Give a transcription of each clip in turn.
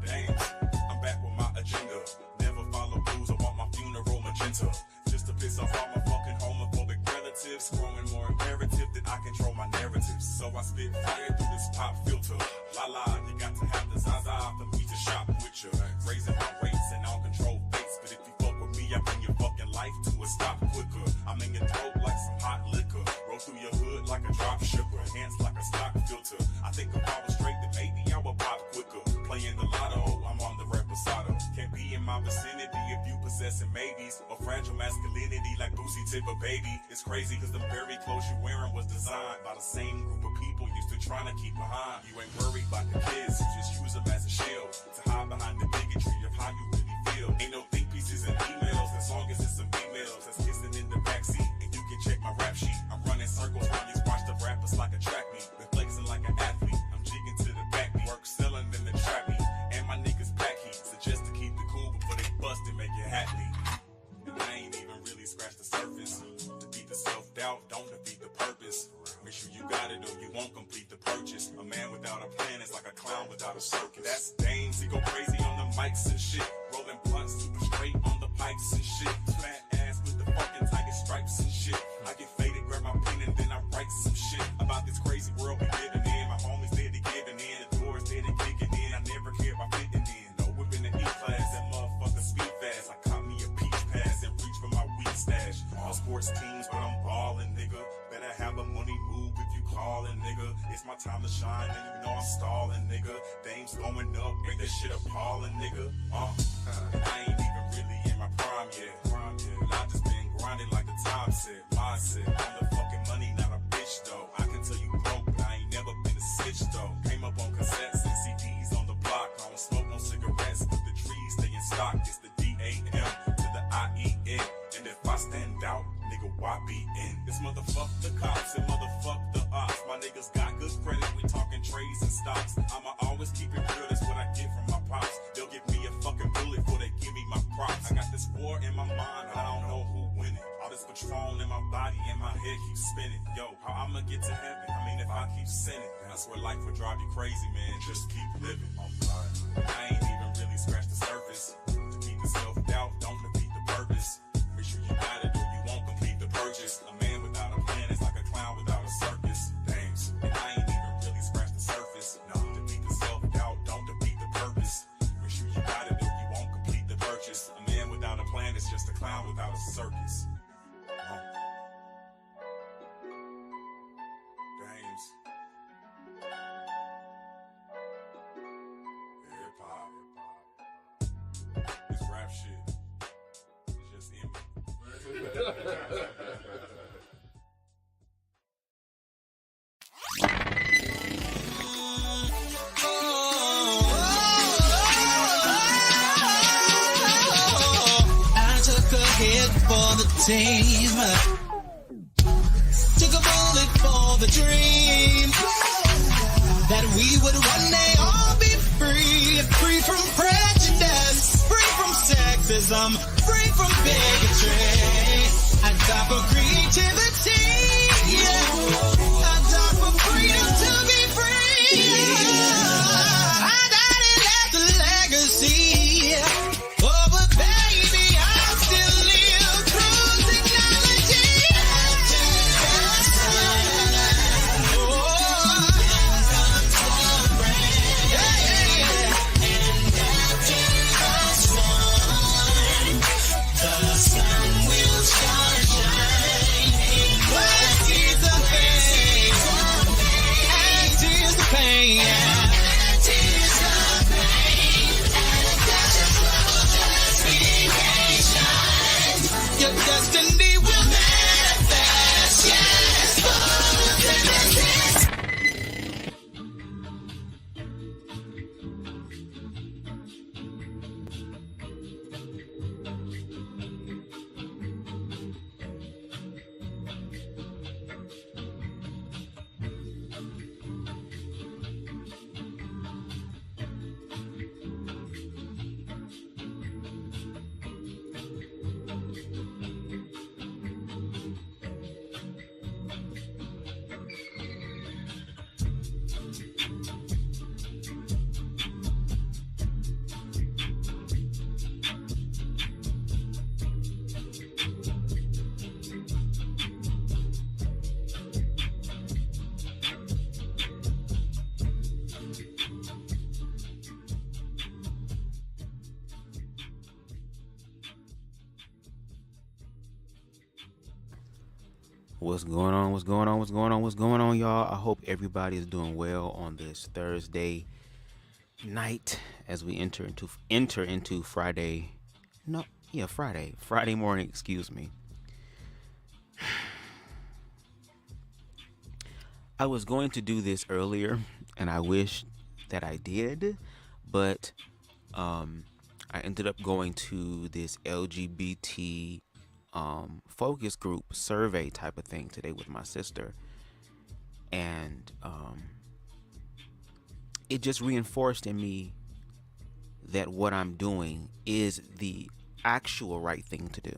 Dang, I'm back with my agenda. Never follow rules, I want my funeral magenta. Just to piss off all my fucking homophobic relatives. Growing more imperative that I control my narratives. So I spit fire through this pop filter. La la, you got to have the Zaza for me to shop with you. Raising my rates and I'll control fates. But if you fuck with me, I bring your fucking life to a stop quicker. I'm in your throat like some hot liquor. Roll through your hood like a drop shipper. Hands like a stock filter. I think if I was straight, then maybe I would pop quicker. Playing the lotto, I'm on the reposado. Can't be in my vicinity if you possessing maybes. Or fragile masculinity like Boosie tip a baby. It's crazy cause the very clothes you wearing was designed by the same group of people used to trying to keep behind. You ain't worried about the kids, you just use them as a shield to hide behind the bigotry of how you really feel. Ain't no think pieces in emails as long as it's some females that's kissing in the backseat. And you can check my rap sheet. I'm running circles while you watch the rappers like a track meet. Been flexing like an athlete. I'm jigging to the back beat. Work selling in the trap meet. And my niggas back heat. Suggest to keep it cool before they bust and make it happy. And I ain't even really scratched the surface. Defeat the self-doubt, don't defeat the purpose. Make sure you got it or you won't complete the purchase. A man without a plan is like a clown without a circus. That's Dames, he go crazy on the mics and shit. Rolling blunts super straight on the pipes and shit. Flat ass with the fucking tiger stripes and shit. I get faded, grab my pen and then I write some shit about this crazy world we living in. My homies there to giving in, the doors there to kicking in. I never care about fitting in. No whipping the E-class, that motherfucker speed fast. I caught me a peach pass and reach for my weed stash. All sports teams, but I'm ballin', nigga. Better have a money move if you callin', nigga. It's my time to shine and you know I'm stallin', nigga. Dames going up, make that shit appallin', nigga. And I ain't even really in my prime yet. But I just been grinding like the time said. Mindset, on the fucking money, not a bitch though. I can tell you broke, but I ain't never been a stitch though. Came up on cassettes and CDs on the block. I don't smoke no cigarettes, but the trees stay in stock. It's the D-A-M to the I-E-N. And if I stand out, nigga, why be in? This motherfuck the cops and motherfuck the ops. My niggas got good credit, we talking trades and stocks. I'ma always keep it real, that's what I get from my pops. They'll give me a fucking bullet before they give me my props. I got this war in my mind, I don't know who winning. All this Patron in my body and my head keeps spinning. Yo, how I'ma get to heaven? I mean, if I keep sinning, I swear life will drive you crazy, man. Just keep living. I ain't even really scratched the surface. To keep the self-doubt, don't defeat the purpose. Make sure you got it or you won't complete the purchase. A man without a plan is like a clown without a circus. Dames, and I ain't even really scratched the surface. No, defeat the self-doubt, don't defeat the purpose. Make sure you got it or you won't complete the purchase. A man without a plan is just a clown without a circus. Dames. Hip-hop. This rap shit. It's just in me. I took a hit for the team. Took a bullet for the dream that we would one day all be free. Free from prejudice, free from sexism, free from bigotry. I die for creativity. I die for freedom to be free. I died and left a legacy. Oh, but baby, I still live through technology. The sun will start shining. What's going on? What's going on? What's going on? What's going on, y'all? I hope everybody is doing well on this Thursday night as we enter into Friday. No, yeah, Friday morning. Excuse me. I was going to do this earlier, and I wish that I did, but I ended up going to this LGBT focus group survey type of thing today with my sister, and it just reinforced in me that what I'm doing is the actual right thing to do,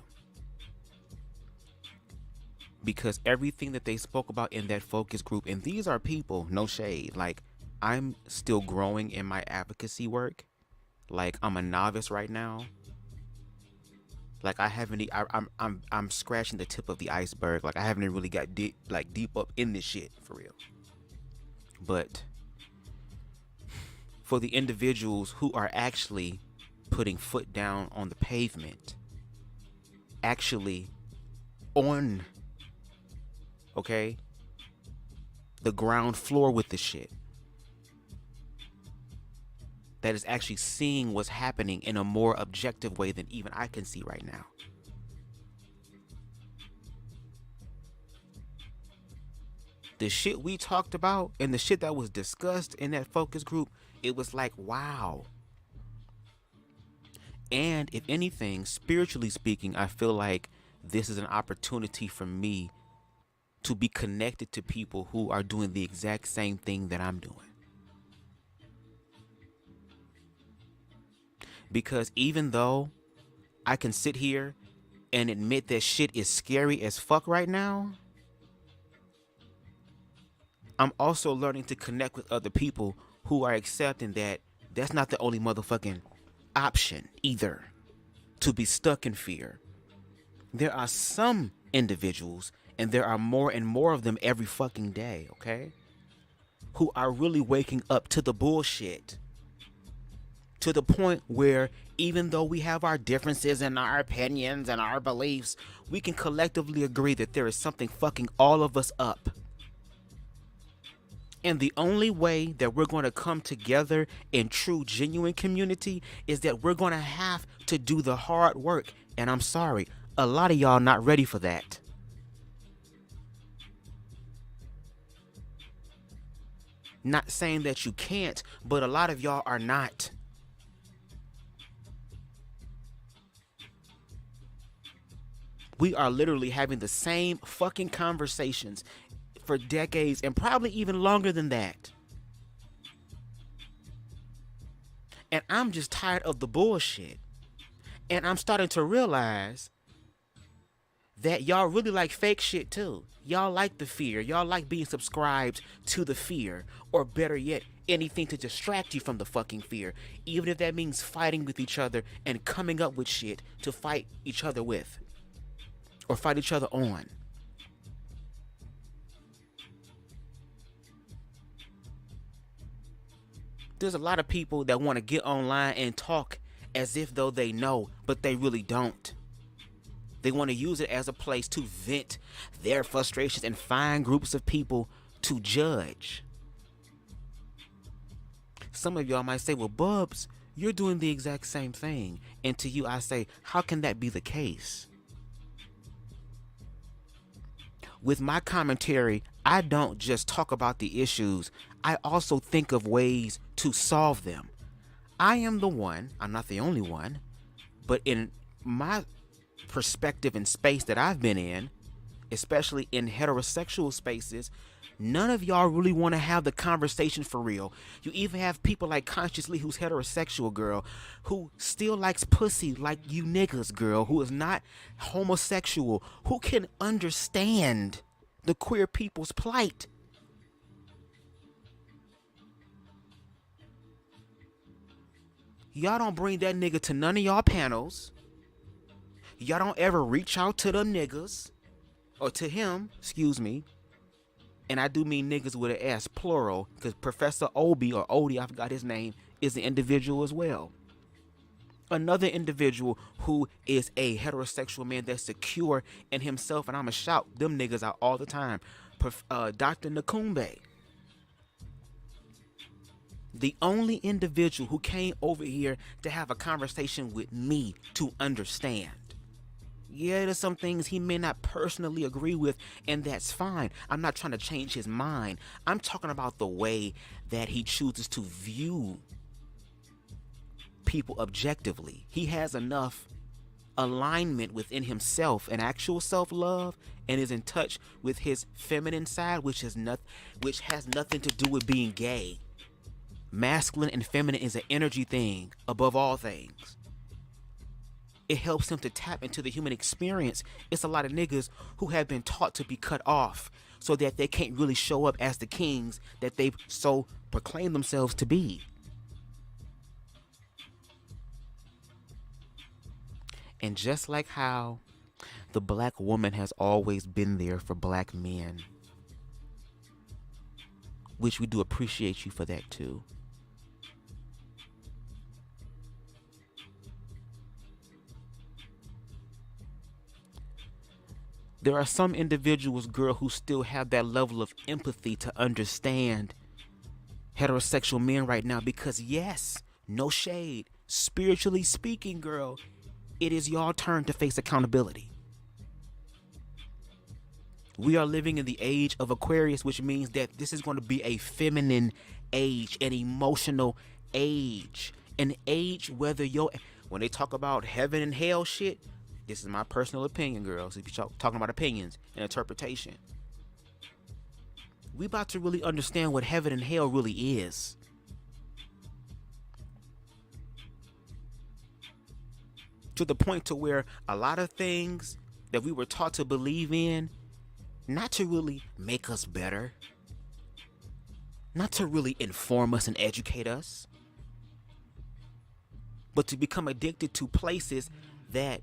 because everything that they spoke about in that focus group, and these are people, no shade, like I'm still growing in my advocacy work, like I'm a novice right now. Like I haven't, I'm scratching the tip of the iceberg. Like I haven't really got deep up in this shit for real. But for the individuals who are actually putting foot down on the pavement, actually on, okay, the ground floor with the shit, that is actually seeing what's happening in a more objective way than even I can see right now. The shit we talked about and the shit that was discussed in that focus group, it was like, wow. And if anything, spiritually speaking, I feel like this is an opportunity for me to be connected to people who are doing the exact same thing that I'm doing. Because even though I can sit here and admit that shit is scary as fuck right now, I'm also learning to connect with other people who are accepting that that's not the only motherfucking option either, to be stuck in fear. There are some individuals, and there are more and more of them every fucking day, okay, who are really waking up to the bullshit. To the point where even though we have our differences and our opinions and our beliefs, we can collectively agree that there is something fucking all of us up. And the only way that we're going to come together in true, genuine community is that we're going to have to do the hard work. And I'm sorry, a lot of y'all not ready for that. Not saying that you can't, but a lot of y'all are not. We are literally having the same fucking conversations for decades and probably even longer than that. And I'm just tired of the bullshit. And I'm starting to realize that y'all really like fake shit too. Y'all like the fear. Y'all like being subscribed to the fear. Or better yet, anything to distract you from the fucking fear. Even if that means fighting with each other and coming up with shit to fight each other with. Or fight each other on. There's a lot of people that want to get online and talk as if though they know, but they really don't. They want to use it as a place to vent their frustrations and find groups of people to judge. Some of y'all might say, well, Bubs, you're doing the exact same thing. And to you, I say, how can that be the case? With my commentary, I don't just talk about the issues. I also think of ways to solve them. I am the one, I'm not the only one, but in my perspective and space that I've been in, especially in heterosexual spaces, none of y'all really want to have the conversation for real. You even have people like Consciously, who's heterosexual, girl, who still likes pussy like you niggas, girl, who is not homosexual, who can understand the queer people's plight. Y'all don't bring that nigga to none of y'all panels. Y'all don't ever reach out to the niggas, or to him, excuse me. And I do mean niggas with an S, plural, because Professor Obi, or Odie, I forgot his name, is an individual as well. Another individual who is a heterosexual man that's secure in himself, and I'ma shout them niggas out all the time. Dr. Nakumbe. The only individual who came over here to have a conversation with me to understand. Yeah, there's some things he may not personally agree with, and that's fine. I'm not trying to change his mind. I'm talking about the way that he chooses to view people objectively. He has enough alignment within himself and actual self-love, and is in touch with his feminine side, which has nothing to do with being gay. Masculine and feminine is an energy thing above all things. It helps him to tap into the human experience. It's a lot of niggas who have been taught to be cut off so that they can't really show up as the kings that they so proclaim themselves to be. And just like how the black woman has always been there for black men, which we do appreciate you for that too. There are some individuals, girl, who still have that level of empathy to understand heterosexual men right now, because yes, no shade, spiritually speaking, girl, it is your turn to face accountability. We are living in the age of Aquarius, which means that this is going to be a feminine age, an emotional age, an age when they talk about heaven and hell shit, this is my personal opinion, girls. If you're talking about opinions and interpretation, we about to really understand what heaven and hell really is. To the point to where a lot of things that we were taught to believe in, not to really make us better, not to really inform us and educate us, but to become addicted to places that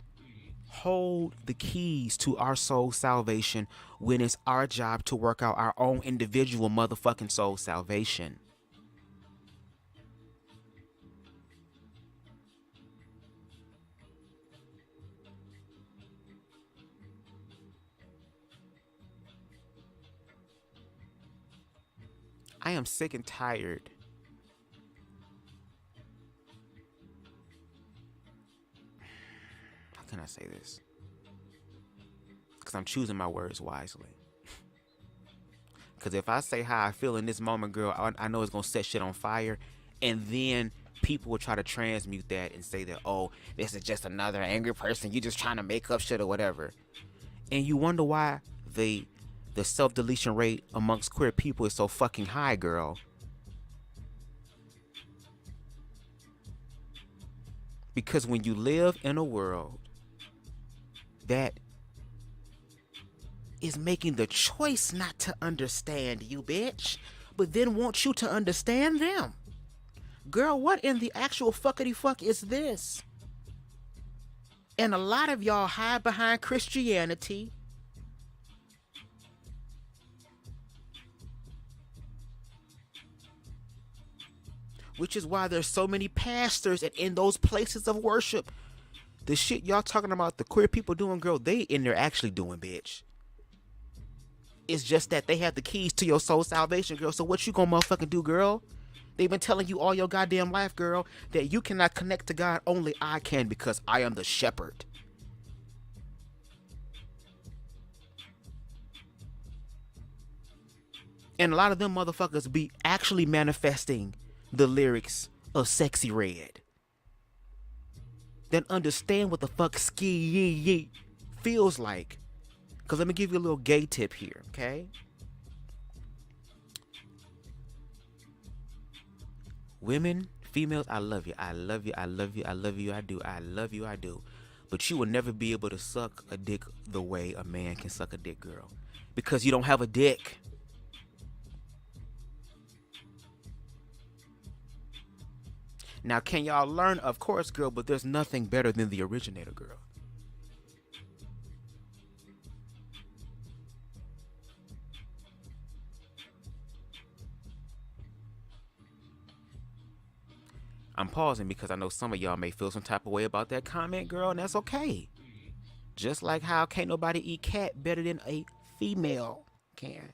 hold the keys to our soul salvation, when it's our job to work out our own individual motherfucking soul salvation. I am sick and tired can I say this? Because I'm choosing my words wisely. Because if I say how I feel in this moment, girl, I know it's going to set shit on fire. And then people will try to transmute that and say that, oh, this is just another angry person. You're just trying to make up shit or whatever. And you wonder why the self-deletion rate amongst queer people is so fucking high, girl. Because when you live in a world that is making the choice not to understand you, bitch, but then wants you to understand them. Girl, what in the actual fuckity fuck is this? And a lot of y'all hide behind Christianity. Which is why there's so many pastors and in those places of worship. The shit y'all talking about the queer people doing, girl, they in there actually doing, bitch. It's just that they have the keys to your soul salvation, girl. So what you gonna motherfucking do, girl? They've been telling you all your goddamn life, girl, that you cannot connect to God. Only I can, because I am the shepherd. And a lot of them motherfuckers be actually manifesting the lyrics of Sexy Red. Then understand what the fuck ski yee yee feels like. Because let me give you a little gay tip here, okay? Women, females, I love you. I love you. I love you. I love you. I do. I love you. I do. But you will never be able to suck a dick the way a man can suck a dick, girl. Because you don't have a dick. Now, can y'all learn? Of course, girl, but there's nothing better than the originator, girl. I'm pausing because I know some of y'all may feel some type of way about that comment, girl, and that's okay. Just like how can't nobody eat cat better than a female can.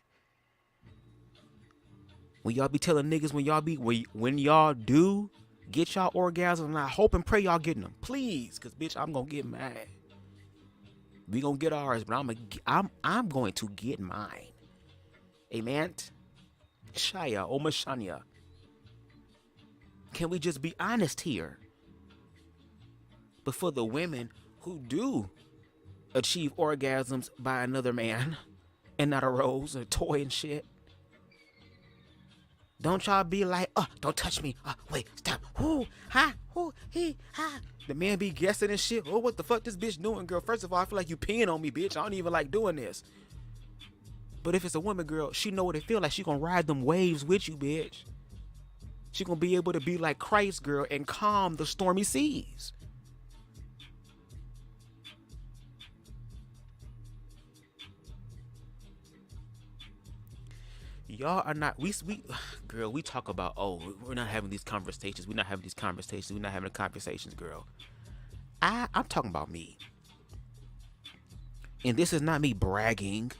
When y'all be telling niggas when y'all do get y'all orgasms, and I hope and pray y'all getting them, please, cause bitch, I'm gonna get mine. We gonna get ours, but I'm going to get mine. Amen. Shaya, Omashanya. Can we just be honest here? But for the women who do achieve orgasms by another man and not a rose, a toy and shit, don't y'all be like, oh, don't touch me. Wait, stop. Who, ha, who, he, ha. The man be guessing and shit. Oh, what the fuck this bitch doing, girl? First of all, I feel like you peeing on me, bitch. I don't even like doing this. But if it's a woman, girl, she know what it feel like. She gonna ride them waves with you, bitch. She gonna be able to be like Christ, girl, and calm the stormy seas. Y'all are not, girl, we talk about, oh, we're not having these conversations. We're not having these conversations. We're not having the conversations, girl. I'm talking about me. And this is not me bragging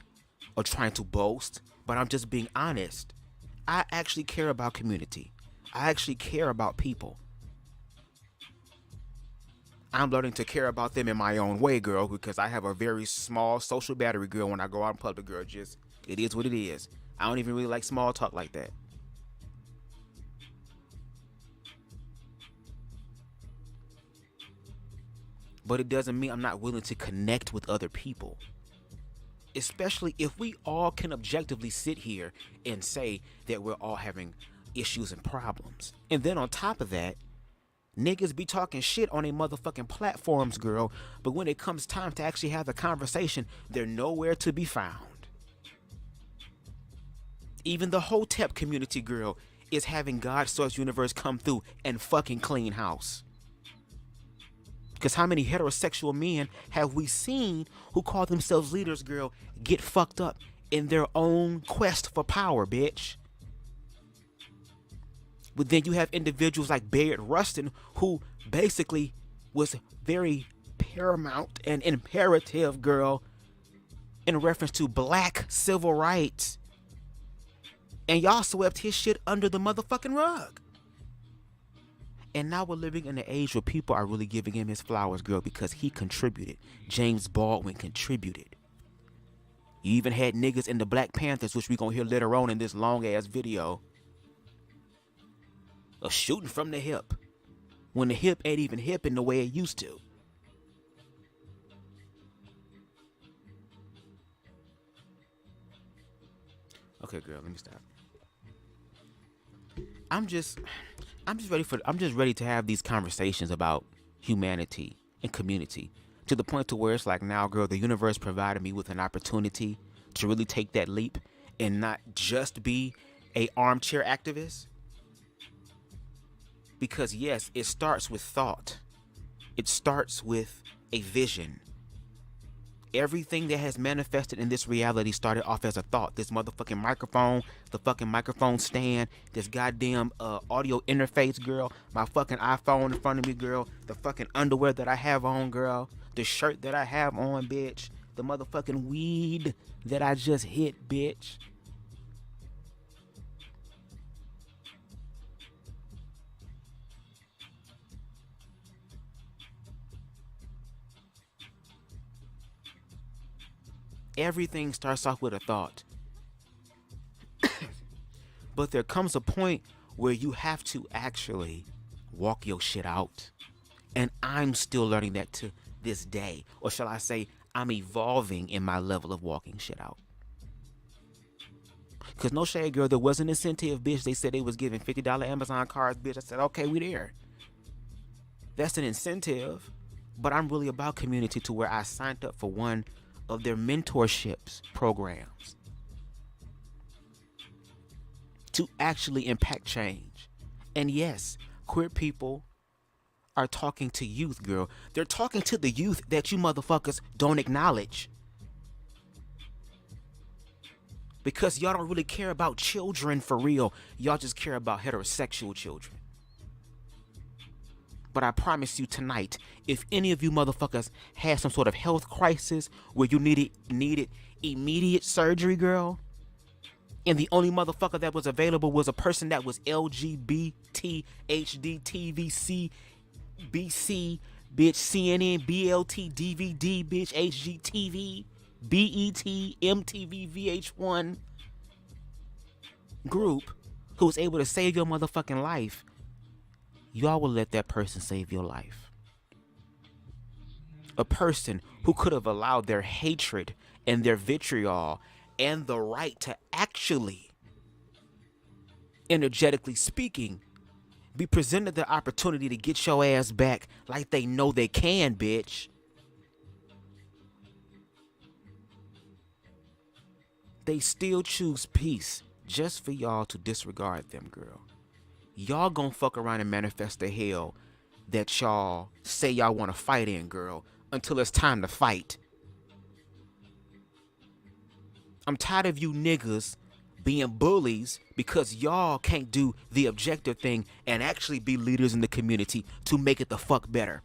or trying to boast, but I'm just being honest. I actually care about community. I actually care about people. I'm learning to care about them in my own way, girl, because I have a very small social battery, girl, when I go out in public, girl. Just, it is what it is. I don't even really like small talk like that. But it doesn't mean I'm not willing to connect with other people. Especially if we all can objectively sit here and say that we're all having issues and problems. And then on top of that, niggas be talking shit on their motherfucking platforms, girl. But when it comes time to actually have the conversation, they're nowhere to be found. Even the Hotep community, girl, is having God Source Universe come through and fucking clean house. Because how many heterosexual men have we seen who call themselves leaders, girl, get fucked up in their own quest for power, bitch? But then you have individuals like Bayard Rustin, who basically was very paramount and imperative, girl, in reference to black civil rights. And y'all swept his shit under the motherfucking rug. And now we're living in an age where people are really giving him his flowers, girl, because he contributed. James Baldwin contributed. You even had niggas in the Black Panthers, which we gonna hear later on in this long-ass video, of shooting from the hip, when the hip ain't even hip in the way it used to. Okay, girl, let me stop. I'm just ready to have these conversations about humanity and community, to the point to where it's like, now, girl, the universe provided me with an opportunity to really take that leap and not just be a armchair activist. Because yes, it starts with thought. It starts with a vision. Everything that has manifested in this reality started off as a thought. This motherfucking microphone, the fucking microphone stand, this goddamn audio interface, girl, my fucking iPhone in front of me, girl, the fucking underwear that I have on, girl, the shirt that I have on, bitch, the motherfucking weed that I just hit, bitch. Everything starts off with a thought. But there comes a point where you have to actually walk your shit out. And I'm still learning that to this day. Or shall I say, I'm evolving in my level of walking shit out. Because no shade, girl, there was an incentive, bitch. They said they was giving $50 Amazon cards, bitch. I said, okay, we there. That's an incentive. But I'm really about community, to where I signed up for one of their mentorships programs to actually impact change. And yes, queer people are talking to youth, girl. They're talking to the youth that you motherfuckers don't acknowledge. Because y'all don't really care about children for real. Y'all just care about heterosexual children. But I promise you tonight, if any of you motherfuckers had some sort of health crisis where you needed immediate surgery, girl, and the only motherfucker that was available was a person that was LGBT, HD, TVC, BC, bitch, CNN, BLT, DVD, bitch, HGTV, BET, MTV, VH1 group who was able to save your motherfucking life, y'all will let that person save your life. A person who could have allowed their hatred and their vitriol and the right to actually, energetically speaking, be presented the opportunity to get your ass back like they know they can, bitch. They still choose peace just for y'all to disregard them, girl. Y'all gonna fuck around and manifest the hell that y'all say y'all want to fight in, girl, until it's time to fight. I'm tired of you niggas being bullies because y'all can't do the objective thing and actually be leaders in the community to make it the fuck better.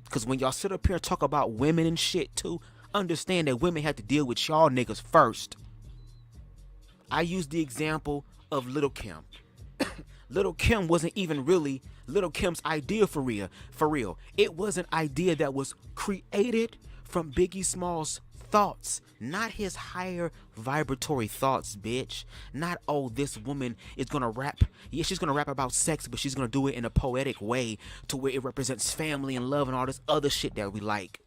Because when y'all sit up here and talk about women and shit too, understand that women have to deal with y'all niggas first. I use the example of Little Kim. Little Kim wasn't even really Little Kim's idea for real. It was an idea that was created from Biggie Small's thoughts, not his higher vibratory thoughts, bitch. Not, oh, this woman is gonna rap. Yeah, she's gonna rap about sex, but she's gonna do it in a poetic way to where it represents family and love and all this other shit that we like.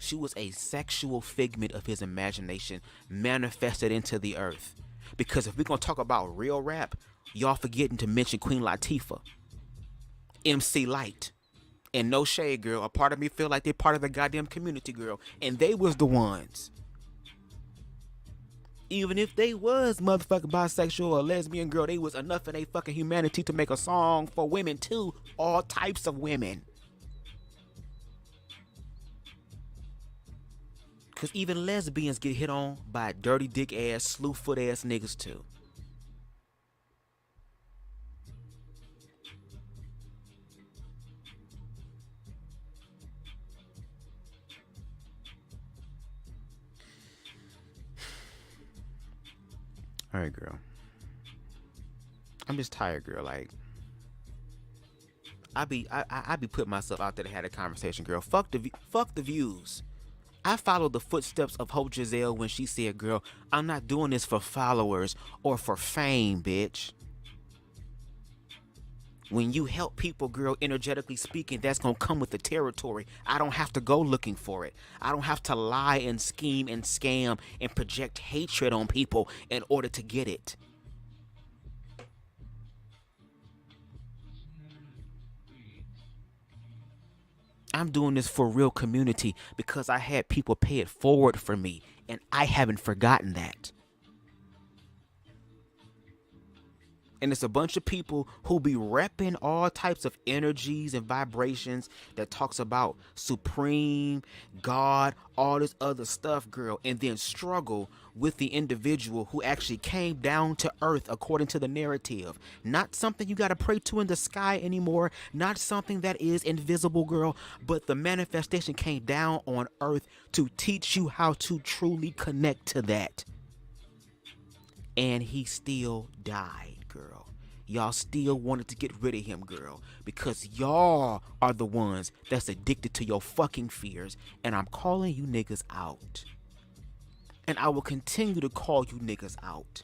She was a sexual figment of his imagination manifested into the earth. Because if we're gonna talk about real rap, y'all forgetting to mention Queen Latifah, MC Lyte. And no shade, girl, a part of me feel like they're part of the goddamn community, girl. And they was the ones. Even if they was motherfucking bisexual or lesbian, girl, they was enough in their fucking humanity to make a song for women too. All types of women. Because even lesbians get hit on by dirty dick ass, slew foot ass niggas too. All right, girl. I'm just tired, girl. Like, I be putting myself out there to have a conversation, girl. Fuck the views. I followed the footsteps of Hope Giselle when she said, girl, I'm not doing this for followers or for fame, bitch. When you help people, girl, energetically speaking, that's going to come with the territory. I don't have to go looking for it. I don't have to lie and scheme and scam and project hatred on people in order to get it. I'm doing this for real community because I had people pay it forward for me, and I haven't forgotten that. And it's a bunch of people who be repping all types of energies and vibrations that talks about supreme, God, all this other stuff, girl, and then struggle with the individual who actually came down to earth according to the narrative. Not something you got to pray to in the sky anymore, not something that is invisible, girl, but the manifestation came down on earth to teach you how to truly connect to that. And he still died. Girl, y'all still wanted to get rid of him, girl, because y'all are the ones that's addicted to your fucking fears, and I'm calling you niggas out, and I will continue to call you niggas out,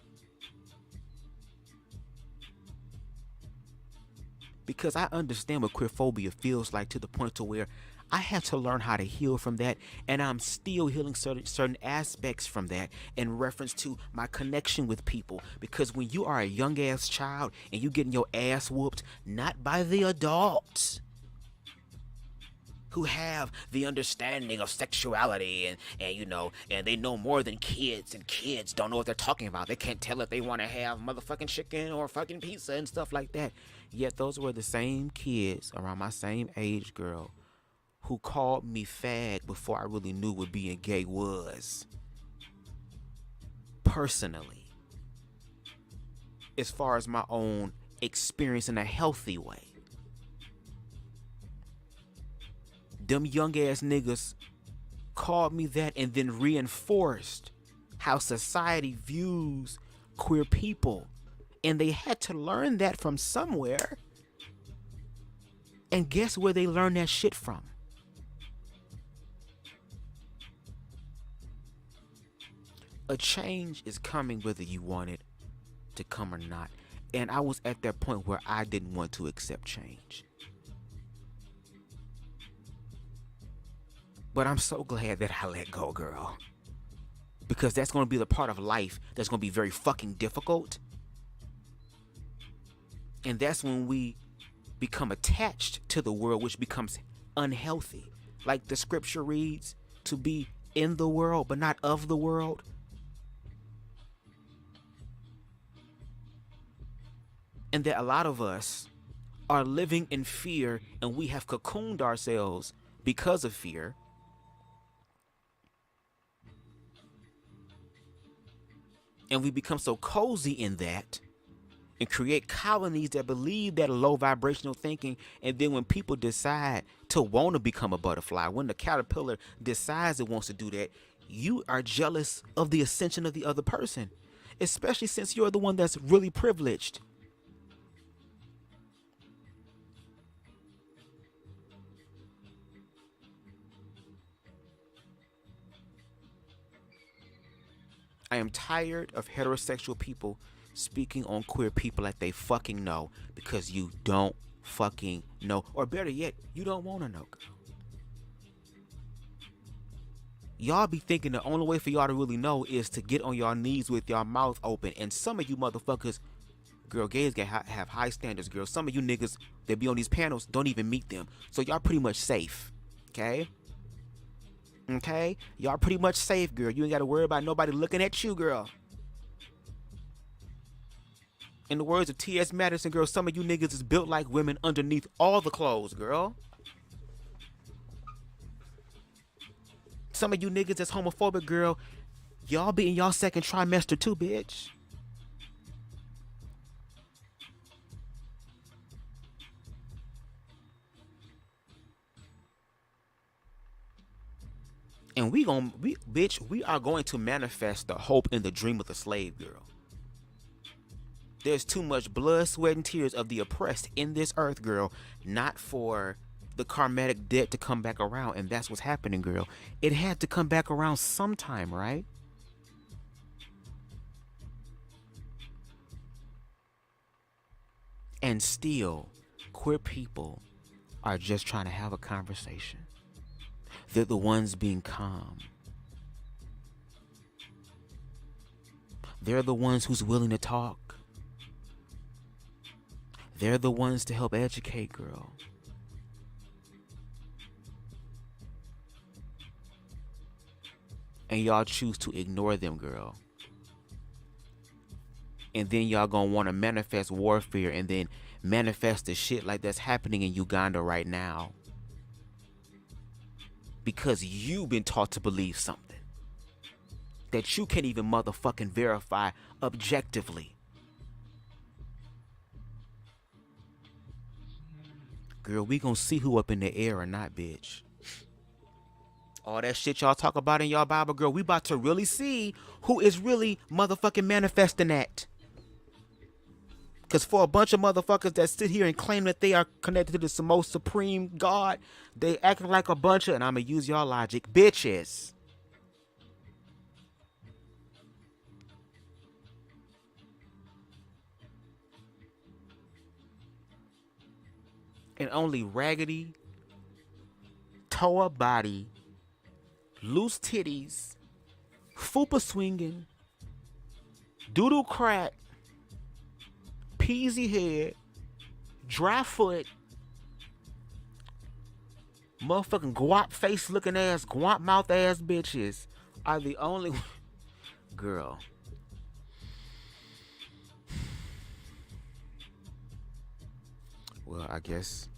because I understand what queerphobia feels like, to the point to where I had to learn how to heal from that, and I'm still healing certain aspects from that in reference to my connection with people. Because when you are a young ass child and you getting your ass whooped, not by the adults who have the understanding of sexuality and you know, and they know more than kids, and kids don't know what they're talking about. They can't tell if they want to have motherfucking chicken or fucking pizza and stuff like that. Yet those were the same kids around my same age, girl, who called me fag before I really knew what being gay was. Personally. as far as my own experience in a healthy way. Them young ass niggas called me that and then reinforced how society views queer people. And they had to learn that from somewhere. And guess where they learned that shit from? A change is coming whether you want it to come or not. And I was at that point where I didn't want to accept change. But I'm so glad that I let go, girl. Because that's going to be the part of life that's going to be very fucking difficult. And that's when we become attached to the world, which becomes unhealthy. Like the scripture reads, to be in the world, but not of the world. And that a lot of us are living in fear, and we have cocooned ourselves because of fear. And we become so cozy in that and create colonies that believe that low vibrational thinking. And then when people decide to want to become a butterfly, when the caterpillar decides it wants to do that, you are jealous of the ascension of the other person, especially since you're the one that's really privileged. I am tired of heterosexual people speaking on queer people like they fucking know, because you don't fucking know. Or better yet, you don't want to know, girl. Y'all be thinking the only way for y'all to really know is to get on y'all knees with y'all mouth open. And some of you motherfuckers, girl, gays have high standards, girl. Some of you niggas that be on these panels don't even meet them. So y'all pretty much safe, okay? Okay? Y'all pretty much safe, girl. You ain't got to worry about nobody looking at you, girl. In the words of T.S. Madison, girl, some of you niggas is built like women underneath all the clothes, girl. Some of you niggas that's homophobic, girl, y'all be in y'all second trimester too, bitch. And we are going to manifest the hope and the dream of the slave girl. There's too much blood, sweat, and tears of the oppressed in this earth, girl, not for the karmatic debt to come back around. And that's what's happening, girl. It had to come back around sometime, right? And still, queer people are just trying to have a conversation. They're the ones being calm. They're the ones who's willing to talk. They're the ones to help educate, girl. And y'all choose to ignore them, girl. And then y'all gonna want to manifest warfare and then manifest the shit like that's happening in Uganda right now. Because you've been taught to believe something that you can't even motherfucking verify objectively. Girl, we gonna see who up in the air or not, bitch. All that shit y'all talk about in y'all Bible, girl, we about to really see who is really motherfucking manifesting that. Because for a bunch of motherfuckers that sit here and claim that they are connected to the most supreme God, they acting like a bunch of, and I'm going to use y'all logic, bitches. And only raggedy, toe body, loose titties, fupa swinging, doodle crack, peasy head, dry foot, motherfucking guap face looking ass, guap mouth ass bitches are the only girl. Well, I guess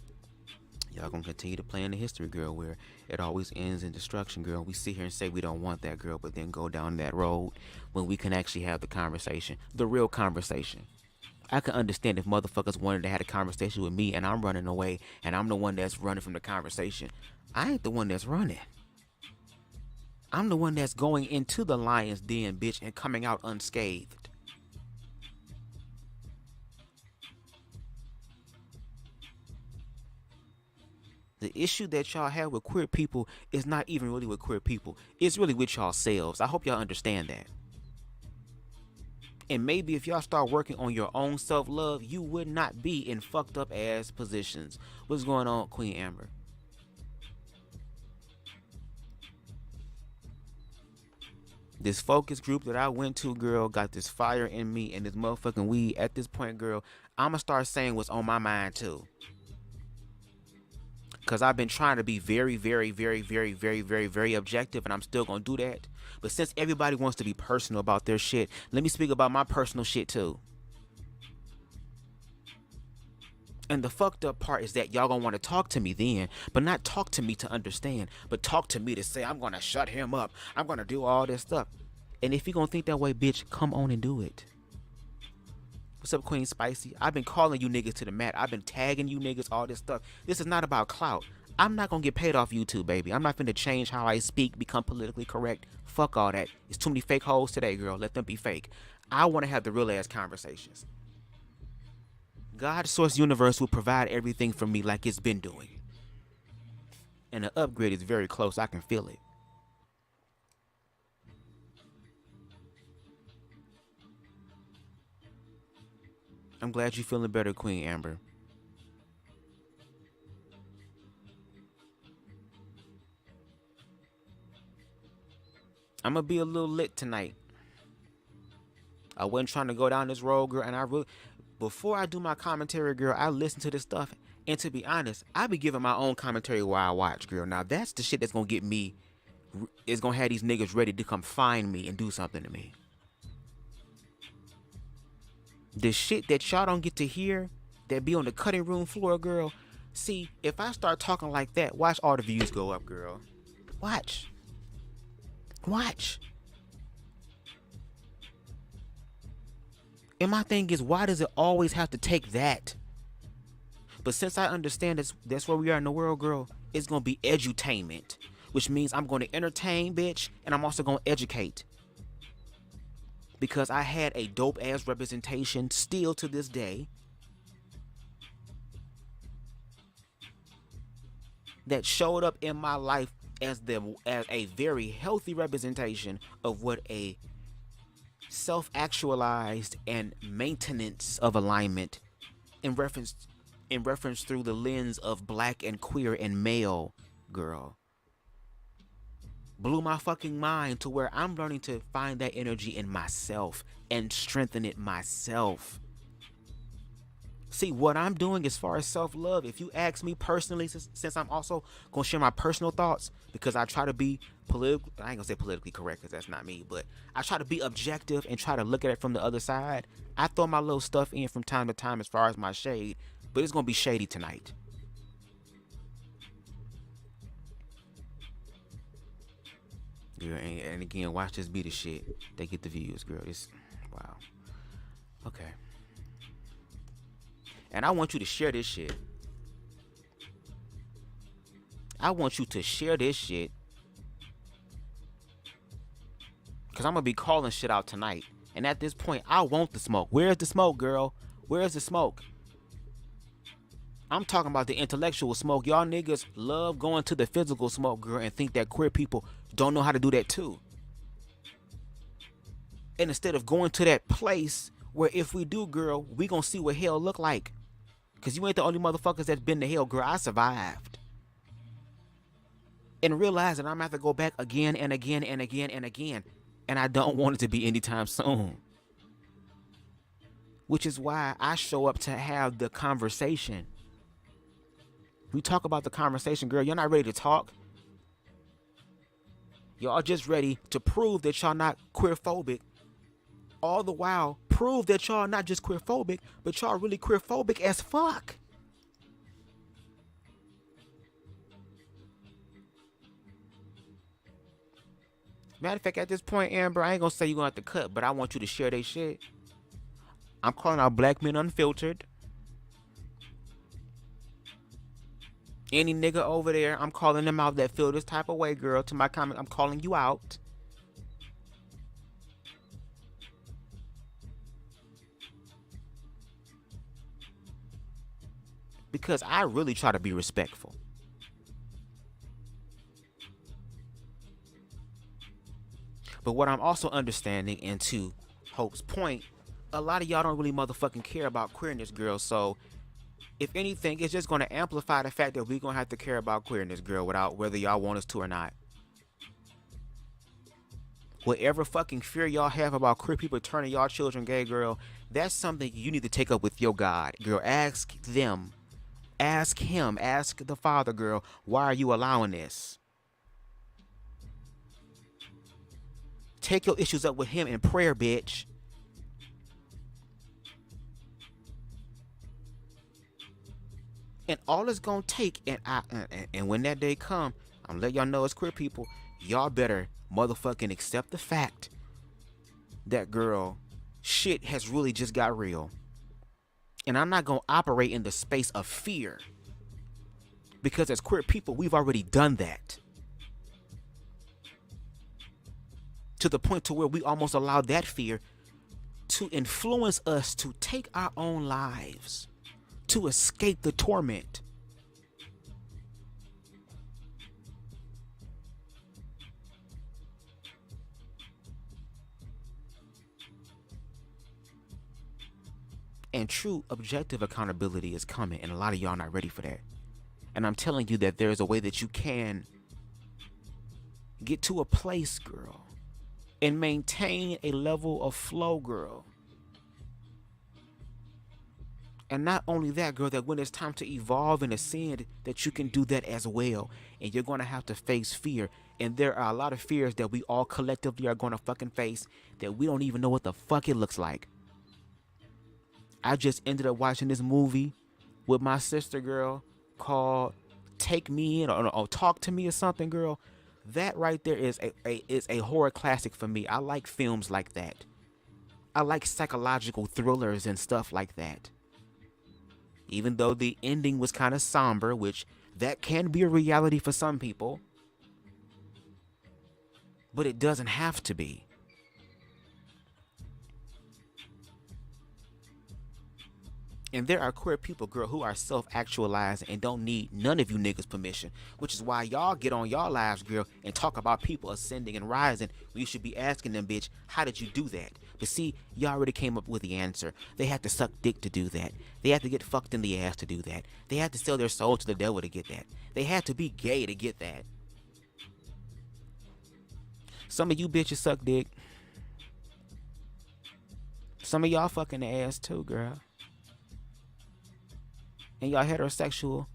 y'all gonna continue to play in the history, girl, where it always ends in destruction, girl. We sit here and say we don't want that, girl, but then go down that road when we can actually have the conversation, the real conversation. I can understand if motherfuckers wanted to have a conversation with me and I'm running away and I'm the one that's running from the conversation. I ain't the one that's running. I'm the one that's going into the lion's den, bitch, and coming out unscathed. The issue that y'all have with queer people is not even really with queer people. It's really with y'all selves. I hope y'all understand that. And maybe if y'all start working on your own self-love, you would not be in fucked up ass positions. What's going on, Queen Amber? This focus group that I went to, girl, got this fire in me and this motherfucking weed. At this point, girl, I'ma start saying what's on my mind too. Because I've been trying to be very, very, very, very, very, very, very objective, and I'm still going to do that. But since everybody wants to be personal about their shit, let me speak about my personal shit too. And the fucked up part is that y'all going to want to talk to me then, but not talk to me to understand, but talk to me to say, I'm going to shut him up. I'm going to do all this stuff. And if you're going to think that way, bitch, come on and do it. What's up, Queen Spicy? I've been calling you niggas to the mat. I've been tagging you niggas, all this stuff. This is not about clout. I'm not going to get paid off YouTube, baby. I'm not finna change how I speak, become politically correct. Fuck all that. It's too many fake hoes today, girl. Let them be fake. I want to have the real ass conversations. God's source universe will provide everything for me like it's been doing. And the upgrade is very close. I can feel it. I'm glad you're feeling better, Queen Amber. I'm gonna be a little lit tonight. I wasn't trying to go down this road, girl, and I really, before I do my commentary, girl, I listen to this stuff, and to be honest, I be giving my own commentary while I watch, girl. Now that's the shit that's gonna get me, is gonna have these niggas ready to come find me and do something to me. The shit that y'all don't get to hear, that be on the cutting room floor, girl. See, if I start talking like that, watch all the views go up, girl. Watch. Watch. And my thing is, why does it always have to take that? But since I understand that's where we are in the world, girl, it's going to be edutainment. Which means I'm going to entertain, bitch, and I'm also going to educate. Because I had a dope ass representation still to this day that showed up in my life as a very healthy representation of what a self-actualized and maintenance of alignment in reference through the lens of black and queer and male, girl. Blew my fucking mind to where I'm learning to find that energy in myself and strengthen it myself. See, what I'm doing as far as self-love, if you ask me personally, since I'm also going to share my personal thoughts, because I try to be I ain't going to say politically correct because that's not me, but I try to be objective and try to look at it from the other side. I throw my little stuff in from time to time as far as my shade, but it's going to be shady tonight. Girl, and again, watch this be the shit. They get the views, girl. It's wow. Okay. And I want you to share this shit. I want you to share this shit. Because I'm going to be calling shit out tonight. And at this point, I want the smoke. Where's the smoke, girl? Where's the smoke? I'm talking about the intellectual smoke. Y'all niggas love going to the physical smoke, girl, and think that queer people don't know how to do that too. And instead of going to that place where if we do, girl, we gonna see what hell look like. Because you ain't the only motherfuckers that's been to hell, girl. I survived. And realize that I'm gonna have to go back again and again and again and again. And I don't want it to be anytime soon. Which is why I show up to have the conversation. We talk about the conversation, girl. You're not ready to talk. Y'all just ready to prove that y'all not queerphobic. All the while, prove that y'all not just queerphobic, but y'all really queerphobic as fuck. Matter of fact, at this point, Amber, I ain't gonna say you're gonna have to cut, but I want you to share that shit. I'm calling out Black Men Unfiltered. Any nigga over there, I'm calling them out that feel this type of way, girl. To my comment, I'm calling you out. Because I really try to be respectful. But what I'm also understanding, and to Hope's point, a lot of y'all don't really motherfucking care about queerness, girl. So if anything, it's just going to amplify the fact that we're going to have to care about queerness, girl, without whether y'all want us to or not. Whatever fucking fear y'all have about queer people turning y'all children gay, girl, that's something you need to take up with your God. Girl, ask them. Ask him. Ask the Father, girl, why are you allowing this? Take your issues up with him in prayer, bitch. And all it's gonna take, and when that day come, I'm gonna let y'all know as queer people, y'all better motherfucking accept the fact that, girl, shit has really just got real. And I'm not gonna operate in the space of fear, because as queer people, we've already done that. To the point to where we almost allowed that fear to influence us to take our own lives, to escape the torment. And true objective accountability is coming, and a lot of y'all not ready for that. And I'm telling you that there's a way that you can get to a place, girl, and maintain a level of flow, girl. And not only that, girl, that when it's time to evolve and ascend, that you can do that as well. And you're going to have to face fear. And there are a lot of fears that we all collectively are going to fucking face that we don't even know what the fuck it looks like. I just ended up watching this movie with my sister, girl, called Take Me In or Talk to Me or something, girl. That right there is a horror classic for me. I like films like that. I like psychological thrillers and stuff like that. Even though the ending was kind of somber, which that can be a reality for some people, but it doesn't have to be. And there are queer people, girl, who are self-actualizing and don't need none of you niggas' permission, which is why y'all get on y'all lives, girl, and talk about people ascending and rising when you should be asking them, bitch, how did you do that? But see, y'all already came up with the answer. They had to suck dick to do that. They had to get fucked in the ass to do that. They had to sell their soul to the devil to get that. They had to be gay to get that. Some of you bitches suck dick. Some of y'all fucking the ass too, girl. And y'all heterosexual.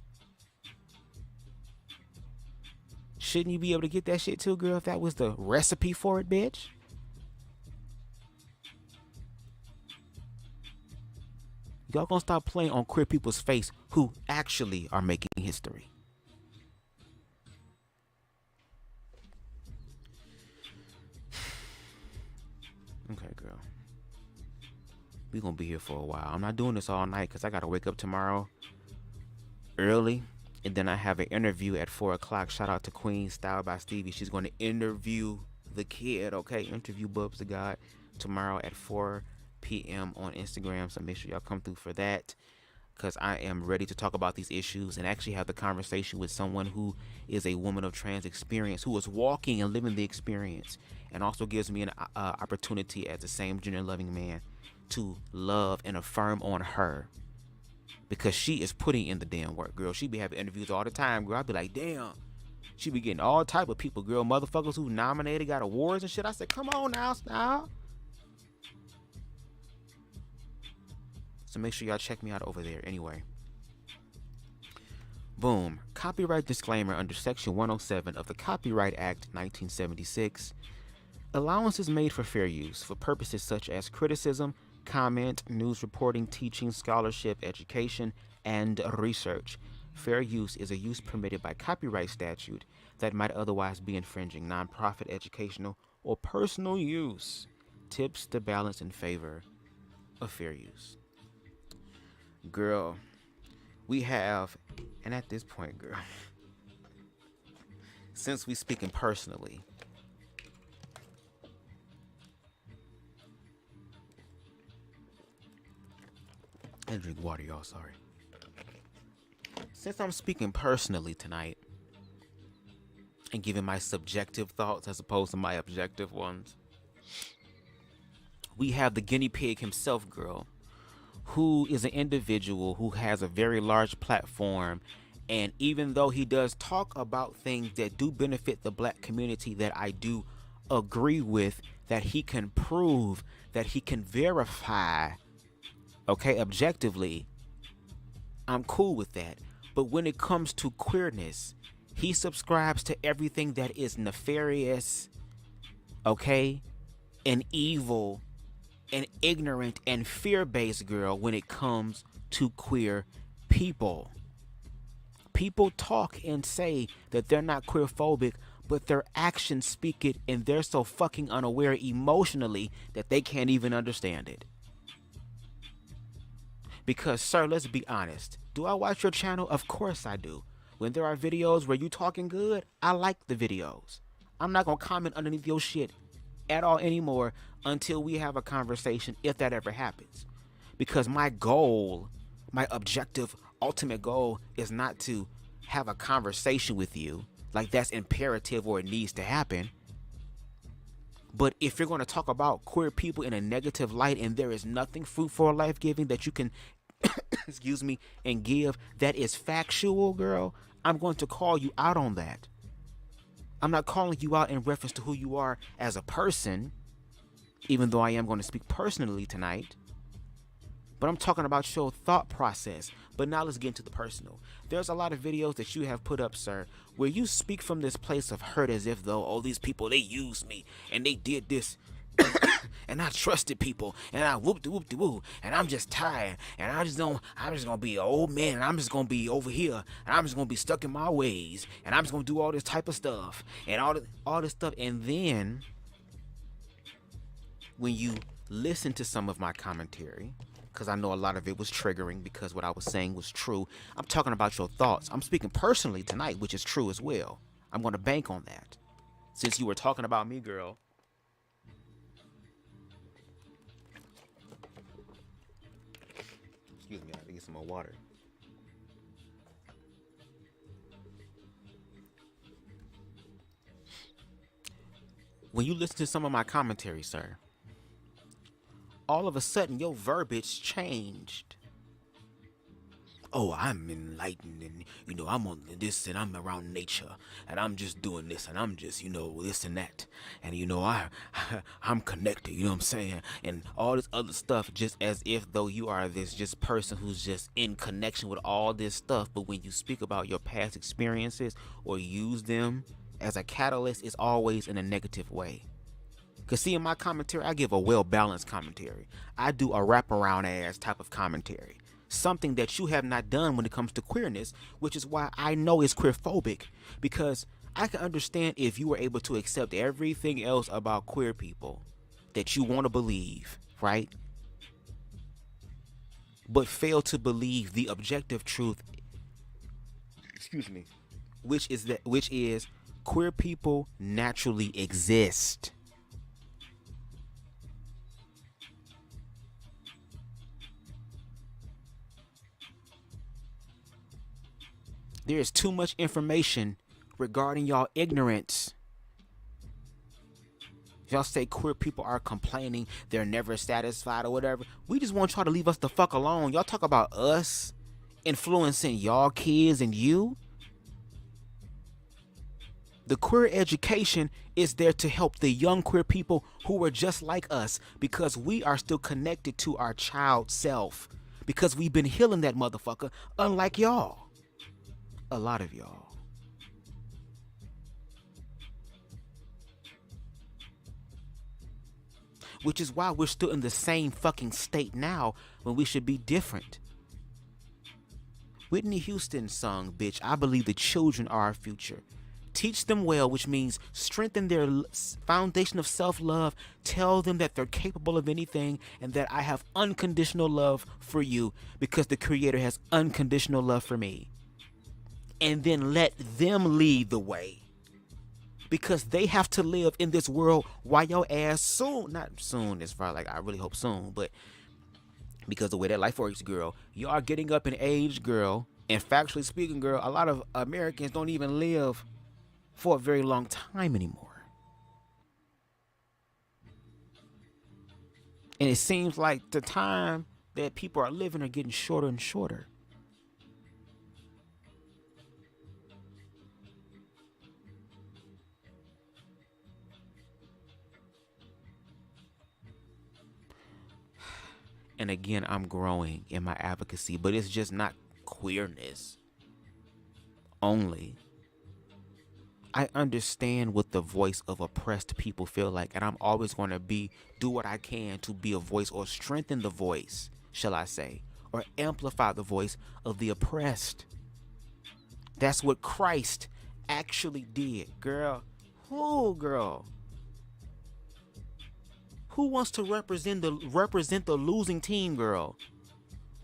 Shouldn't you be able to get that shit too, girl, if that was the recipe for it, bitch? Y'all gonna stop playing on queer people's face who actually are making history. Okay, girl. We gonna be here for a while. I'm not doing this all night because I gotta wake up tomorrow early, and then I have an interview at 4 o'clock. Shout out to Queen Style by Stevie. She's going to interview the kid, okay? Interview BubzDaGawd tomorrow at 4 p.m. on Instagram. So make sure y'all come through for that, because I am ready to talk about these issues and actually have the conversation with someone who is a woman of trans experience, who is walking and living the experience, and also gives me an opportunity as a same gender loving man to love and affirm on her. Because she is putting in the damn work, girl. She be having interviews all the time, girl. I be like, damn. She be getting all type of people, girl. Motherfuckers who nominated, got awards and shit. I said, come on now. So make sure y'all check me out over there. Anyway. Boom. Copyright disclaimer under Section 107 of the Copyright Act 1976. Allowance is made for fair use for purposes such as criticism, comment, news reporting, teaching, scholarship, education, and research. Fair use is a use permitted by copyright statute that might otherwise be infringing nonprofit, educational, or personal use. Tips to balance in favor of fair use. Girl, we have, and at this point, girl, since we speaking personally, I drink water, y'all, sorry. Since I'm speaking personally tonight and giving my subjective thoughts as opposed to my objective ones, we have the guinea pig himself, girl, who is an individual who has a very large platform. And even though he does talk about things that do benefit the black community that I do agree with, that he can prove, that he can verify, okay, objectively, I'm cool with that. But when it comes to queerness, he subscribes to everything that is nefarious, okay, and evil and ignorant and fear-based, girl, when it comes to queer people. People talk and say that they're not queerphobic, but their actions speak it, and they're so fucking unaware emotionally that they can't even understand it. Because, sir, let's be honest. Do I watch your channel? Of course I do. When there are videos where you talking good, I like the videos. I'm not going to comment underneath your shit at all anymore until we have a conversation, if that ever happens. Because my goal, my objective, ultimate goal is not to have a conversation with you like that's imperative or it needs to happen. But if you're going to talk about queer people in a negative light and there is nothing fruitful or life-giving that you can excuse me, and give that is factual, girl, I'm going to call you out on that. I'm not calling you out in reference to who you are as a person, even though I am going to speak personally tonight. But I'm talking about your thought process. But now let's get into the personal. There's a lot of videos that you have put up, sir, where you speak from this place of hurt as if though, oh, these people, they used me and they did this. And I trusted people and I whoop-de-whoop-de-woo and I'm just tired and I'm just gonna be an old man and I'm just gonna be over here and I'm just gonna be stuck in my ways and I'm just gonna do all this type of stuff and all this stuff. And then when you listen to some of my commentary, because I know a lot of it was triggering because what I was saying was true, I'm talking about your thoughts. I'm speaking personally tonight, which is true as well. I'm going to bank on that. Since you were talking about me, girl. Excuse me, I have to get some more water. When you listen to some of my commentary, sir, all of a sudden your verbiage changed. Oh, I'm enlightened and, you know, I'm on this and I'm around nature and I'm just doing this and I'm just, you know, this and that. And, you know, I'm connected, you know what I'm saying? And all this other stuff, just as if though you are this just person who's just in connection with all this stuff. But when you speak about your past experiences or use them as a catalyst, it's always in a negative way. Because see, in my commentary, I give a well-balanced commentary. I do a wraparound ass type of commentary. Something that you have not done when it comes to queerness, which is why I know it's queerphobic. Because I can understand if you were able to accept everything else about queer people that you want to believe, right? But fail to believe the objective truth, excuse me, which is queer people naturally exist. There is too much information regarding y'all ignorance. Y'all say queer people are complaining, they're never satisfied or whatever. We just want y'all to leave us the fuck alone. Y'all talk about us influencing y'all kids and you. The queer education is there to help the young queer people who are just like us, because we are still connected to our child self, because we've been healing that motherfucker, unlike y'all. A lot of y'all. Which is why we're still in the same fucking state now when we should be different. Whitney Houston sung, bitch, I believe the children are our future. Teach them well, which means strengthen their foundation of self-love. Tell them that they're capable of anything and that I have unconditional love for you because the Creator has unconditional love for me. And then let them lead the way, because they have to live in this world while your ass soon, not soon as far like I really hope soon, but because the way that life works, girl, you are getting up in age, girl, and factually speaking, girl, a lot of Americans don't even live for a very long time anymore. And it seems like the time that people are living are getting shorter and shorter. And again, I'm growing in my advocacy, but it's just not queerness only. I understand what the voice of oppressed people feel like, and I'm always going to do what I can to be a voice, or strengthen the voice, shall I say, or amplify the voice of the oppressed. That's what Christ actually did, girl. Girl? Who wants to represent the losing team, girl?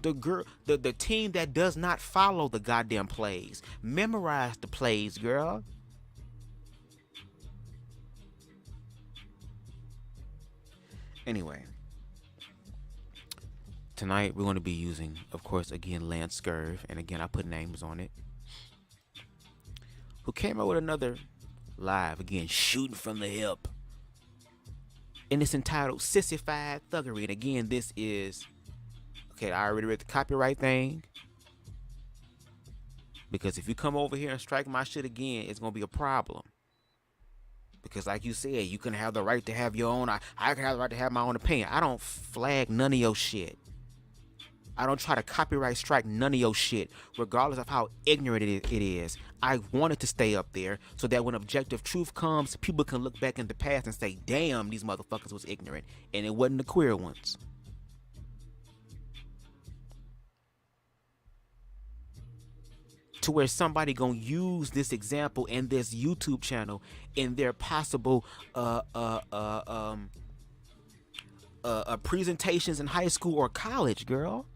The team that does not follow the goddamn plays. Memorize the plays, girl. Anyway, tonight we're going to be using, of course, again, Lance Scurv, and again, I put names on it, who came out with another live, again, shooting from the hip. And it's entitled SISSIFIED Thuggery. And again, this is, okay, I already read the copyright thing, because if you come over here and strike my shit again, it's going to be a problem. Because like you said, you can have the right to have your own, I can have the right to have my own opinion. I don't flag none of your shit. I don't try to copyright strike none of your shit, regardless of how ignorant it is. I want it to stay up there so that when objective truth comes, people can look back in the past and say, damn, these motherfuckers was ignorant. And it wasn't the queer ones. To where somebody gonna use this example in this YouTube channel in their possible presentations in high school or college, girl.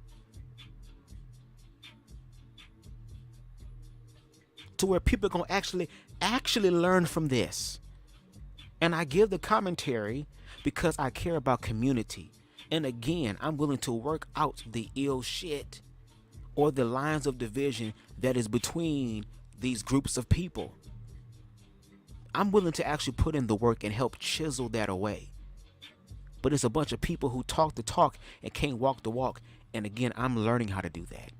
To where people gonna actually learn from this. And I give the commentary because I care about community. And again, I'm willing to work out the ill shit or the lines of division that is between these groups of people. I'm willing to actually put in the work and help chisel that away. But it's a bunch of people who talk the talk and can't walk the walk. And again, I'm learning how to do that.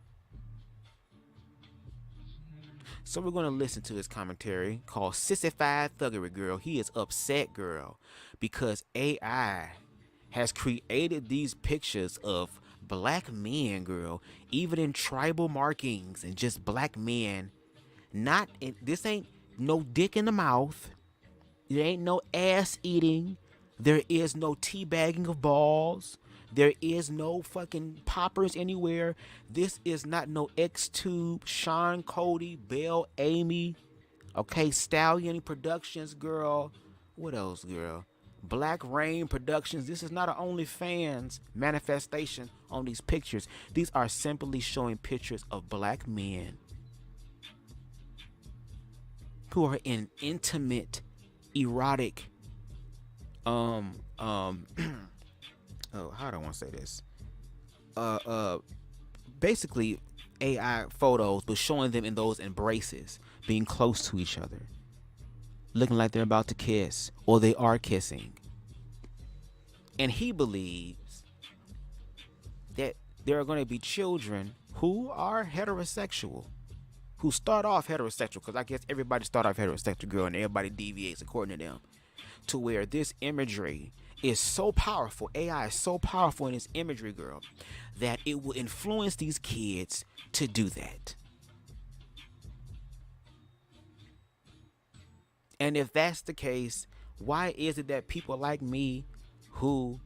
So we're going to listen to his commentary called SISSIFIED Thuggery, girl. He is upset, girl, because AI has created these pictures of black men, girl, even in tribal markings, and just black men. This ain't no dick in the mouth. There ain't no ass eating. There is no teabagging of balls. There is no fucking poppers anywhere. This is not no X-Tube, Sean Cody, Belle Amy, okay, Stallion Productions, girl. What else, girl? Black Rain Productions. This is not an OnlyFans manifestation on these pictures. These are simply showing pictures of black men who are in intimate, erotic, how do I want to say this? Basically AI photos, but showing them in those embraces, being close to each other, looking like they're about to kiss, or they are kissing. And he believes that there are going to be children who are heterosexual, who start off heterosexual, because I guess everybody start off heterosexual, girl, and everybody deviates according to them, to where this imagery is so powerful, AI is so powerful in its imagery, girl, that it will influence these kids to do that. And if that's the case, why is it that people like me who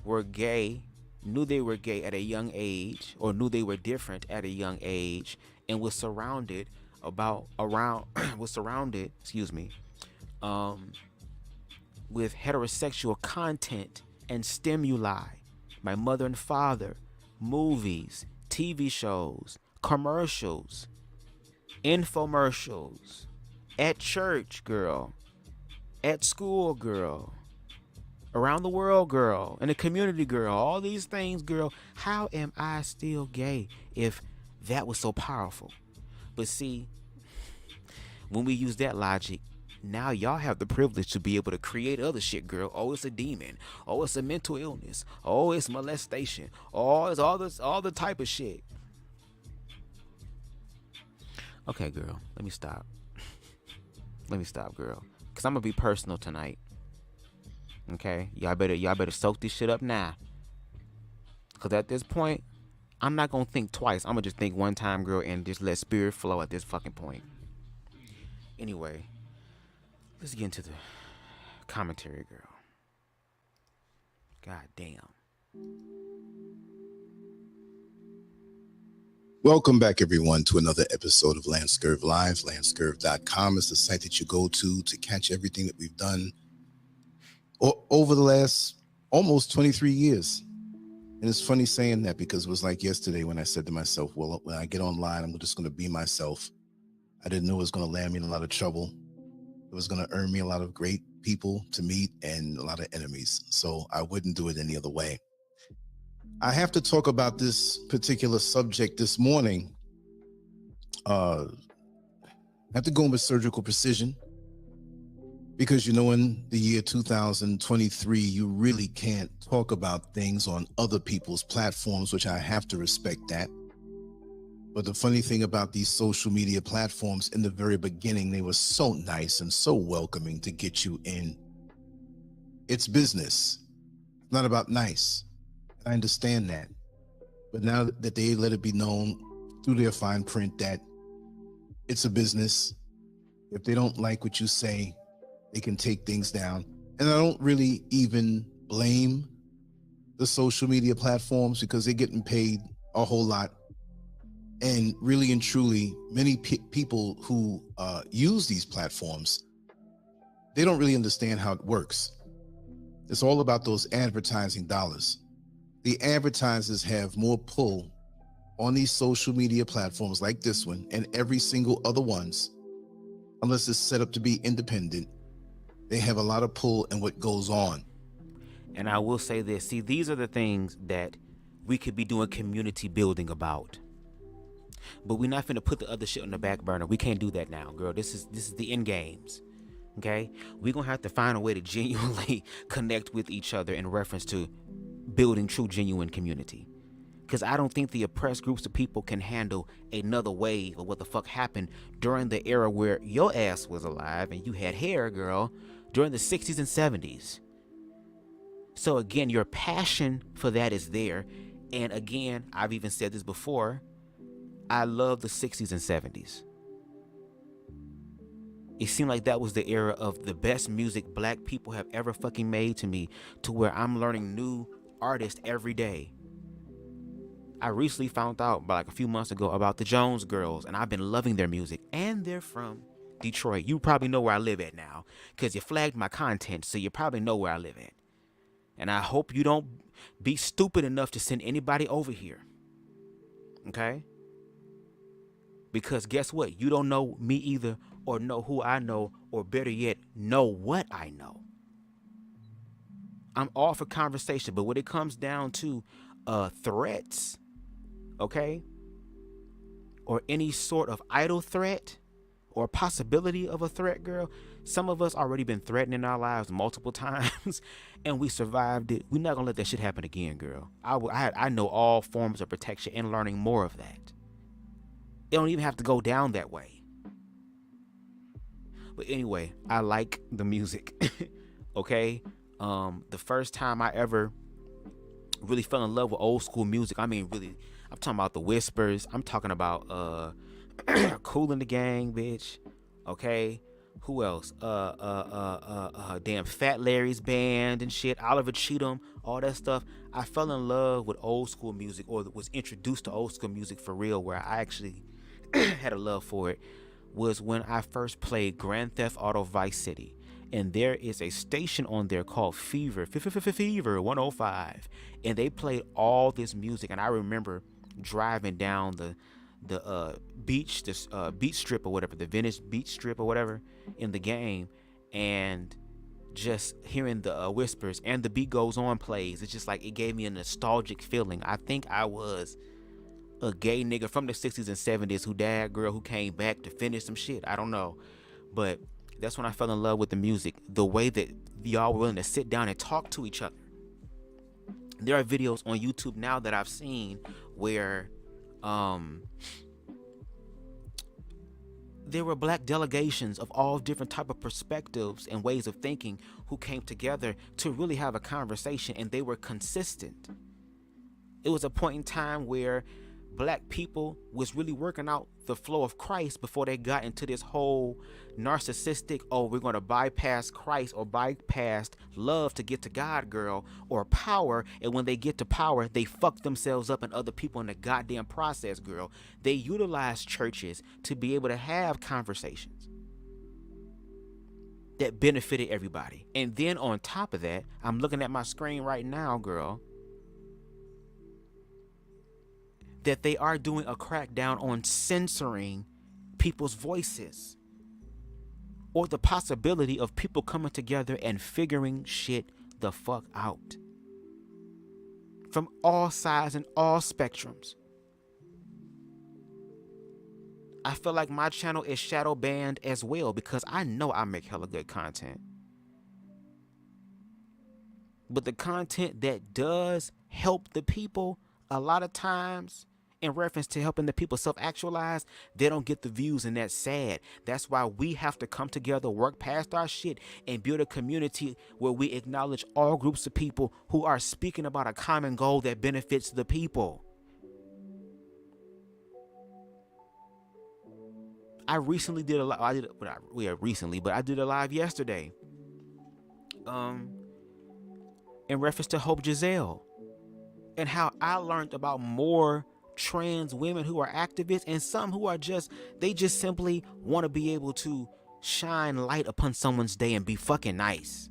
were gay, knew they were gay at a young age, or knew they were different at a young age, and was surrounded was surrounded, with heterosexual content and stimuli. My mother and father, movies, TV shows, commercials, infomercials, at church, girl, at school, girl, around the world, girl, in the community, girl, all these things, girl. How am I still gay if that was so powerful? But see, when we use that logic, now y'all have the privilege to be able to create other shit, girl. Oh, it's a demon. Oh, it's a mental illness. Oh, it's molestation. Oh, it's all the type of shit. Okay, girl, let me stop. Let me stop, girl, because I'm gonna be personal tonight. Okay, y'all better soak this shit up now, because at this point, I'm not gonna think twice. I'm gonna just think one time, girl, and just let spirit flow at this fucking point. Anyway, let's get into the commentary, girl. God damn. Welcome back, everyone, to another episode of Scurv Live. Scurv.com is the site that you go to catch everything that we've done over the last almost 23 years. And it's funny saying that, because it was like yesterday when I said to myself, well, when I get online, I'm just going to be myself. I didn't know it was going to land me in a lot of trouble. It was going to earn me a lot of great people to meet and a lot of enemies. So I wouldn't do it any other way. I have to talk about this particular subject this morning. I have to go in with surgical precision, because, in the year 2023, you really can't talk about things on other people's platforms, which I have to respect that. But the funny thing about these social media platforms, in the very beginning, they were so nice and so welcoming to get you in. It's business. It's not about nice. I understand that. But now that they let it be known through their fine print that it's a business, if they don't like what you say, they can take things down. And I don't really even blame the social media platforms, because they're getting paid a whole lot. And really and truly, many people who use these platforms, they don't really understand how it works. It's all about those advertising dollars. The advertisers have more pull on these social media platforms like this one and every single other ones, unless it's set up to be independent. They have a lot of pull in what goes on. And I will say this. See, these are the things that we could be doing community building about. But we're not finna put the other shit on the back burner. We can't do that now, girl. This is the end games. Okay? We're gonna have to find a way to genuinely connect with each other in reference to building true, genuine community. Because I don't think the oppressed groups of people can handle another wave of what the fuck happened during the era where your ass was alive and you had hair, girl, during the 60s and 70s. So again, your passion for that is there. And again, I've even said this before, I love the 60s and 70s. It seemed like that was the era of the best music black people have ever fucking made to me, to where I'm learning new artists every day. I recently found out about like a few months ago about the Jones Girls, and I've been loving their music, and they're from Detroit. You probably know where I live at now, because you flagged my content, so you probably know where I live at. And I hope you don't be stupid enough to send anybody over here. Okay? Because guess what? You don't know me either, or know who I know, or better yet, know what I know. I'm all for conversation, but when it comes down to threats, okay, or any sort of idle threat or possibility of a threat, girl, some of us already been threatened in our lives multiple times and we survived it. We're not gonna let that shit happen again, girl. I know all forms of protection and learning more of that. It don't even have to go down that way. But anyway, I like the music. Okay? The first time I ever really fell in love with old school music, I mean, really, I'm talking about the Whispers. I'm talking about Kool and the Gang, bitch. Okay? Who else? Damn Fat Larry's band and shit. Oliver Cheatham, all that stuff. I fell in love with old school music, or was introduced to old school music for real, where I actually had a love for it was when I first played Grand Theft Auto Vice City. And there is a station on there called Fever 105. And they played all this music. And I remember driving down the beach, this beach strip or whatever, the Venice beach strip or whatever in the game, and just hearing the whispers and the beat goes on plays. It's just like it gave me a nostalgic feeling. I think I was a gay nigga from the 60s and 70s who died, girl, who came back to finish some shit. I don't know. But that's when I fell in love with the music. The way that y'all were willing to sit down and talk to each other. There are videos on YouTube now that I've seen where there were black delegations of all different type of perspectives and ways of thinking who came together to really have a conversation, and they were consistent. It was a point in time where black people was really working out the flow of Christ before they got into this whole narcissistic, oh, we're going to bypass Christ or bypass love to get to God, girl, or power. And when they get to power, they fuck themselves up and other people in the goddamn process, girl. They utilize churches to be able to have conversations that benefited everybody. And then on top of that, I'm looking at my screen right now, girl, that they are doing a crackdown on censoring people's voices, or the possibility of people coming together and figuring shit the fuck out from all sides and all spectrums. I feel like my channel is shadow banned as well because I know I make hella good content. But the content that does help the people, a lot of times, in reference to helping the people self-actualize, they don't get the views, and that's sad. That's why we have to come together, work past our shit, and build a community where we acknowledge all groups of people who are speaking about a common goal that benefits the people. I recently did a live. I did a live yesterday. In reference to Hope Giselle, and how I learned about more trans women who are activists, and some who are they just simply want to be able to shine light upon someone's day and be fucking nice.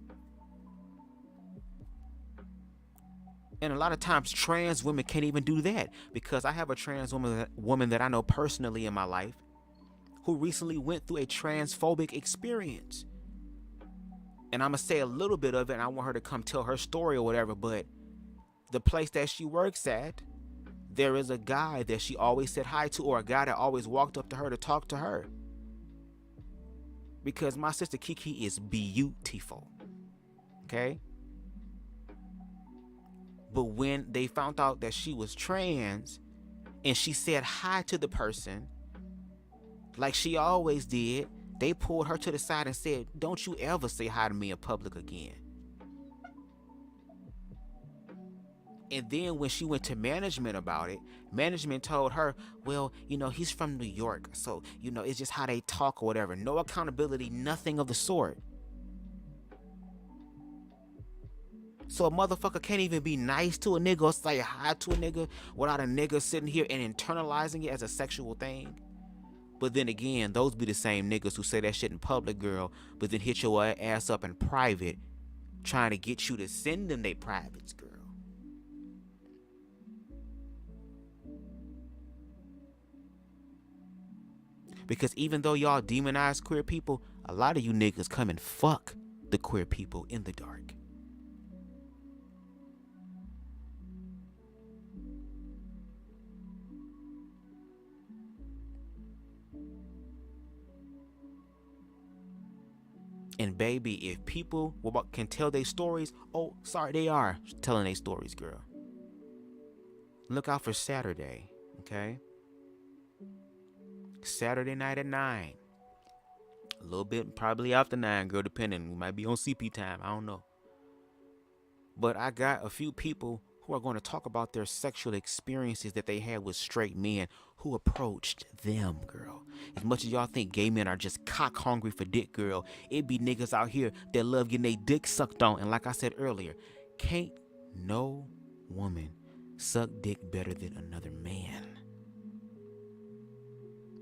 And a lot of times trans women can't even do that, because I have a trans woman that I know personally in my life who recently went through a transphobic experience. And I'm gonna say a little bit of it, and I want her to come tell her story or whatever, but the place that she works at, there is a guy that she always said hi to, or a guy that always walked up to her to talk to her. Because my sister Kiki is beautiful. Okay? But when they found out that she was trans, and she said hi to the person, like she always did, they pulled her to the side and said, "Don't you ever say hi to me in public again." And then when she went to management about it, management told her, well, he's from New York, so, it's just how they talk or whatever. No accountability, nothing of the sort. So a motherfucker can't even be nice to a nigga or say hi to a nigga without a nigga sitting here and internalizing it as a sexual thing. But then again, those be the same niggas who say that shit in public, girl, but then hit your ass up in private trying to get you to send them they privates, girl. Because even though y'all demonize queer people, a lot of you niggas come and fuck the queer people in the dark. And baby, if people can tell their stories, oh, sorry, they are telling their stories, girl. Look out for Saturday, okay? Saturday night at 9. A little bit, probably after 9, girl, depending. We might be on CP time. I don't know. But I got a few people who are going to talk about their sexual experiences that they had with straight men who approached them, girl. As much as y'all think gay men are just cock hungry for dick, girl, it be niggas out here that love getting their dick sucked on. And like I said earlier, can't no woman suck dick better than another man.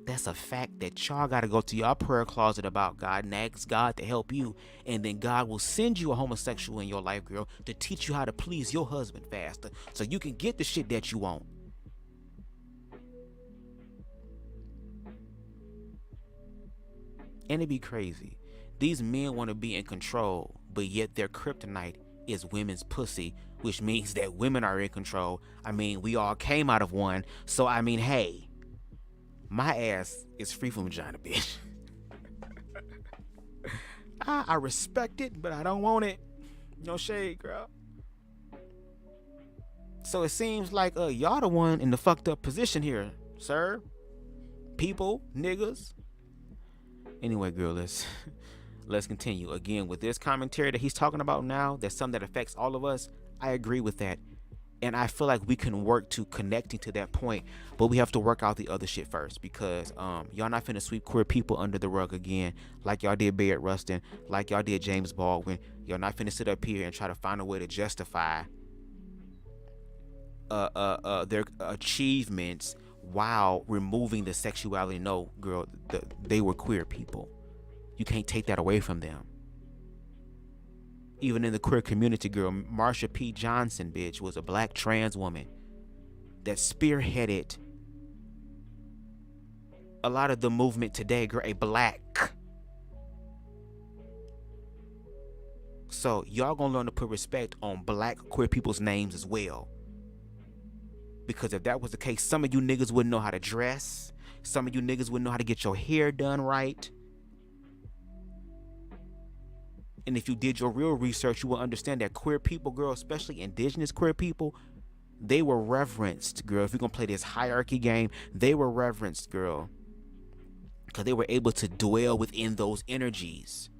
That's that's a fact that y'all got to go to your prayer closet about, God, and ask God to help you. And then God will send you a homosexual in your life, girl, to teach you how to please your husband faster so you can get the shit that you want. And it'd be crazy. These men want to be in control, but yet their kryptonite is women's pussy, which means that women are in control. I mean, we all came out of one. So, I mean, hey, my ass is free from vagina, bitch. I respect it, but I don't want it. No shade, girl. So it seems like y'all the one in the fucked up position here, sir. People, niggas. Anyway, girl, let's continue. Again, with this commentary that he's talking about now, that's something that affects all of us. I agree with that. And I feel like we can work to connecting to that point, but we have to work out the other shit first, because y'all not finna sweep queer people under the rug again, like y'all did Barrett Rustin, like y'all did James Baldwin. Y'all not finna sit up here and try to find a way to justify their achievements while removing the sexuality. No, girl, they were queer people. You can't take that away from them. Even in the queer community, girl, Marsha P. Johnson, bitch, was a black trans woman that spearheaded a lot of the movement today, girl, a black. So y'all gonna learn to put respect on black queer people's names as well. Because if that was the case, some of you niggas wouldn't know how to dress. Some of you niggas wouldn't know how to get your hair done right. And if you did your real research, you will understand that queer people, girl, especially indigenous queer people, they were reverenced, girl. If you're going to play this hierarchy game, they were reverenced, girl. Because they were able to dwell within those energies.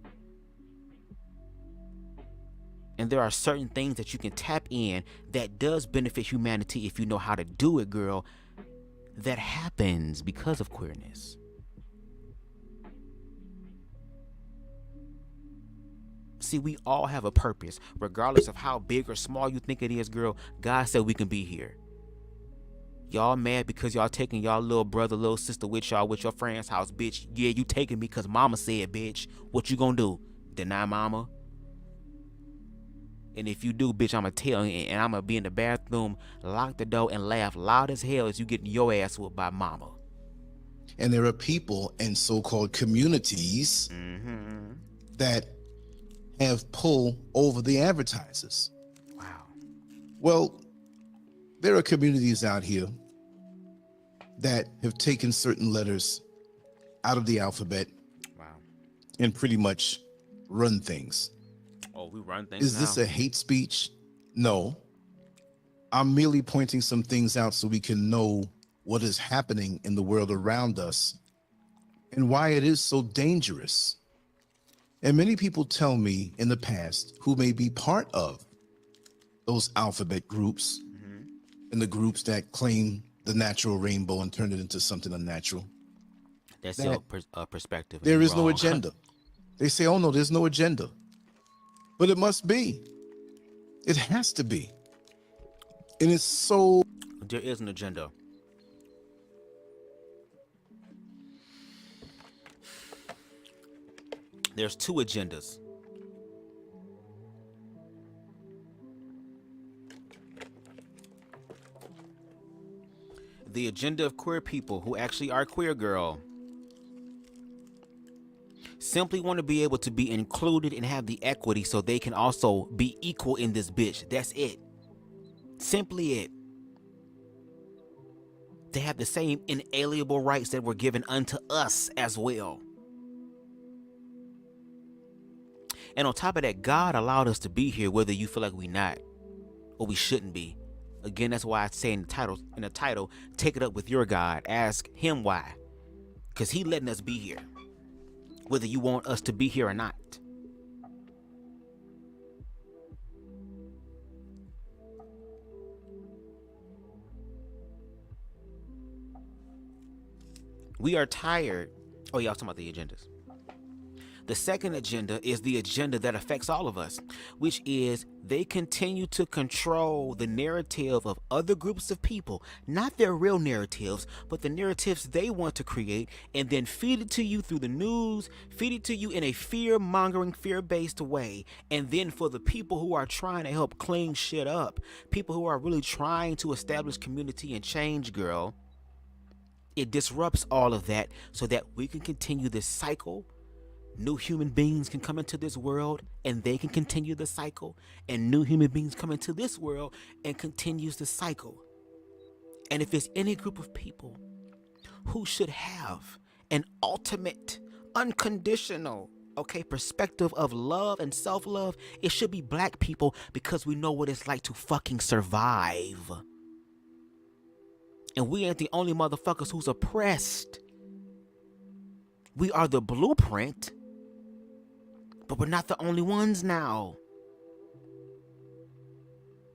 And there are certain things that you can tap in that does benefit humanity if you know how to do it, girl. That happens because of queerness. See, we all have a purpose, regardless of how big or small you think it is, girl. God said we can be here. Y'all mad because y'all taking y'all little brother, little sister with y'all with your friend's house, bitch. Yeah, you taking me because mama said, bitch. What you gonna do? Deny mama? And if you do, bitch, I'ma tell you, and I'ma be in the bathroom, lock the door, and laugh loud as hell as you getting your ass whooped by mama. And there are people in so-called communities that have pull over the advertisers. Wow. Well, there are communities out here that have taken certain letters out of the alphabet. Wow. And pretty much run things. Oh, we run things Is this a hate speech? No. I'm merely pointing some things out so we can know what is happening in the world around us and why it is so dangerous. And many people tell me in the past, who may be part of those alphabet groups and the groups that claim the natural rainbow and turn it into something unnatural. That's your perspective. There is no agenda. They say, oh no, there's no agenda. But it must be. It has to be. And it's so... There is an agenda. There's two agendas. The agenda of queer people who actually are queer, girl, simply want to be able to be included and have the equity so they can also be equal in this bitch. That's it. Simply it. They have the same inalienable rights that were given unto us as well. And on top of that, God allowed us to be here whether you feel like we not or we shouldn't be. Again, that's why I say in the title, take it up with your God. Ask him why. Because he letting us be here. Whether you want us to be here or not. We are tired. Oh, yeah, I was talking about the agendas. The second agenda is the agenda that affects all of us, which is they continue to control the narrative of other groups of people, not their real narratives, but the narratives they want to create, and then feed it to you through the news, feed it to you in a fear-mongering, fear-based way. And then for the people who are trying to help clean shit up, people who are really trying to establish community and change, girl, it disrupts all of that so that we can continue this cycle. New human beings can come into this world and they can continue the cycle, and new human beings come into this world and continues the cycle. And if it's any group of people who should have an ultimate, unconditional, perspective of love and self-love, it should be black people, because we know what it's like to fucking survive. And we ain't the only motherfuckers who's oppressed. We are the blueprint, but we're not the only ones now.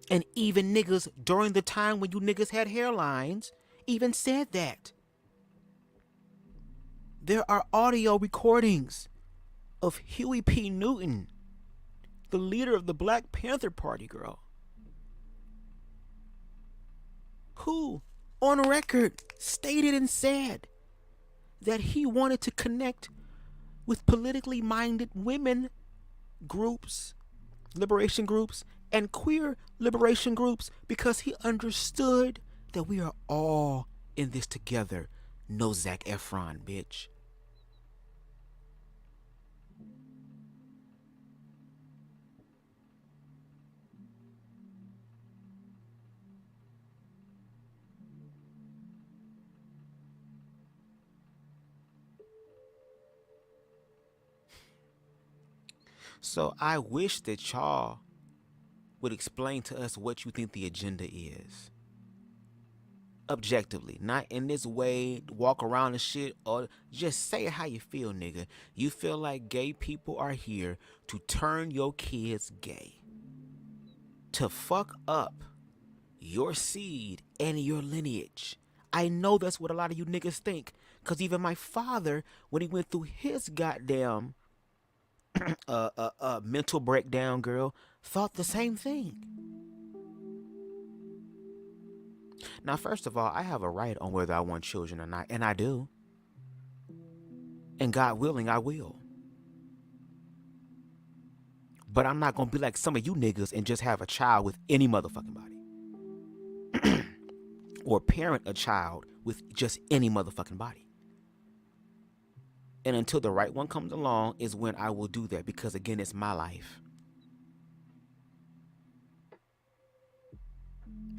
And even niggas during the time when you niggas had hairlines even said that. There are audio recordings of Huey P. Newton, the leader of the Black Panther Party, girl, who on record stated and said that he wanted to connect with politically minded women groups, liberation groups, and queer liberation groups, because he understood that we are all in this together. No Zac Efron, bitch. So I wish that y'all would explain to us what you think the agenda is. Objectively, not in this way, walk around and shit, or just say how you feel, nigga. You feel like gay people are here to turn your kids gay, to fuck up your seed and your lineage. I know that's what a lot of you niggas think, because even my father, when he went through his goddamn mental breakdown, girl, thought the same thing. Now, first of all, I have a right on whether I want children or not, and I do. And God willing, I will. But I'm not gonna be like some of you niggas and just have a child with any motherfucking body. Or parent a child with just any motherfucking body. And until the right one comes along is when I will do that, because again, it's my life.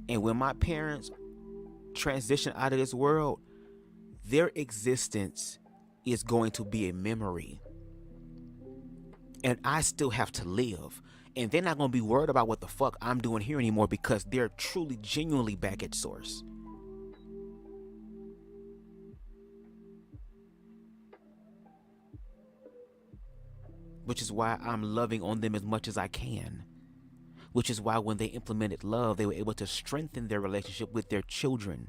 And when my parents transition out of this world, their existence is going to be a memory. And I still have to live. And they're not going to be worried about what the fuck I'm doing here anymore, because they're truly, genuinely back at source. Which is why I'm loving on them as much as I can. Which is why when they implemented love, they were able to strengthen their relationship with their children.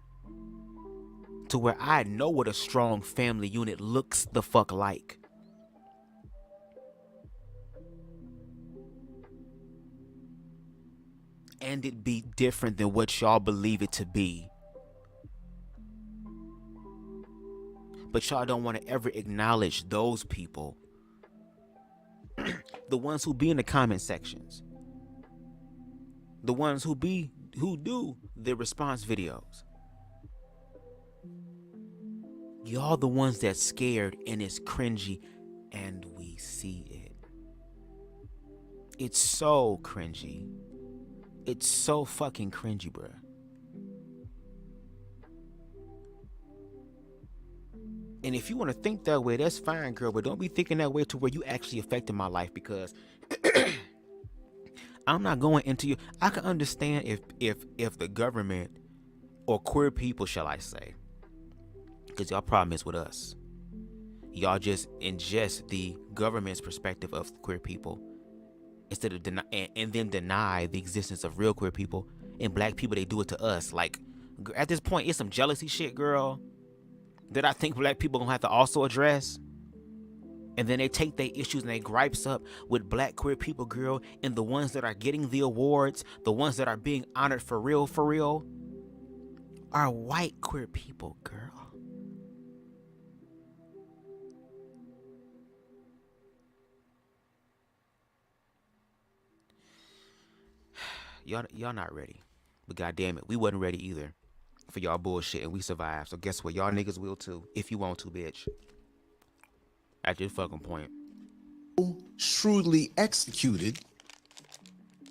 To where I know what a strong family unit looks the fuck like. And it be different than what y'all believe it to be. But y'all don't want to ever acknowledge those people. The ones who be in the comment sections. The ones who do the response videos. Y'all the ones that's scared and it's cringy, and we see it. It's so cringy. It's so fucking cringy, bruh. And if you want to think that way, that's fine, girl. But don't be thinking that way to where you actually affected my life, because I'm not going into you. I can understand if the government, or queer people, shall I say, because y'all problem is with us. Y'all just ingest the government's perspective of queer people instead of and then deny the existence of real queer people. And black people, they do it to us. Like, at this point, it's some jealousy shit, girl, that I think black people gonna have to also address. And then they take their issues and they gripes up with black queer people, girl, and the ones that are getting the awards, the ones that are being honored for real, are white queer people, girl. Y'all not ready. But goddamn it, we wasn't ready either for y'all bullshit, and we survived. So guess what? Y'all niggas will too, if you want to, bitch. At this fucking point. Shrewdly executed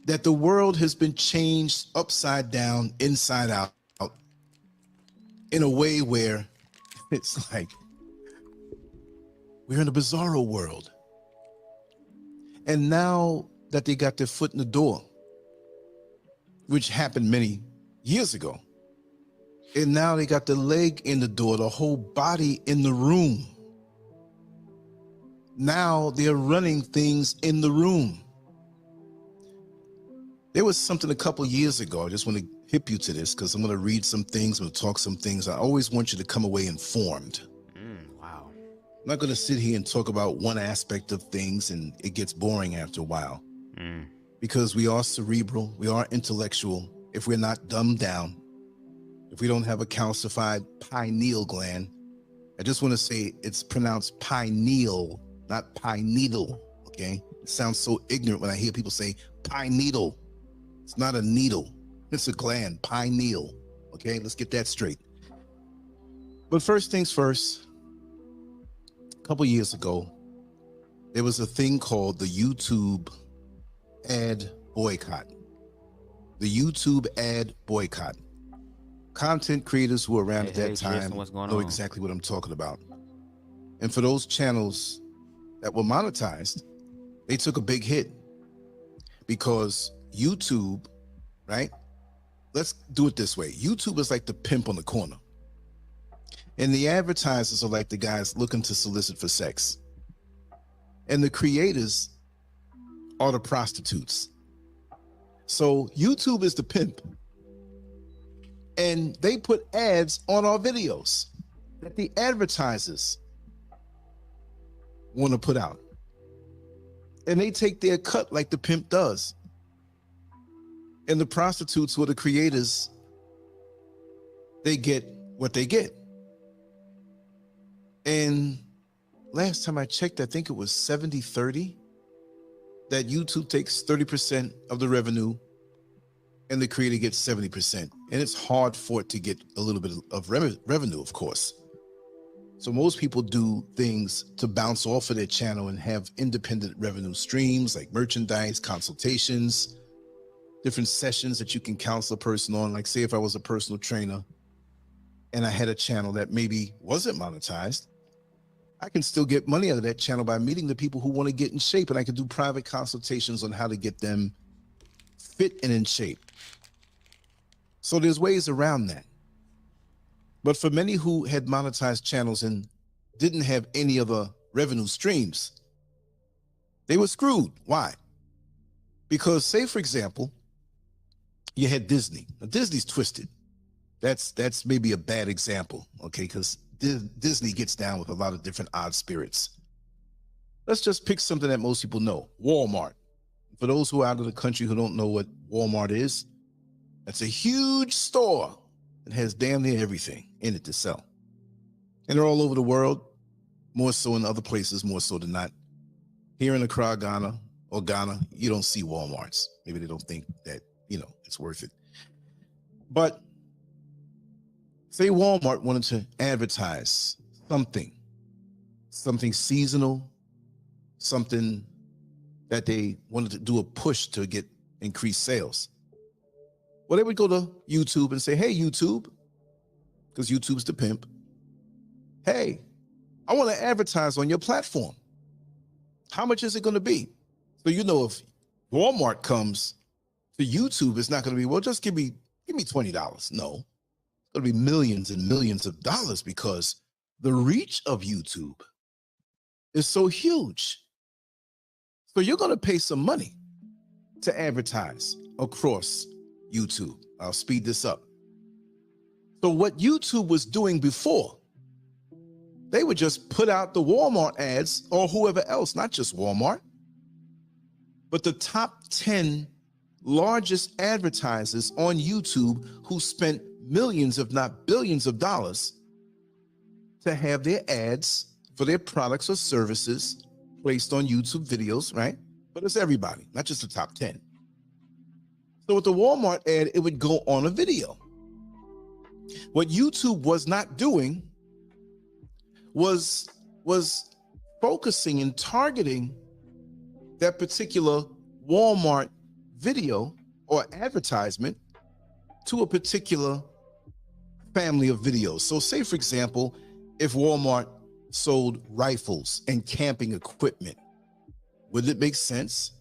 that the world has been changed upside down, inside out, in a way where it's like we're in a bizarro world. And now that they got their foot in the door, which happened many years ago, and now they got the leg in the door, the whole body in the room. Now they're running things in the room. There was something a couple years ago. I just want to hip you to this because I'm going to read some things, I'm going to talk some things. I always want you to come away informed. Wow. I'm not going to sit here and talk about one aspect of things and it gets boring after a while. Because we are cerebral, we are intellectual. If we're not dumbed down, if we don't have a calcified pineal gland, I just want to say it's pronounced pineal, not pineal, okay? It sounds so ignorant when I hear people say pineal. It's not a needle, it's a gland, pineal, okay? Let's get that straight. But first things first, a couple years ago, there was a thing called the YouTube ad boycott. The YouTube ad boycott. Content creators who were around at that time know exactly what I'm talking about. And for those channels that were monetized, they took a big hit because YouTube, right? Let's do it this way. YouTube is like the pimp on the corner. And the advertisers are like the guys looking to solicit for sex. And the creators are the prostitutes. So YouTube is the pimp. And they put ads on our videos that the advertisers want to put out. And they take their cut like the pimp does. And the prostitutes who are the creators, they get what they get. And last time I checked, I think it was 70-30. That YouTube takes 30% of the revenue and the creator gets 70%. And it's hard for it to get a little bit of revenue, of course. So most people do things to bounce off of their channel and have independent revenue streams like merchandise, consultations, different sessions that you can counsel a person on. Like say if I was a personal trainer and I had a channel that maybe wasn't monetized, I can still get money out of that channel by meeting the people who want to get in shape, and I can do private consultations on how to get them fit and in shape. So there's ways around that. But for many who had monetized channels and didn't have any other revenue streams, they were screwed. Why? Because say, for example, you had Disney. Now, Disney's twisted. That's maybe a bad example, okay? Because Disney gets down with a lot of different odd spirits. Let's just pick something that most people know. Walmart. For those who are out of the country who don't know what Walmart is, that's a huge store that has damn near everything in it to sell. And they're all over the world, more so in other places, more so than not. Here in Accra, Ghana, you don't see Walmarts. Maybe they don't think that, it's worth it. But say Walmart wanted to advertise something seasonal, something that they wanted to do a push to get increased sales. Well, they would go to YouTube and say, hey, YouTube, because YouTube's the pimp. Hey, I want to advertise on your platform. How much is it going to be? So, if Walmart comes to YouTube, it's not going to be, well, just give me $20. No. It's going to be millions and millions of dollars because the reach of YouTube is so huge. So you're going to pay some money to advertise across YouTube. I'll speed this up. So what YouTube was doing before They would just put out the Walmart ads or whoever else, not just Walmart, but the top 10 largest advertisers on YouTube who spent millions, if not billions of dollars to have their ads for their products or services placed on YouTube videos, right? But it's everybody, not just the top 10. So with the Walmart ad, it would go on a video. What YouTube was not doing was focusing and targeting that particular Walmart video or advertisement to a particular family of videos. So say, for example, if Walmart sold rifles and camping equipment, would it make sense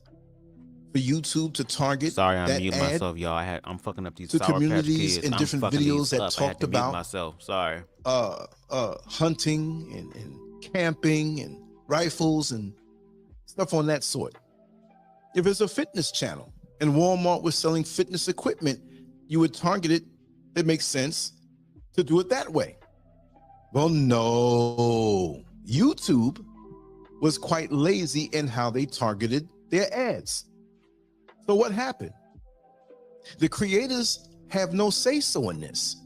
for YouTube to target Sorry, I'm that muting ad myself, y'all. I'm fucking up these to Sour Patch communities Kids. in I'm different fucking videos these that up. I had talked to mute about myself. Sorry. hunting and camping and rifles and stuff on that sort? If it's a fitness channel and Walmart was selling fitness equipment, you would target it. It makes sense to do it that way. Well, no. YouTube was quite lazy in how they targeted their ads. So what happened? The creators have no say-so in this,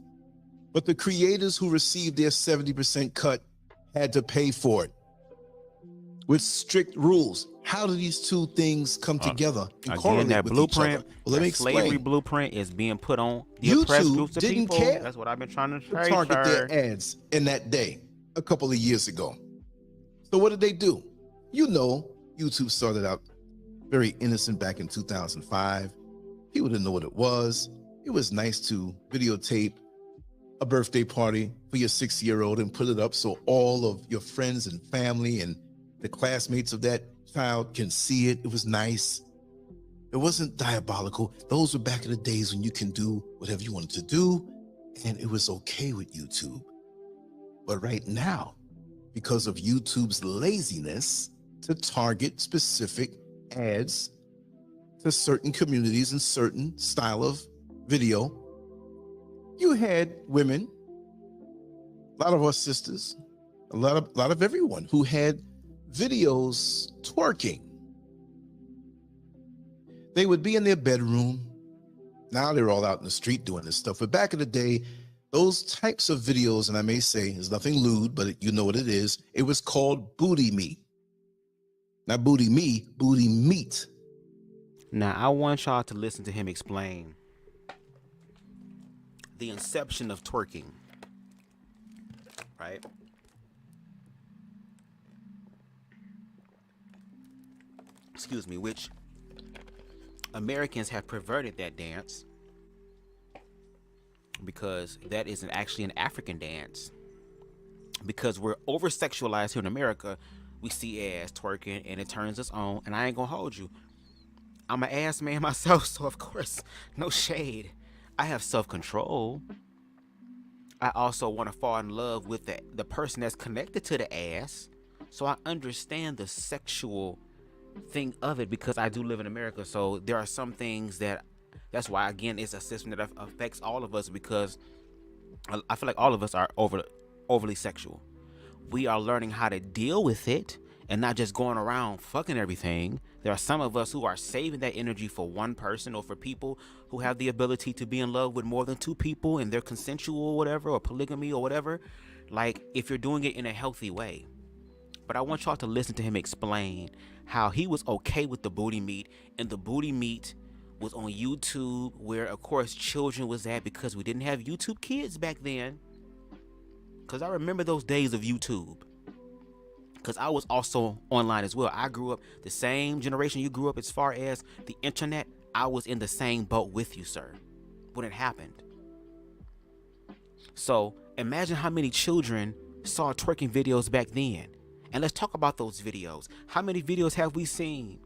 but the creators who received their 70% cut had to pay for it with strict rules. How do these two things come together and correlate that with blueprint, each other? Well, let me that slavery explain. blueprint is being put on the oppressed YouTube groups of didn't people. care That's what I've been trying to to say, target sir. their ads in that day a couple of years ago. So what did they do? You know, YouTube started out very innocent back in 2005. People didn't know what it was. It was nice to videotape a birthday party for your 6-year-old and put it up so all of your friends and family and the classmates of that child can see it. It was nice. It wasn't diabolical. Those were back in the days when you can do whatever you wanted to do, and it was okay with YouTube. But right now, because of YouTube's laziness to target specific ads to certain communities and certain style of video, you had women, a lot of our sisters, a lot of everyone who had videos twerking. They would be in their bedroom. Now they're all out in the street doing this stuff. But back in the day, those types of videos, and I may say there's nothing lewd, but you know what it is. It was called booty meat. Not booty me, booty meat. Now, I want y'all to listen to him explain the inception of twerking, right? Excuse me, which Americans have perverted that dance because that isn't actually an African dance. Because we're over-sexualized here in America, we see ass twerking and it turns us on. And I ain't gonna hold you, I'm an ass man myself, so of course, no shade. I have self-control. I also want to fall in love with the person that's connected to the ass. So I understand the sexual thing of it because I do live in America. So there are some things that's why, again, it's a system that affects all of us, because I feel like all of us are overly sexual. We are learning how to deal with it and not just going around fucking everything. There are some of us who are saving that energy for one person, or for people who have the ability to be in love with more than two people and they're consensual or whatever, or polygamy or whatever. Like, if you're doing it in a healthy way. But I want y'all to listen to him explain how he was okay with the booty meat, and the booty meat was on YouTube, where of course children was at, because we didn't have YouTube Kids back then. Because I remember those days of YouTube, because I was also online as well. I grew up the same generation you grew up as far as the internet. I was in the same boat with you, sir, when it happened. So imagine how many children saw twerking videos back then. And let's talk about those videos. How many videos have we seen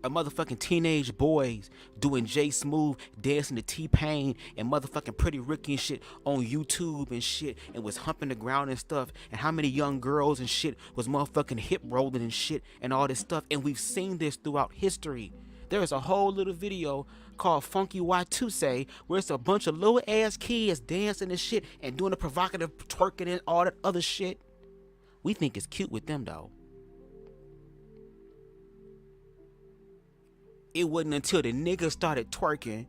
of motherfucking teenage boys doing J Smooth, dancing to T-Pain and motherfucking Pretty Ricky and shit on YouTube and shit, and was humping the ground and stuff? And how many young girls and shit was motherfucking hip rolling and shit and all this stuff? And we've seen this throughout history. There is a whole little video called Funky Y2Say where it's a bunch of little ass kids dancing and shit and doing the provocative twerking and all that other shit. We think it's cute with them though. It wasn't until the nigga started twerking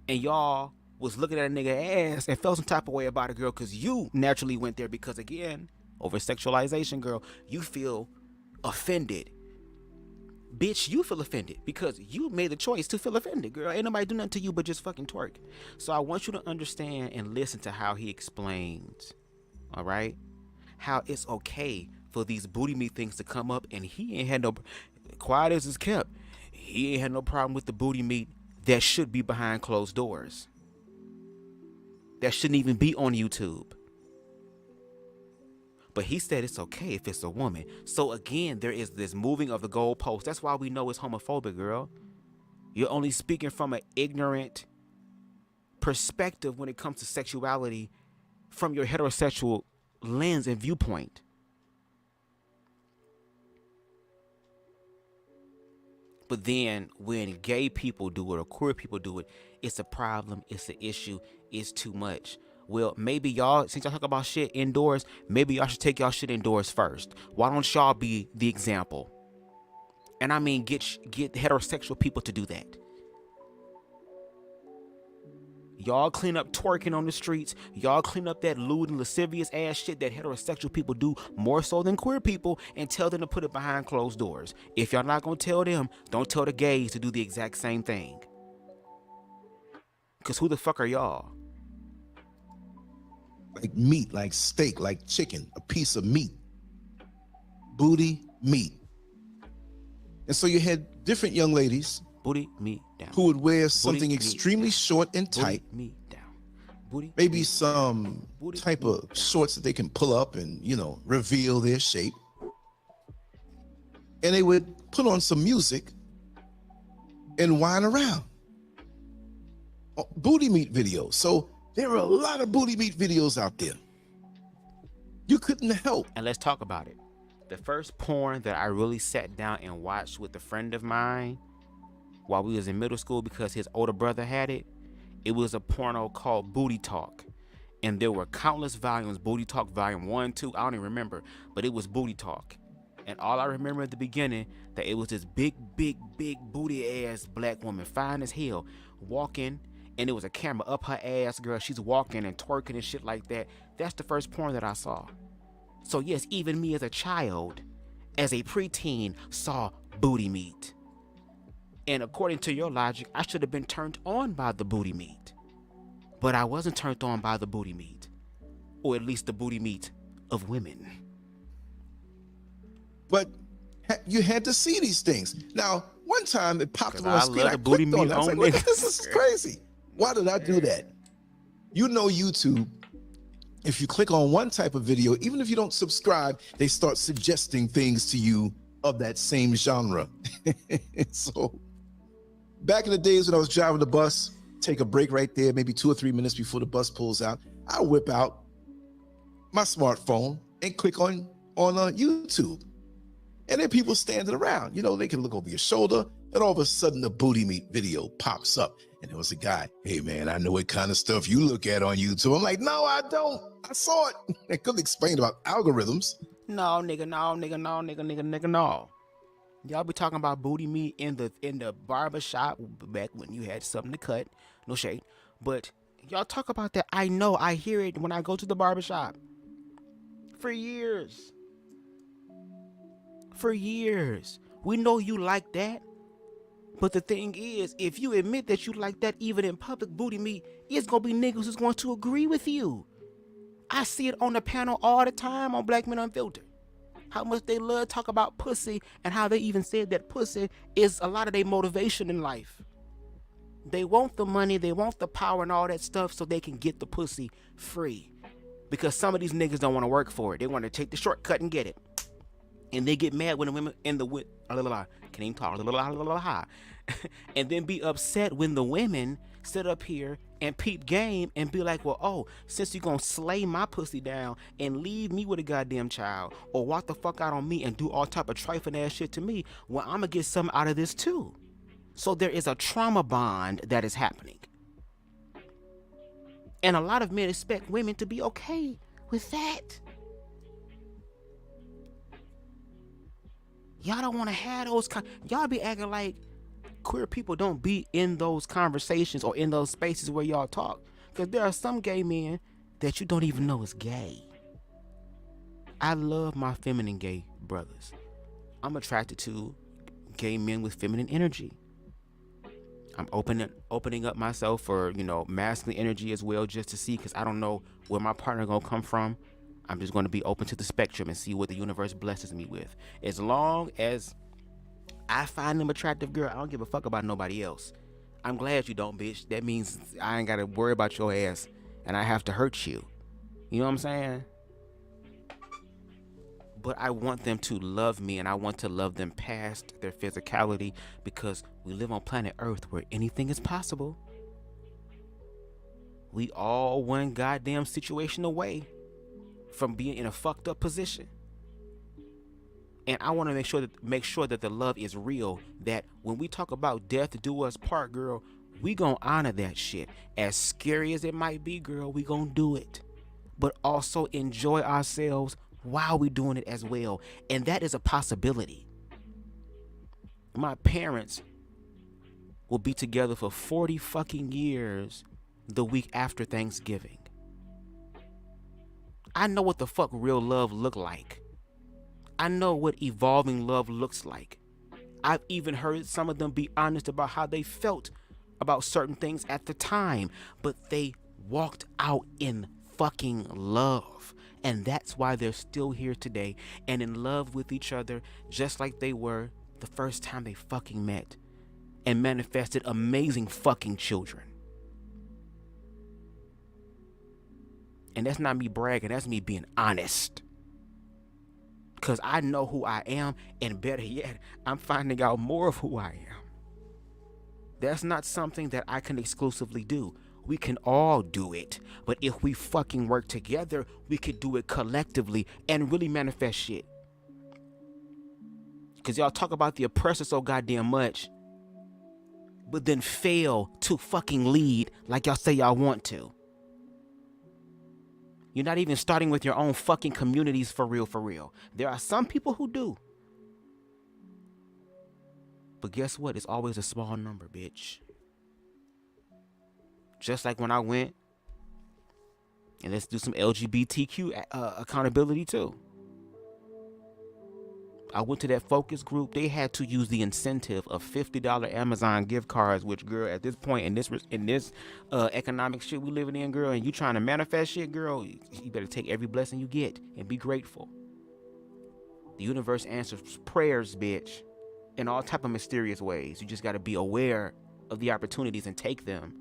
and y'all was looking at a nigga ass and felt some type of way about a girl because you naturally went there because, again, over sexualization, girl, you feel offended. Bitch, you feel offended because you made the choice to feel offended, girl. Ain't nobody do nothing to you but just fucking twerk. So I want you to understand and listen to how he explains, all right, how it's okay for these booty meat things to come up, and he ain't had no, quiet as it's kept, he ain't had no problem with the booty meat that should be behind closed doors. That shouldn't even be on YouTube. But he said it's okay if it's a woman. So again, there is this moving of the goalpost. That's why we know it's homophobic, girl. You're only speaking from an ignorant perspective when it comes to sexuality from your heterosexual lens and viewpoint. But then when gay people do it or queer people do it, it's a problem, it's an issue, it's too much. Well, maybe y'all, since y'all talk about shit indoors, maybe y'all should take y'all shit indoors first. Why don't y'all be the example? And I mean, get heterosexual people to do that. Y'all clean up twerking on the streets. Y'all clean up that lewd and lascivious ass shit that heterosexual people do more so than queer people, and tell them to put it behind closed doors. If y'all not gonna tell them, don't tell the gays to do the exact same thing. Cause who the fuck are y'all? Like meat, like steak, like chicken, a piece of meat. Booty meat. And so you had different young ladies Booty me down. who would wear something me extremely down. short and tight. Booty me down. Booty Maybe me some Booty type me of shorts that they can pull up and, you know, reveal their shape. And they would put on some music and whine around. Booty meat videos. So there are a lot of booty meat videos out there. You couldn't help. And let's talk about it. The first porn that I really sat down and watched with a friend of mine while we was in middle school because his older brother had it, it was a porno called Booty Talk. And there were countless volumes, Booty Talk volume 1, 2, I don't even remember, but it was Booty Talk. And all I remember at the beginning, that it was this big booty ass black woman, fine as hell, walking, and it was a camera up her ass, girl. She's walking and twerking and shit like that. That's the first porn that I saw. So yes, even me as a child, as a preteen, saw booty meat. And according to your logic, I should have been turned on by the booty meat. But I wasn't turned on by the booty meat. Or at least the booty meat of women. But you had to see these things. Now, one time it popped up on I my screen. love I the booty clicked on meat it. I was on like, niggas. this is crazy. Why did I do that? You know YouTube, if you click on one type of video, even if you don't subscribe, they start suggesting things to you of that same genre. So back in the days when I was driving the bus, take a break right there, maybe 2 or 3 minutes before the bus pulls out, I whip out my smartphone and click on YouTube. And then people standing around, you know, they can look over your shoulder, and all of a sudden the booty meat video pops up. And there was a guy, hey man, I know what kind of stuff you look at on YouTube. I'm like, no, I don't. I saw it. I couldn't explain about algorithms. No, nigga, no. Y'all be talking about booty meat in the barber shop back when you had something to cut. No shade. But y'all talk about that. I know, I hear it when I go to the barber shop. For years. We know you like that. But the thing is, if you admit that you like that even in public, booty meat, it's going to be niggas who's going to agree with you. I see it on the panel all the time on Black Men Unfiltered. How much they love talk about pussy and how they even said that pussy is a lot of their motivation in life. They want the money, they want the power and all that stuff so they can get the pussy free. Because some of these niggas don't want to work for it. They want to take the shortcut and get it. And they get mad when the women and can't even talk, and then be upset when the women sit up here and peep game and be like, well, oh, since you gonna slay my pussy down and leave me with a goddamn child, or walk the fuck out on me and do all type of trifling ass shit to me, well, I'm gonna get something out of this too. So there is a trauma bond that is happening. And a lot of men expect women to be okay with that. Y'all don't want to have those. Y'all be acting like queer people don't be in those conversations or in those spaces where y'all talk. Because there are some gay men that you don't even know is gay. I love my feminine gay brothers. I'm attracted to gay men with feminine energy. I'm opening up myself for, masculine energy as well, just to see, because I don't know where my partner gonna come from. I'm just going to be open to the spectrum and see what the universe blesses me with. As long as I find them attractive, girl, I don't give a fuck about nobody else. I'm glad you don't, bitch. That means I ain't got to worry about your ass and I have to hurt you. You know what I'm saying? But I want them to love me, and I want to love them past their physicality, because we live on planet Earth where anything is possible. We all one goddamn situation away from being in a fucked up position. And I want to make sure that the love is real, that when we talk about death do us part, girl, we gonna honor that shit. As scary as it might be, girl, we gonna do it. But also enjoy ourselves while we doing it as well. And that is a possibility. My parents will be together for 40 fucking years the week after Thanksgiving. I know what the fuck real love look like. I know what evolving love looks like. I've even heard some of them be honest about how they felt about certain things at the time, but they walked out in fucking love. And that's why they're still here today and in love with each other, just like they were the first time they fucking met, and manifested amazing fucking children. And that's not me bragging, that's me being honest. Because I know who I am, and better yet, I'm finding out more of who I am. That's not something that I can exclusively do. We can all do it. But if we fucking work together, we could do it collectively and really manifest shit. Because y'all talk about the oppressor so goddamn much, but then fail to fucking lead like y'all say y'all want to. You're not even starting with your own fucking communities for real, for real. There are some people who do. But guess what? It's always a small number, bitch. Just like when I went, and let's do some LGBTQ accountability too. I went to that focus group. They had to use the incentive of $50 Amazon gift cards, which, girl, at this point in this economic shit we living in, girl, and you trying to manifest shit, girl, you better take every blessing you get and be grateful. The universe answers prayers, bitch, in all type of mysterious ways. You just got to be aware of the opportunities and take them,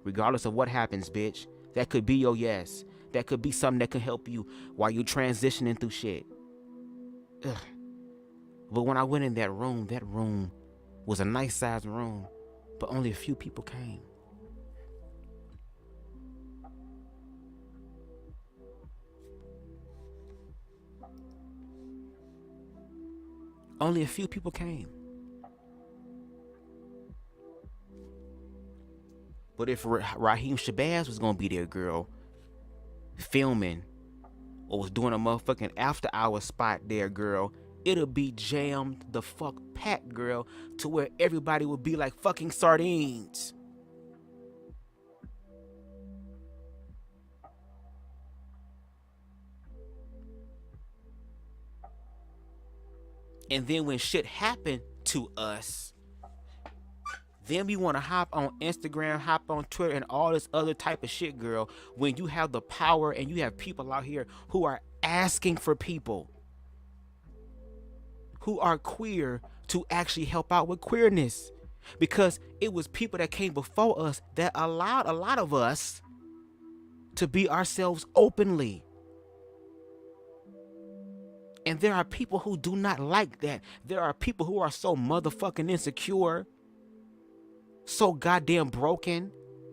regardless of what happens, bitch. That could be your yes. That could be something that could help you while you transitioning through shit. Ugh. But when I went in that room was a nice sized room, but only a few people came. Only a few people came. But if Raheem Shabazz was gonna be there, girl, filming or was doing a motherfucking after hour spot there, girl, it'll be jammed the fuck packed, girl, to where everybody will be like fucking sardines. And then when shit happened to us, then we want to hop on Instagram, hop on Twitter, and all this other type of shit, girl, when you have the power and you have people out here who are asking for people who are queer to actually help out with queerness. Because it was people that came before us that allowed a lot of us to be ourselves openly. And there are people who do not like that. There are people who are so motherfucking insecure, so goddamn broken,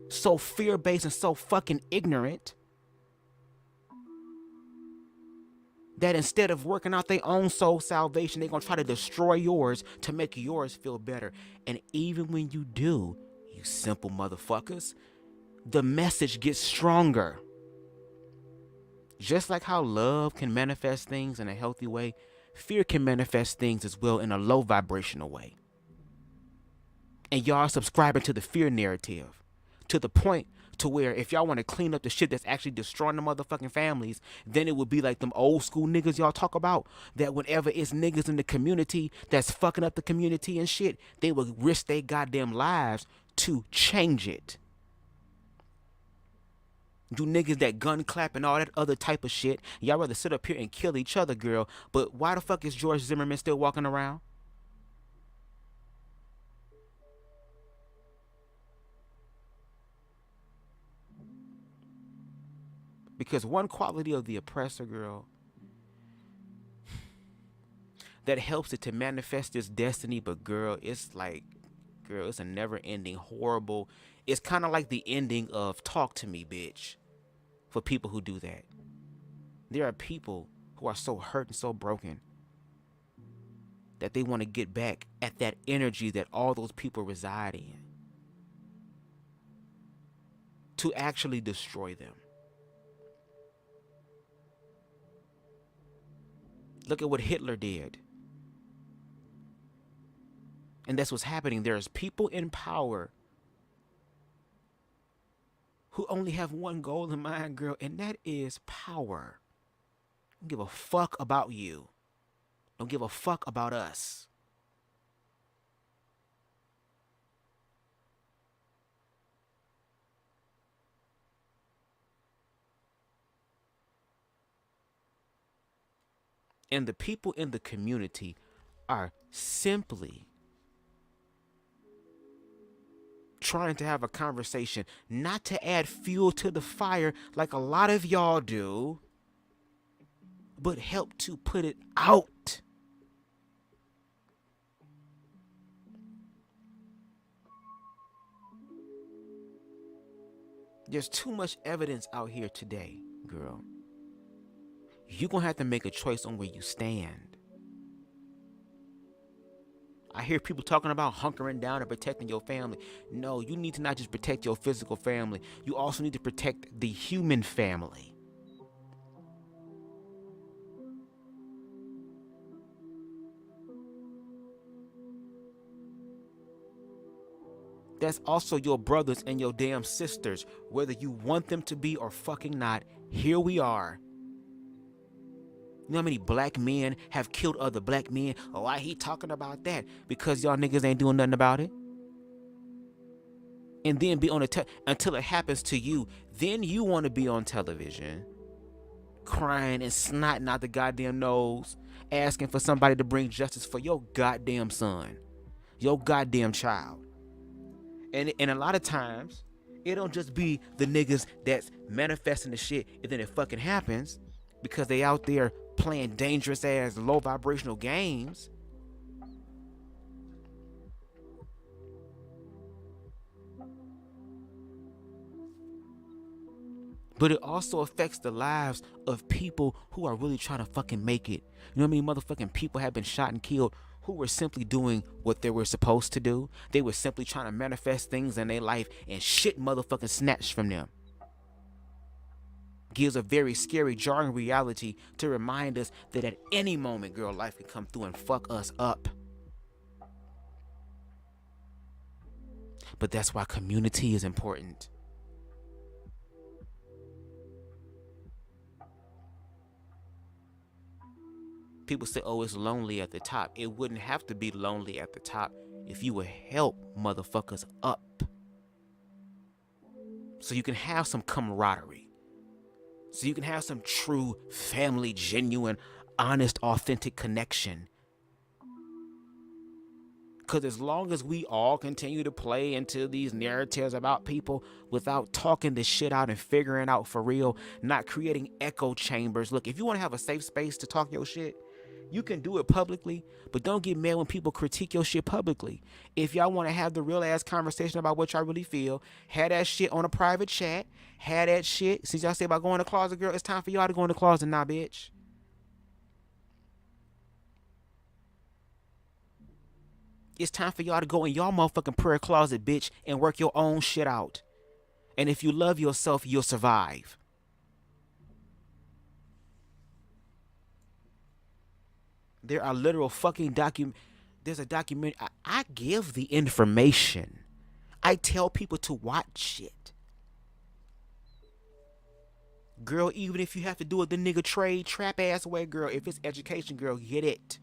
so fear-based, and so fucking ignorant, that instead of working out their own soul salvation, they're going to try to destroy yours to make yours feel better. And even when you do, you simple motherfuckers, the message gets stronger. Just like how love can manifest things in a healthy way, fear can manifest things as well in a low vibrational way. And y'all are subscribing to the fear narrative to the point to where if y'all want to clean up the shit that's actually destroying the motherfucking families, then it would be like them old school niggas y'all talk about, that whenever it's niggas in the community that's fucking up the community and shit, they would risk their goddamn lives to change it. You niggas that gun clap and all that other type of shit, y'all rather sit up here and kill each other, girl. But why the fuck is George Zimmerman still walking around? Because one quality of the oppressor, girl, that helps it to manifest its destiny, but girl, it's like, girl, it's a never-ending, horrible. It's kind of like the ending of Talk to Me, Bitch, for people who do that. There are people who are so hurt and so broken that they want to get back at that energy that all those people reside in to actually destroy them. Look at what Hitler did. And that's what's happening. There's people in power who only have one goal in mind, girl, and that is power. Don't give a fuck about you. Don't give a fuck about us. And the people in the community are simply trying to have a conversation, not to add fuel to the fire like a lot of y'all do, but help to put it out. There's too much evidence out here today, girl. You're going to have to make a choice on where you stand. I hear people talking about hunkering down and protecting your family. No, you need to not just protect your physical family. You also need to protect the human family. That's also your brothers and your damn sisters, whether you want them to be or fucking not. Here we are. You know how many black men have killed other black men? Oh, why he talking about that? Because y'all niggas ain't doing nothing about it. And then be on the until it happens to you. Then you want to be on television, crying and snotting out the goddamn nose, asking for somebody to bring justice for your goddamn son, your goddamn child. And a lot of times, it don't just be the niggas that's manifesting the shit and then it fucking happens because they out there playing dangerous ass low vibrational games. But it also affects the lives of people who are really trying to fucking make it. You know how many motherfucking people have been shot and killed who were simply doing what they were supposed to do? They were simply trying to manifest things in their life and shit motherfucking snatched from them. Gives a very scary, jarring reality to remind us that at any moment, girl, life can come through and fuck us up. But that's why community is important. People say, oh, it's lonely at the top. It wouldn't have to be lonely at the top if you would help motherfuckers up. So you can have some camaraderie. So you can have some true family, genuine, honest, authentic connection. Because as long as we all continue to play into these narratives about people without talking this shit out and figuring out for real, not creating echo chambers. Look, if you want to have a safe space to talk your shit, you can do it publicly, but don't get mad when people critique your shit publicly. If y'all want to have the real ass conversation about what y'all really feel, have that shit on a private chat. Have that shit. Since y'all say about going to the closet, girl, it's time for y'all to go in the closet now, bitch. It's time for y'all to go in y'all motherfucking prayer closet, bitch, and work your own shit out. And if you love yourself, you'll survive. There are literal fucking there's a document. I give the information. I tell people to watch it. Girl, even if you have to do it the nigga trade trap ass way, girl, if it's education, girl, get it.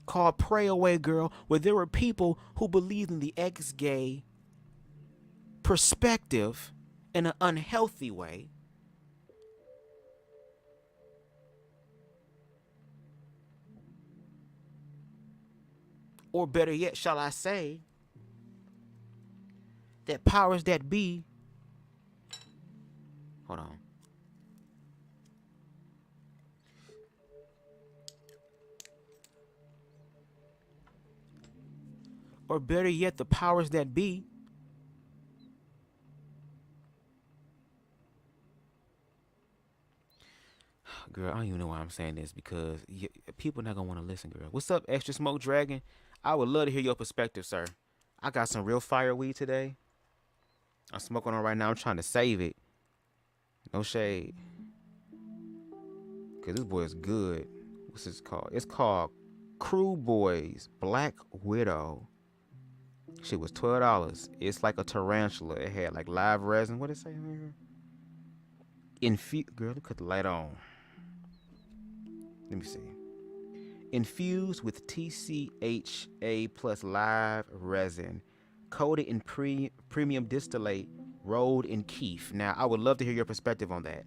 Called Pray Away, girl, where there were people who believed in the ex-gay perspective in an unhealthy way. Or better yet, shall I say, that powers that be. Hold on. Or better yet, the powers that be girl, I don't even know why I'm saying this because people are not gonna want to listen, girl. What's up, Extra Smoke Dragon? I would love to hear your perspective, sir. I got some real fire weed today. I'm smoking on right now. I'm trying to save it. No shade. Cause this boy is good. What's this called? It's called Crew Boys Black Widow. Shit was $12. It's like a tarantula. It had like live resin. What did it say here? Girl, look at the light on. Let me see. Infused with TCHA plus live resin, coated in premium distillate, rolled in keef. Now, I would love to hear your perspective on that.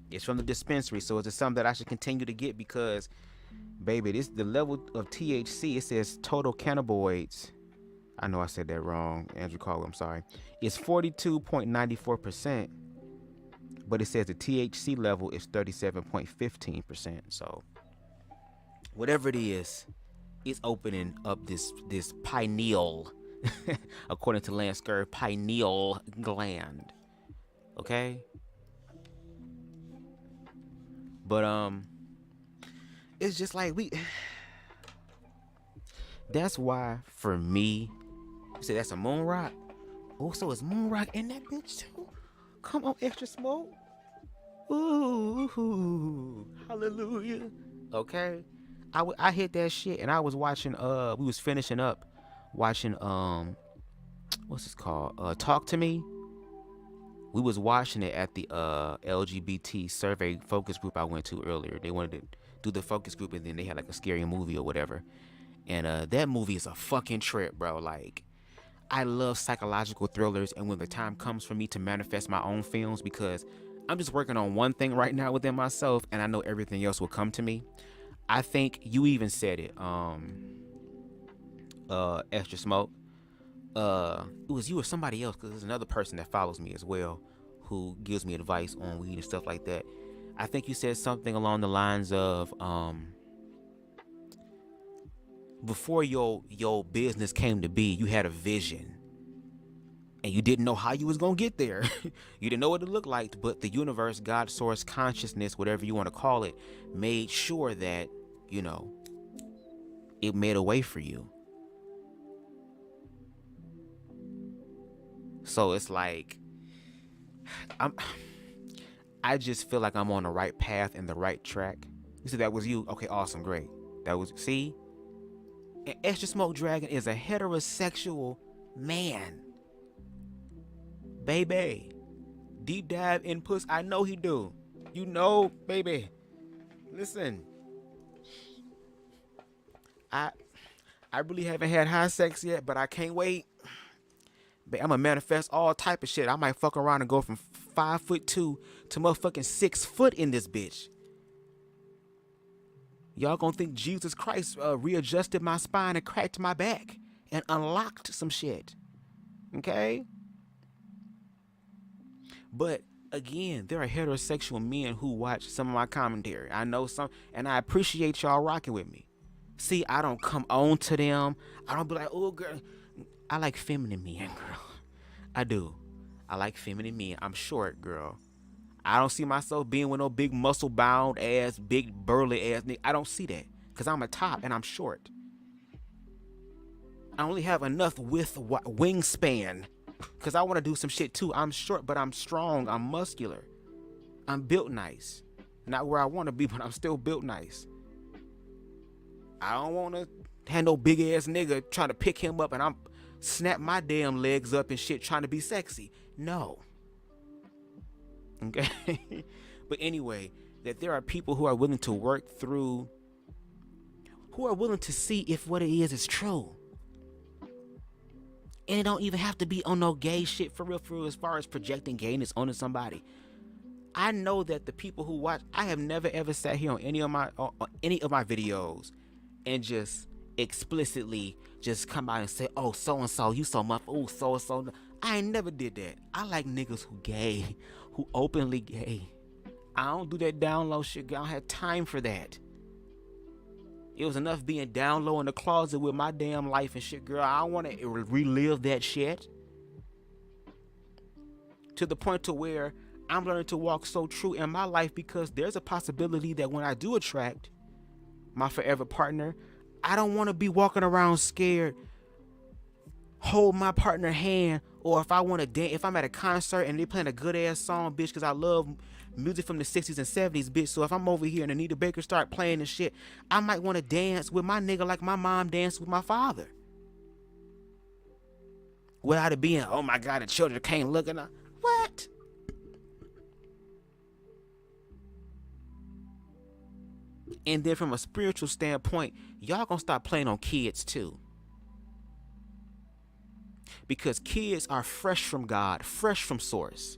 It's from the dispensary, so it's something that I should continue to get because, baby, this the level of THC. It says total cannabinoids. I know I said that wrong, Andrew Caldwell. I'm sorry. It's 42.94%, but it says the THC level is 37.15%. So, whatever it is, it's opening up this pineal, according to Lance Scurv, pineal gland. Okay. But it's just like that's why for me, you say that's a moon rock. Oh, so is moon rock in that bitch too? Come on, Extra Smoke. Ooh, hallelujah. Okay, I hit that shit, and I was watching. We was finishing up watching. What's this called? Talk to Me. We was watching it at the LGBT survey focus group I went to earlier. They wanted to do the focus group, and then they had like a scary movie or whatever. And that movie is a fucking trip, bro. Like, I love psychological thrillers, and when the time comes for me to manifest my own films, because I'm just working on one thing right now within myself, and I know everything else will come to me. I think you even said it, Extra Smoke. It was you or somebody else, because there's another person that follows me as well who gives me advice on weed and stuff like that. I think you said something along the lines of before your business came to be, you had a vision and you didn't know how you was gonna get there. You didn't know what it looked like, but the universe, God, source, consciousness, whatever you want to call it, made sure that, you know, it made a way for you. So it's like I just feel like I'm on the right path and the right track. You said that was you? Okay, awesome, great. That was, see? An Extra Smoke Dragon is a heterosexual man. Baby. Deep dive in puss. I know he do. You know, baby. Listen. I really haven't had high sex yet, but I can't wait. I'm gonna manifest all type of shit. I might fuck around and go from 5'2" to motherfucking 6 foot in this bitch. Y'all gonna think Jesus Christ readjusted my spine and cracked my back and unlocked some shit. Okay? But again, there are heterosexual men who watch some of my commentary. I know some, and I appreciate y'all rocking with me. See, I don't come on to them. I don't be like, oh girl. I like feminine men, girl. I do. I like feminine men. I'm short, girl. I don't see myself being with no big muscle bound ass, big burly ass nigga. I don't see that. Because I'm a top and I'm short. I only have enough wingspan. Because I want to do some shit too. I'm short, but I'm strong. I'm muscular. I'm built nice. Not where I want to be, but I'm still built nice. I don't want to have no big ass nigga trying to pick him up and I'm snap my damn legs up and shit trying to be sexy. No. Okay. But anyway, that there are people who are willing to work through, who are willing to see if what it is true. And it don't even have to be on no gay shit for real, as far as projecting gayness onto somebody. I know that the people who watch, I have never ever sat here on any of my videos and just explicitly just come out and say, oh, so and so, you so much, oh, so and so. I ain't never did that. I like niggas who gay, who openly gay. I don't do that down low shit. I don't have time for that. It was enough being down low in the closet with my damn life and shit, girl. I don't want to relive that shit. To the point to where I'm learning to walk so true in my life, because there's a possibility that when I do attract my forever partner, I don't want to be walking around scared, hold my partner hand, or if I want to dance, if I'm at a concert and they playing a good ass song, bitch, because I love music from the 60s and 70s, bitch. So if I'm over here and Anita Baker start playing and shit, I might want to dance with my nigga like my mom danced with my father. Without it being, oh my God, the children can't look at her. What? And then from a spiritual standpoint, y'all gonna stop playing on kids too. Because kids are fresh from God, fresh from source.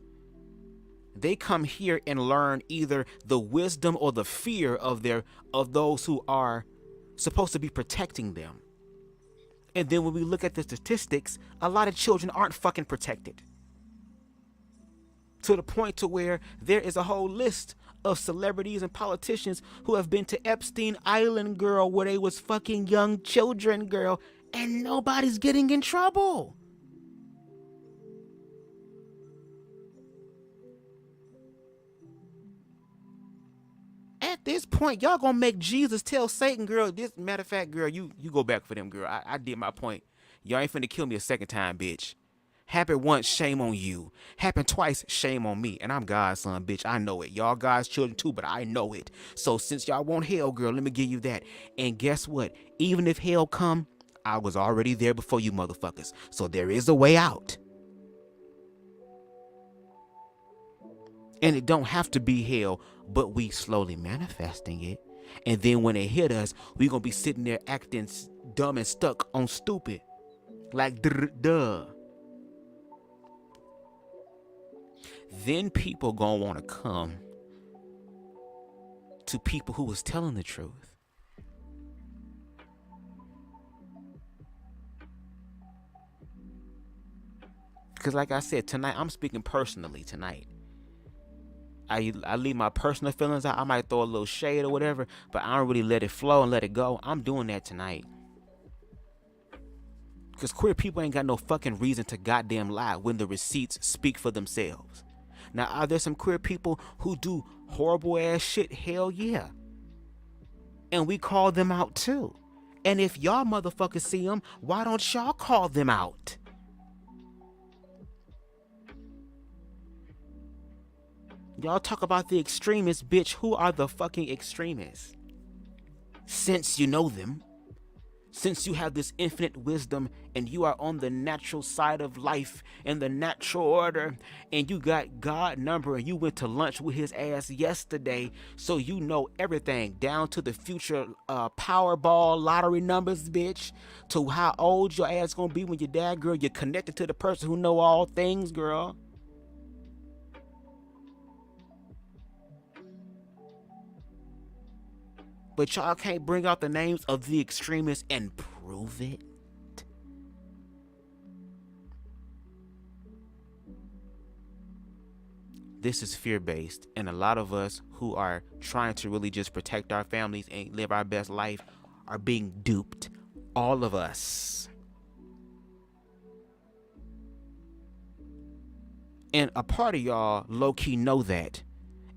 They come here and learn either the wisdom or the fear of those who are supposed to be protecting them. And then when we look at the statistics, a lot of children aren't fucking protected. To the point to where there is a whole list of celebrities and politicians who have been to Epstein Island, girl, where they was fucking young children, girl, and nobody's getting in trouble. At this point, y'all gonna make Jesus tell Satan, girl, this matter of fact, girl, you go back for them, girl. I did my point. Y'all ain't finna kill me a second time, bitch. Happened once, shame on you. Happened twice, shame on me. And I'm God's son, bitch. I know it. Y'all God's children too, but I know it. So since y'all want hell, girl, let me give you that. And guess what? Even if hell come, I was already there before you motherfuckers. So there is a way out. And it don't have to be hell, but we slowly manifesting it. And then when it hit us, we gonna be sitting there acting dumb and stuck on stupid. Like duh. Then people gonna want to come to people who was telling the truth. Because like I said, tonight, I'm speaking personally tonight. I leave my personal feelings out. I might throw a little shade or whatever, but I don't really let it flow and let it go. I'm doing that tonight. Because queer people ain't got no fucking reason to goddamn lie when the receipts speak for themselves. Now, are there some queer people who do horrible ass shit? Hell yeah. And we call them out too. And if y'all motherfuckers see them, why don't y'all call them out? Y'all talk about the extremists, bitch. Who are the fucking extremists? Since you know them, since you have this infinite wisdom and you are on the natural side of life and the natural order, and you got God number and you went to lunch with his ass yesterday, so you know everything down to the future Powerball lottery numbers, bitch, to how old your ass gonna be when you die, girl. You're connected to the person who know all things, girl. But y'all can't bring out the names of the extremists and prove it. This is fear-based, and a lot of us who are trying to really just protect our families and live our best life are being duped. All of us. And a part of y'all low-key know that.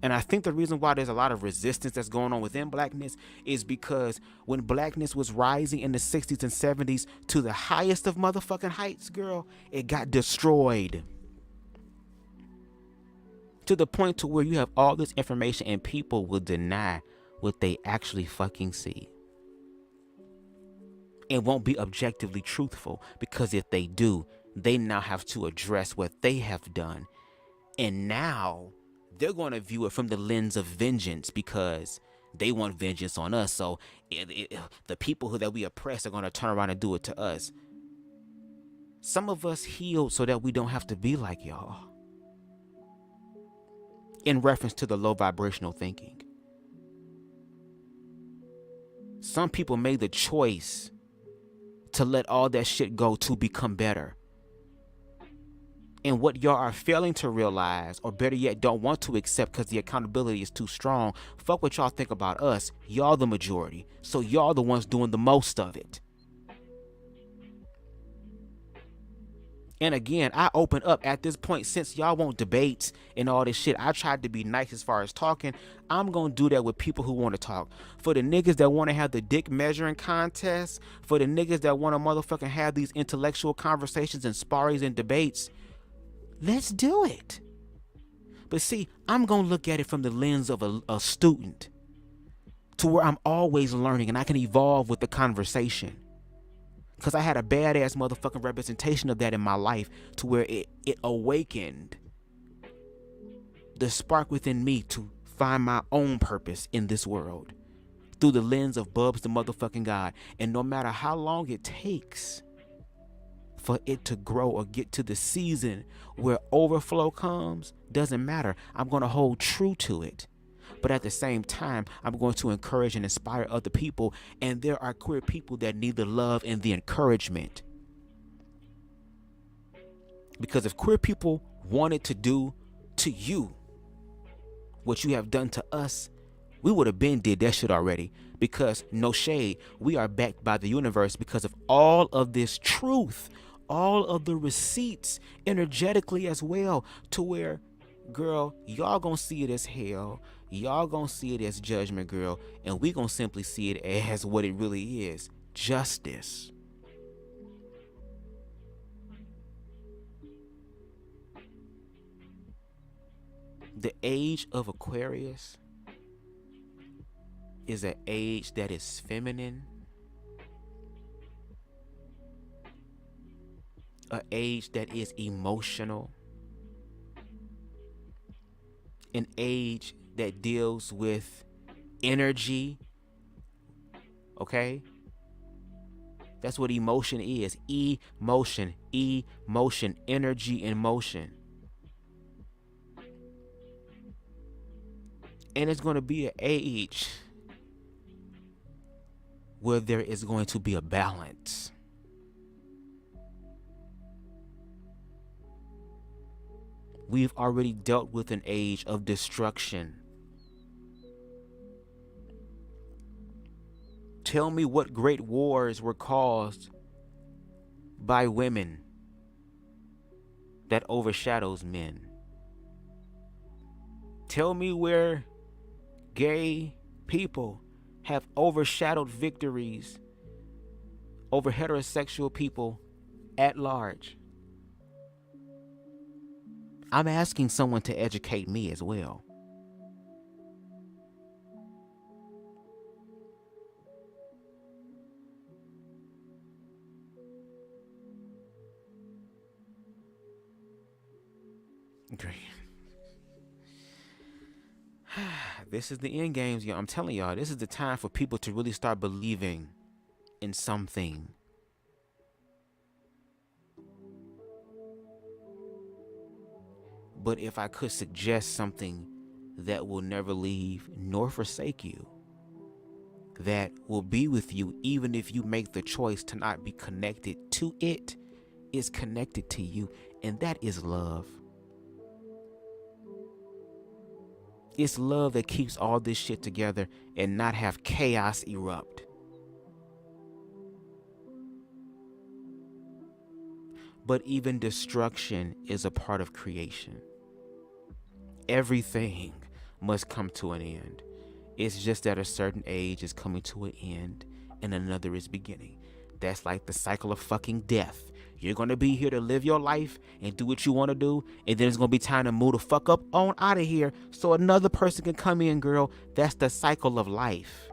And I think the reason why there's a lot of resistance that's going on within blackness is because when blackness was rising in the 60s and 70s to the highest of motherfucking heights, girl, it got destroyed. To the point to where you have all this information and people will deny what they actually fucking see. And won't be objectively truthful, because if they do, they now have to address what they have done. And now they're going to view it from the lens of vengeance, because they want vengeance on us. So the people that we oppress are going to turn around and do it to us. Some of us healed so that we don't have to be like y'all. In reference to the low vibrational thinking. Some people made the choice to let all that shit go to become better. And what y'all are failing to realize, or better yet, don't want to accept because the accountability is too strong, fuck what y'all think about us. Y'all the majority. So y'all the ones doing the most of it. And again, I open up at this point, since y'all want debates and all this shit. I tried to be nice as far as talking. I'm going to do that with people who want to talk. For the niggas that want to have the dick measuring contest, for the niggas that want to motherfucking have these intellectual conversations and sparries and debates, let's do it. But see, I'm going to look at it from the lens of a student, to where I'm always learning and I can evolve with the conversation. Because I had a badass motherfucking representation of that in my life, to where it awakened the spark within me to find my own purpose in this world through the lens of BubzDaGawd. And no matter how long it takes for it to grow or get to the season where overflow comes, doesn't matter. I'm going to hold true to it. But at the same time, I'm going to encourage and inspire other people. And there are queer people that need the love and the encouragement. Because if queer people wanted to do to you what you have done to us, we would have been did that shit already. Because, no shade, we are backed by the universe because of all of this truth, all of the receipts energetically as well, to where, girl, y'all gonna see it as hell. Y'all gonna see it as judgment, girl. And we gonna simply see it as what it really is. Justice. The age of Aquarius is an age that is feminine. An age that is emotional. An age that deals with energy. Okay? That's what emotion is. Emotion, energy and motion. And it's going to be an age where there is going to be a balance. We've already dealt with an age of destruction. Tell me what great wars were caused by women that overshadows men. Tell me where gay people have overshadowed victories over heterosexual people at large. I'm asking someone to educate me as well. Great. This is the end games, y'all. I'm telling y'all, this is the time for people to really start believing in something. But if I could suggest something that will never leave nor forsake you, that will be with you even if you make the choice to not be connected to it, is connected to you, and that is love. It's love that keeps all this shit together and not have chaos erupt. But even destruction is a part of creation. Everything must come to an end. It's just that a certain age is coming to an end and another is beginning. That's like the cycle of fucking death. You're going to be here to live your life and do what you want to do. And then it's going to be time to move the fuck up on out of here so another person can come in, girl. That's the cycle of life.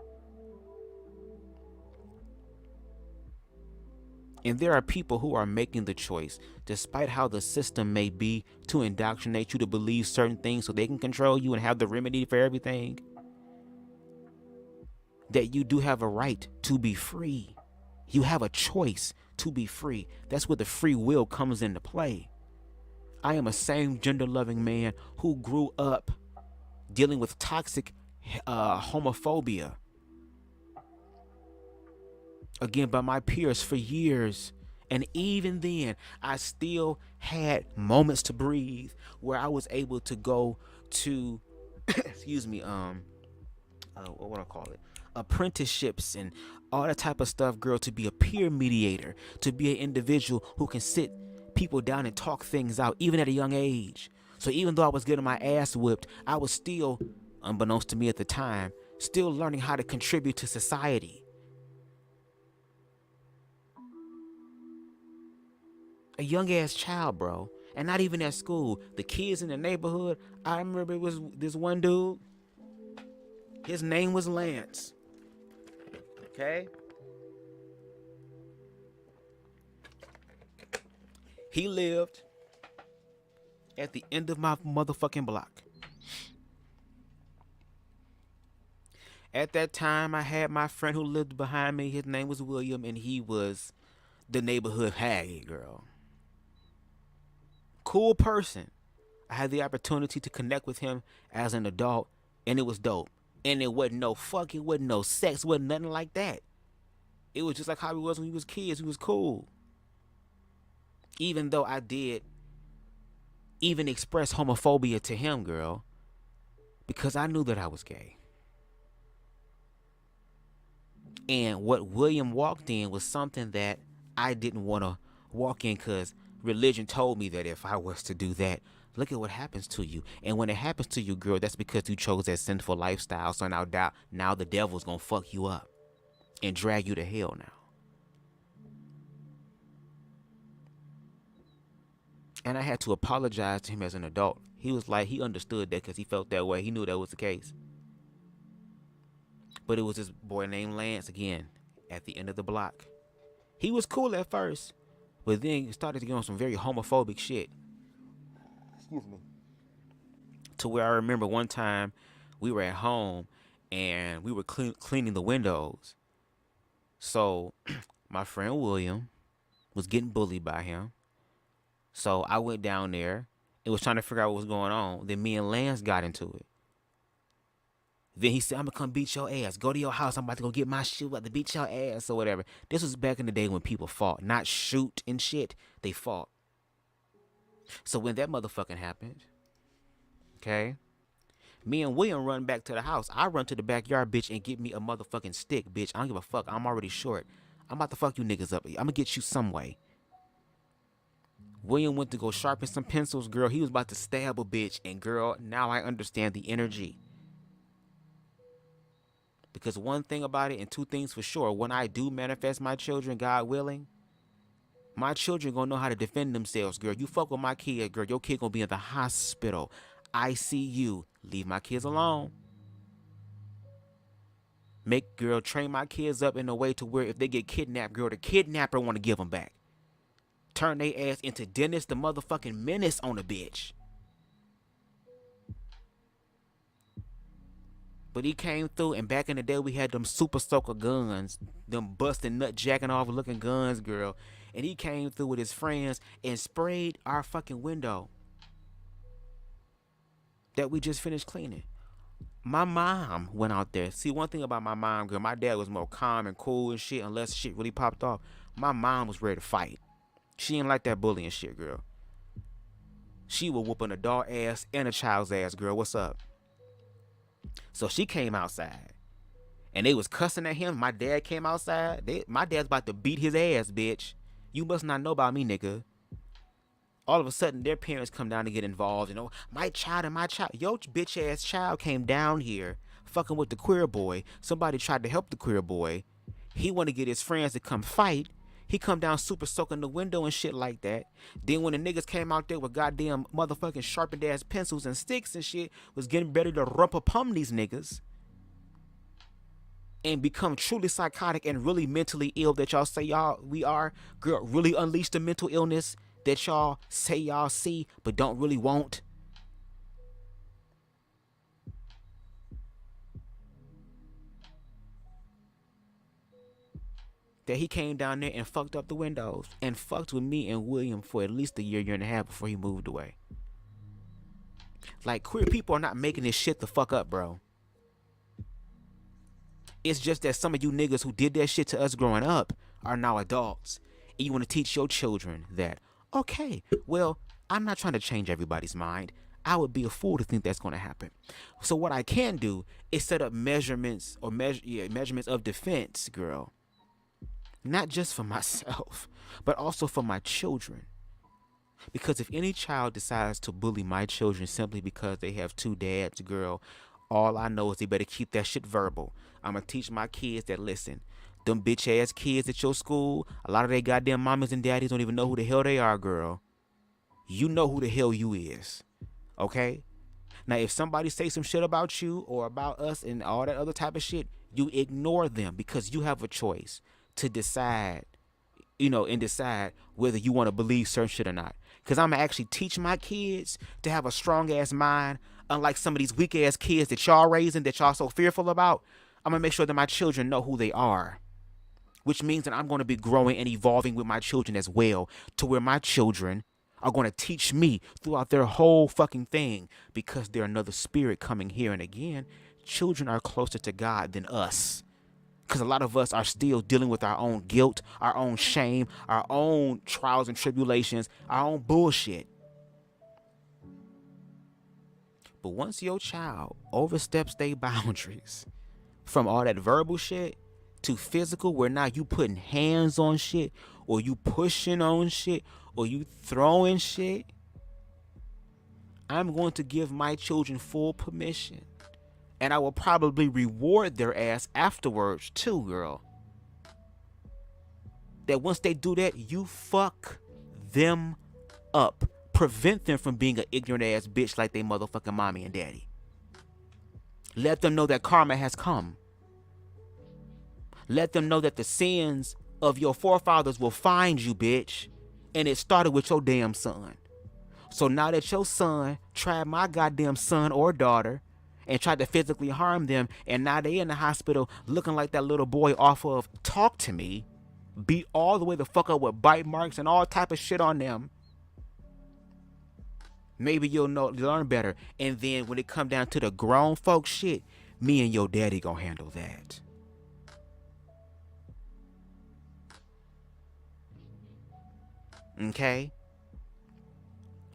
And there are people who are making the choice, despite how the system may be, to indoctrinate you to believe certain things so they can control you and have the remedy for everything. That you do have a right to be free. You have a choice to be free. That's where the free will comes into play. I am a same gender loving man who grew up dealing with toxic homophobia. Again, by my peers for years. And even then, I still had moments to breathe where I was able to go to, excuse me, what would I call it? Apprenticeships and all that type of stuff, girl, to be a peer mediator, to be an individual who can sit people down and talk things out, even at a young age. So even though I was getting my ass whipped, I was still, unbeknownst to me at the time, still learning how to contribute to society. A young ass child, bro. And not even at school. The kids in the neighborhood, I remember it was this one dude. His name was Lance. Okay? He lived at the end of my motherfucking block. At that time, I had my friend who lived behind me. His name was William, and he was the neighborhood haggy, girl. Cool person. I had the opportunity to connect with him as an adult, and it was dope. And it wasn't no fucking, wasn't no sex, wasn't nothing like that. It was just like how we was when we was kids. We was cool. Even though I did even express homophobia to him, girl, because I knew that I was gay. And what William walked in was something that I didn't want to walk in, because religion told me that if I was to do that, look at what happens to you. And when it happens to you, girl, that's because you chose that sinful lifestyle. So now the devil's going to fuck you up and drag you to hell now. And I had to apologize to him as an adult. He was like, he understood that because he felt that way. He knew that was the case. But it was this boy named Lance, again, at the end of the block. He was cool at first, but then he started to get on some very homophobic shit. Excuse me. To where I remember one time we were at home and we were cleaning the windows. So my friend William was getting bullied by him. So I went down there and was trying to figure out what was going on. Then me and Lance got into it. Then he said, I'm going to come beat your ass. Go to your house. I'm about to go get my shit. I'm about to beat your ass or whatever. This was back in the day when people fought. Not shoot and shit. They fought. So when that motherfucking happened, okay, me and William run back to the house. I run to the backyard, bitch, and get me a motherfucking stick, bitch. I don't give a fuck. I'm already short. I'm about to fuck you niggas up. I'm going to get you some way. William went to go sharpen some pencils, girl. He was about to stab a bitch. And girl, now I understand the energy. Because one thing about it, and two things for sure, when I do manifest my children, God willing, my children gonna know how to defend themselves, girl. You fuck with my kid, girl, your kid gonna be in the hospital, ICU. Leave my kids alone. Train my kids up in a way to where if they get kidnapped, girl, the kidnapper wanna give them back. Turn their ass into Dennis the motherfucking Menace on a bitch. But he came through, and back in the day, we had them super soaker guns, them busting nut jacking off looking guns, girl. And he came through with his friends and sprayed our fucking window that we just finished cleaning. My mom went out there. See, one thing about my mom, girl, my dad was more calm and cool and shit, unless shit really popped off. My mom was ready to fight. She didn't like that bullying shit, girl. She was whooping a dog ass and a child's ass, girl. What's up? So she came outside, and they was cussing at him. My dad came outside. My dad's about to beat his ass, bitch. You must not know about me, nigga. All of a sudden, their parents come down to get involved. You know, my child and my child. Your bitch ass child came down here fucking with the queer boy. Somebody tried to help the queer boy. He want to get his friends to come fight. He come down super soaking the window and shit like that. Then when the niggas came out there with goddamn motherfucking sharpened ass pencils and sticks and shit, was getting ready to rump upon these niggas and become truly psychotic and really mentally ill that y'all say we are, girl, really unleash the mental illness that y'all say y'all see but don't really want. That he came down there and fucked up the windows and fucked with me and William for at least a year and a half before he moved away. Like, queer people are not making this shit the fuck up, bro. It's just that some of you niggas who did that shit to us growing up are now adults. And you want to teach your children that, okay, well, I'm not trying to change everybody's mind. I would be a fool to think that's going to happen. So what I can do is set up measurements or measurements of defense, girl. Not just for myself, but also for my children. Because if any child decides to bully my children simply because they have two dads, girl, all I know is they better keep that shit verbal. I'm going to teach my kids that, listen, them bitch ass kids at your school, a lot of they goddamn mamas and daddies don't even know who the hell they are, girl. You know who the hell you is. Okay? Now, if somebody say some shit about you or about us and all that other type of shit, you ignore them because you have a choice to decide, and decide whether you want to believe certain shit or not. Because I'm going to actually teach my kids to have a strong ass mind, unlike some of these weak ass kids that y'all raising, that y'all so fearful about. I'm going to make sure that my children know who they are, which means that I'm going to be growing and evolving with my children as well, to where my children are going to teach me throughout their whole fucking thing, because they're another spirit coming here. And again, children are closer to God than us, because a lot of us are still dealing with our own guilt, our own shame, our own trials and tribulations, our own bullshit. But once your child oversteps their boundaries, from all that verbal shit to physical, where now you putting hands on shit, or you pushing on shit, or you throwing shit, I'm going to give my children full permission. And I will probably reward their ass afterwards too, girl. That once they do that, you fuck them up. Prevent them from being an ignorant ass bitch like they motherfucking mommy and daddy. Let them know that karma has come. Let them know that the sins of your forefathers will find you, bitch. And it started with your damn son. So now that your son tried my goddamn son or daughter and tried to physically harm them, and now they in the hospital looking like that little boy off of Talk to Me, beat all the way the fuck up with bite marks and all type of shit on them, maybe you'll learn better. And then when it come down to the grown folk shit, me and your daddy gonna handle that. Okay?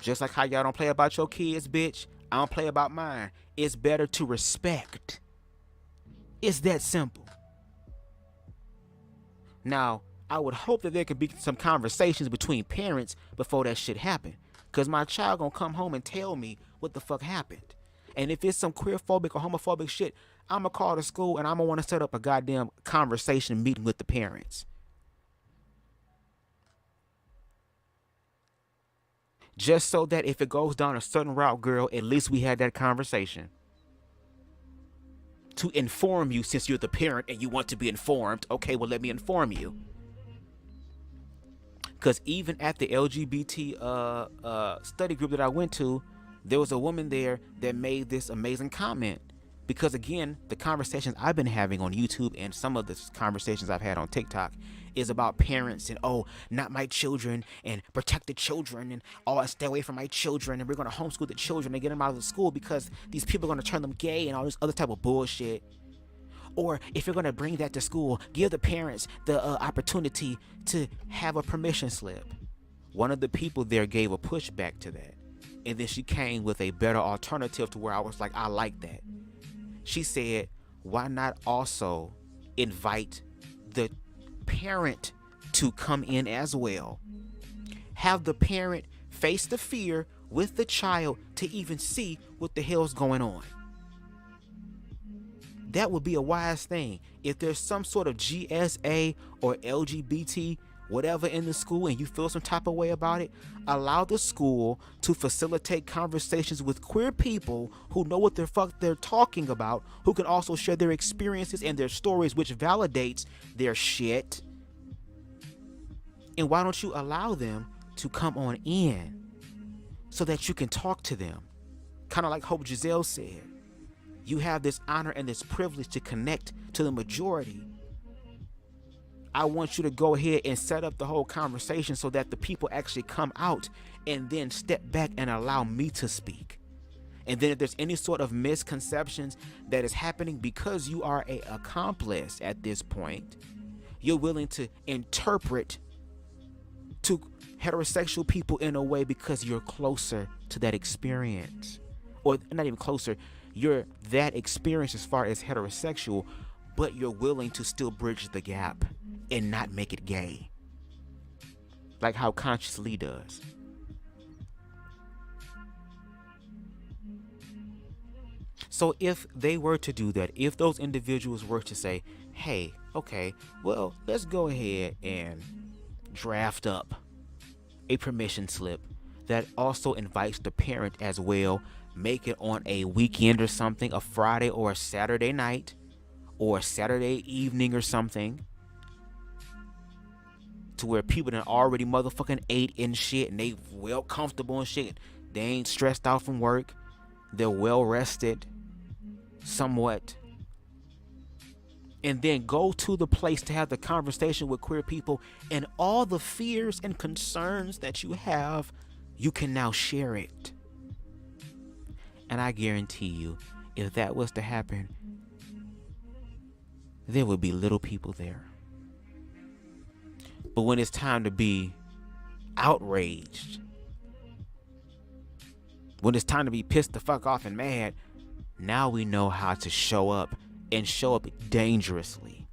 Just like how y'all don't play about your kids, bitch, I don't play about mine. It's better to respect. It's that simple. Now, I would hope that there could be some conversations between parents before that shit happen. Because my child gonna come home and tell me what the fuck happened. And if it's some queerphobic or homophobic shit, I'm gonna call the school and I'm gonna want to set up a goddamn conversation meeting with the parents. Just so that if it goes down a certain route, girl, at least we had that conversation. To inform you, since you're the parent and you want to be informed, okay, well, let me inform you. Because even at the LGBT study group that I went to, there was a woman there that made this amazing comment. Because again, the conversations I've been having on YouTube and some of the conversations I've had on TikTok is about parents and, oh, not my children, and protect the children, and oh, stay away from my children, and we're going to homeschool the children and get them out of the school because these people are going to turn them gay and all this other type of bullshit. Or if you're going to bring that to school, give the parents the opportunity to have a permission slip. One of the people there gave a pushback to that. And then she came with a better alternative to where I was like, I like that. She said, why not also invite the parent to come in as well? Have the parent face the fear with the child to even see what the hell's going on. That would be a wise thing. If there's some sort of GSA or LGBT whatever in the school and you feel some type of way about it, allow the school to facilitate conversations with queer people who know what the fuck they're talking about, who can also share their experiences and their stories, which validates their shit. And why don't you allow them to come on in so that you can talk to them? Kind of like Hope Giselle said, you have this honor and this privilege to connect to the majority. I want you to go ahead and set up the whole conversation so that the people actually come out and then step back and allow me to speak. And then if there's any sort of misconceptions that is happening because you are an accomplice at this point, you're willing to interpret to heterosexual people in a way because you're closer to that experience. Or not even closer, you're that experience as far as heterosexual, but you're willing to still bridge the gap and not make it gay. Like how Consciously does. So if they were to do that, if those individuals were to say, hey, okay, well, let's go ahead and draft up a permission slip that also invites the parent as well, make it on a weekend or something, a Friday or a Saturday night or a Saturday evening or something, to where people done already motherfucking ate and shit and they well comfortable and shit. They ain't stressed out from work. They're well rested somewhat. And then go to the place to have the conversation with queer people, and all the fears and concerns that you have, you can now share it. And I guarantee you, if that was to happen, there would be little people there. But when it's time to be outraged, when it's time to be pissed the fuck off and mad, now we know how to show up, and show up dangerously.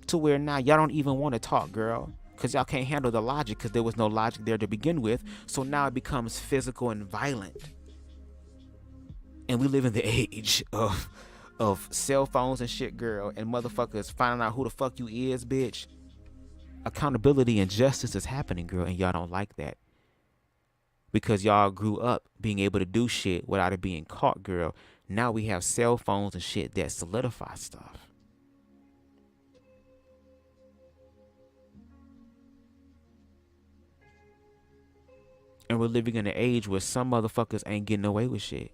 To where now y'all don't even want to talk, girl, because y'all can't handle the logic, because there was no logic there to begin with. So now it becomes physical and violent. And we live in the age of cell phones and shit, girl, and motherfuckers finding out who the fuck you is, bitch. Accountability and justice is happening, girl, and y'all don't like that. Because y'all grew up being able to do shit without it being caught, girl. Now we have cell phones and shit that solidify stuff. And we're living in an age where some motherfuckers ain't getting away with shit.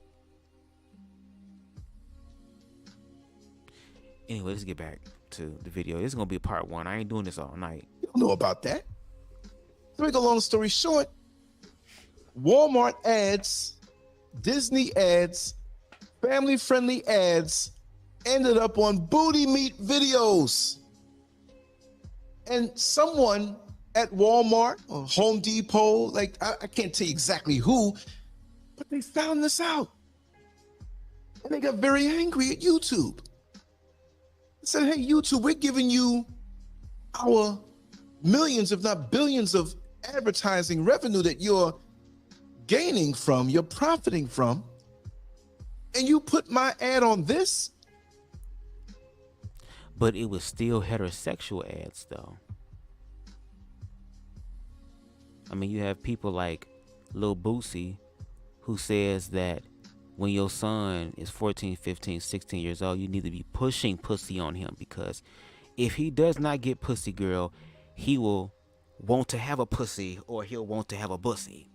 Anyway, let's get back to the video. This is going to be part one. I ain't doing this all night. You don't know about that. To make a long story short, Walmart ads, Disney ads, family-friendly ads ended up on booty meat videos. And someone at Walmart or Home Depot, like I can't tell you exactly who, but they found this out. And they got very angry at YouTube. They said, hey, YouTube, we're giving you our millions, if not billions of advertising revenue that you're gaining from, you're profiting from, and you put my ad on this? But it was still heterosexual ads, though. I mean, you have people like Lil Boosie, who says that when your son is 14, 15, 16 years old, you need to be pushing pussy on him, because if he does not get pussy, girl, he will want to have a pussy, or he'll want to have a bussy.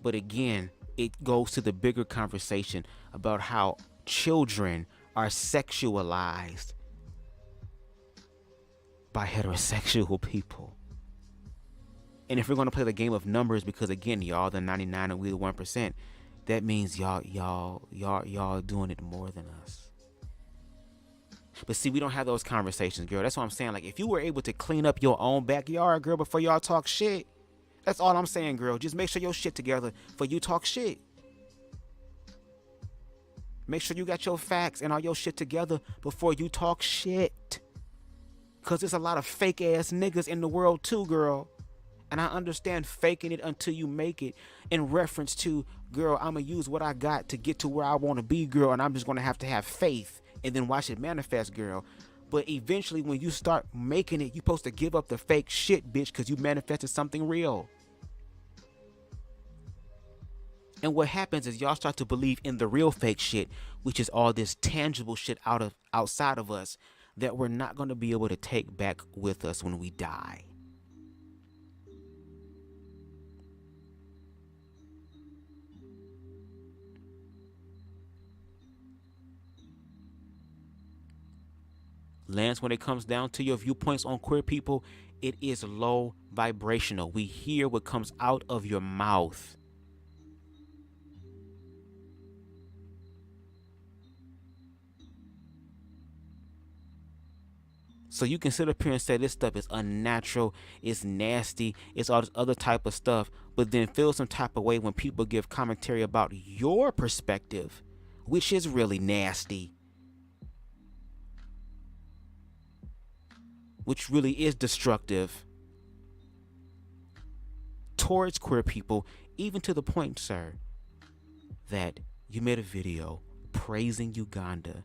But again, it goes to the bigger conversation about how children are sexualized by heterosexual people. And if we're going to play the game of numbers, because again, y'all the 99 and we the 1%, that means y'all doing it more than us. But see, we don't have those conversations, girl. That's what I'm saying. Like, if you were able to clean up your own backyard, girl, before y'all talk shit, that's all I'm saying, girl. Just make sure your shit together for you talk shit. Make sure you got your facts and all your shit together before you talk shit. Because there's a lot of fake ass niggas in the world too, girl. And I understand faking it until you make it, in reference to, girl, I'm going to use what I got to get to where I want to be, girl. And I'm just going to have faith and then watch it manifest, girl. But eventually when you start making it, you're supposed to give up the fake shit, bitch, because you manifested something real. And what happens is y'all start to believe in the real fake shit, which is all this tangible shit outside of us that we're not going to be able to take back with us when we die. Lance, when it comes down to your viewpoints on queer people, it is low vibrational. We hear what comes out of your mouth. So you can sit up here and say this stuff is unnatural, it's nasty, it's all this other type of stuff, but then feel some type of way when people give commentary about your perspective, which is really nasty, which really is destructive towards queer people, even to the point, sir, that you made a video praising Uganda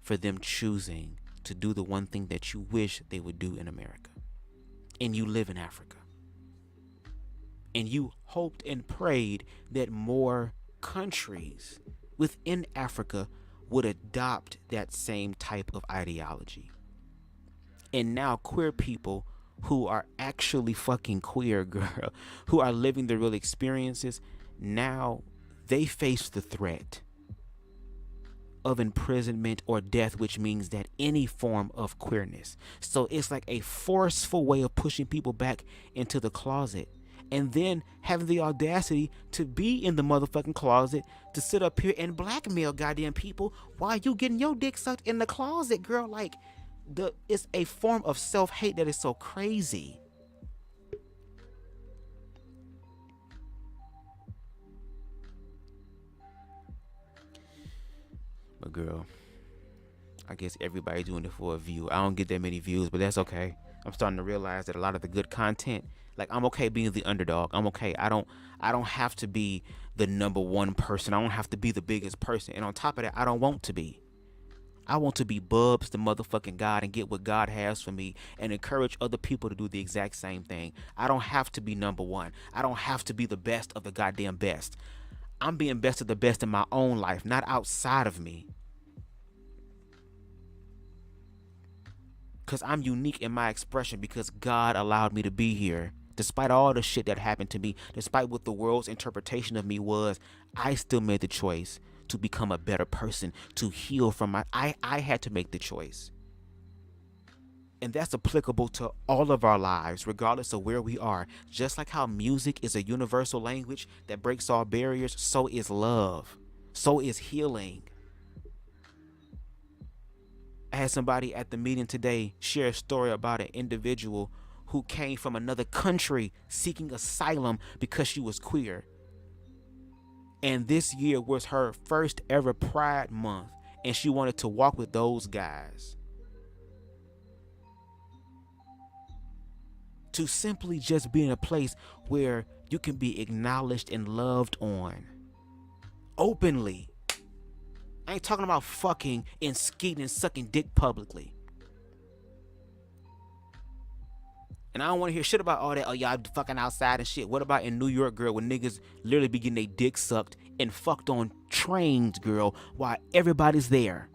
for them choosing to do the one thing that you wish they would do in America. And you live in Africa. And you hoped and prayed that more countries within Africa would adopt that same type of ideology. And now queer people who are actually fucking queer, girl, who are living the real experiences, now they face the threat of imprisonment or death, which means that any form of queerness. So it's like a forceful way of pushing people back into the closet, and then having the audacity to be in the motherfucking closet to sit up here and blackmail goddamn people while you getting your dick sucked in the closet, girl. Like, it's a form of self-hate that is so crazy. But girl, I guess everybody doing it for a view. I don't get that many views, but that's okay. I'm starting to realize that a lot of the good content, like, I'm okay being the underdog. I'm okay. I don't have to be the number one person. I don't have to be the biggest person. And on top of that, I don't want to be. I want to be Bubs the motherfucking God and get what God has for me and encourage other people to do the exact same thing. I don't have to be number one. I don't have to be the best of the goddamn best. I'm being best of the best in my own life, not outside of me. Because I'm unique in my expression because God allowed me to be here. Despite all the shit that happened to me, despite what the world's interpretation of me was, I still made the choice to become a better person, to heal from my... I had to make the choice. And that's applicable to all of our lives, regardless of where we are. Just like how music is a universal language that breaks all barriers, so is love. So is healing. I had somebody at the meeting today share a story about an individual who came from another country seeking asylum because she was queer. And this year was her first ever Pride Month, and she wanted to walk with those guys. To simply just be in a place where you can be acknowledged and loved on openly. I ain't talking about fucking and skeeting and sucking dick publicly. And I don't want to hear shit about all that, oh, y'all fucking outside and shit. What about in New York, girl, when niggas literally be getting their dick sucked and fucked on trains, girl, while everybody's there?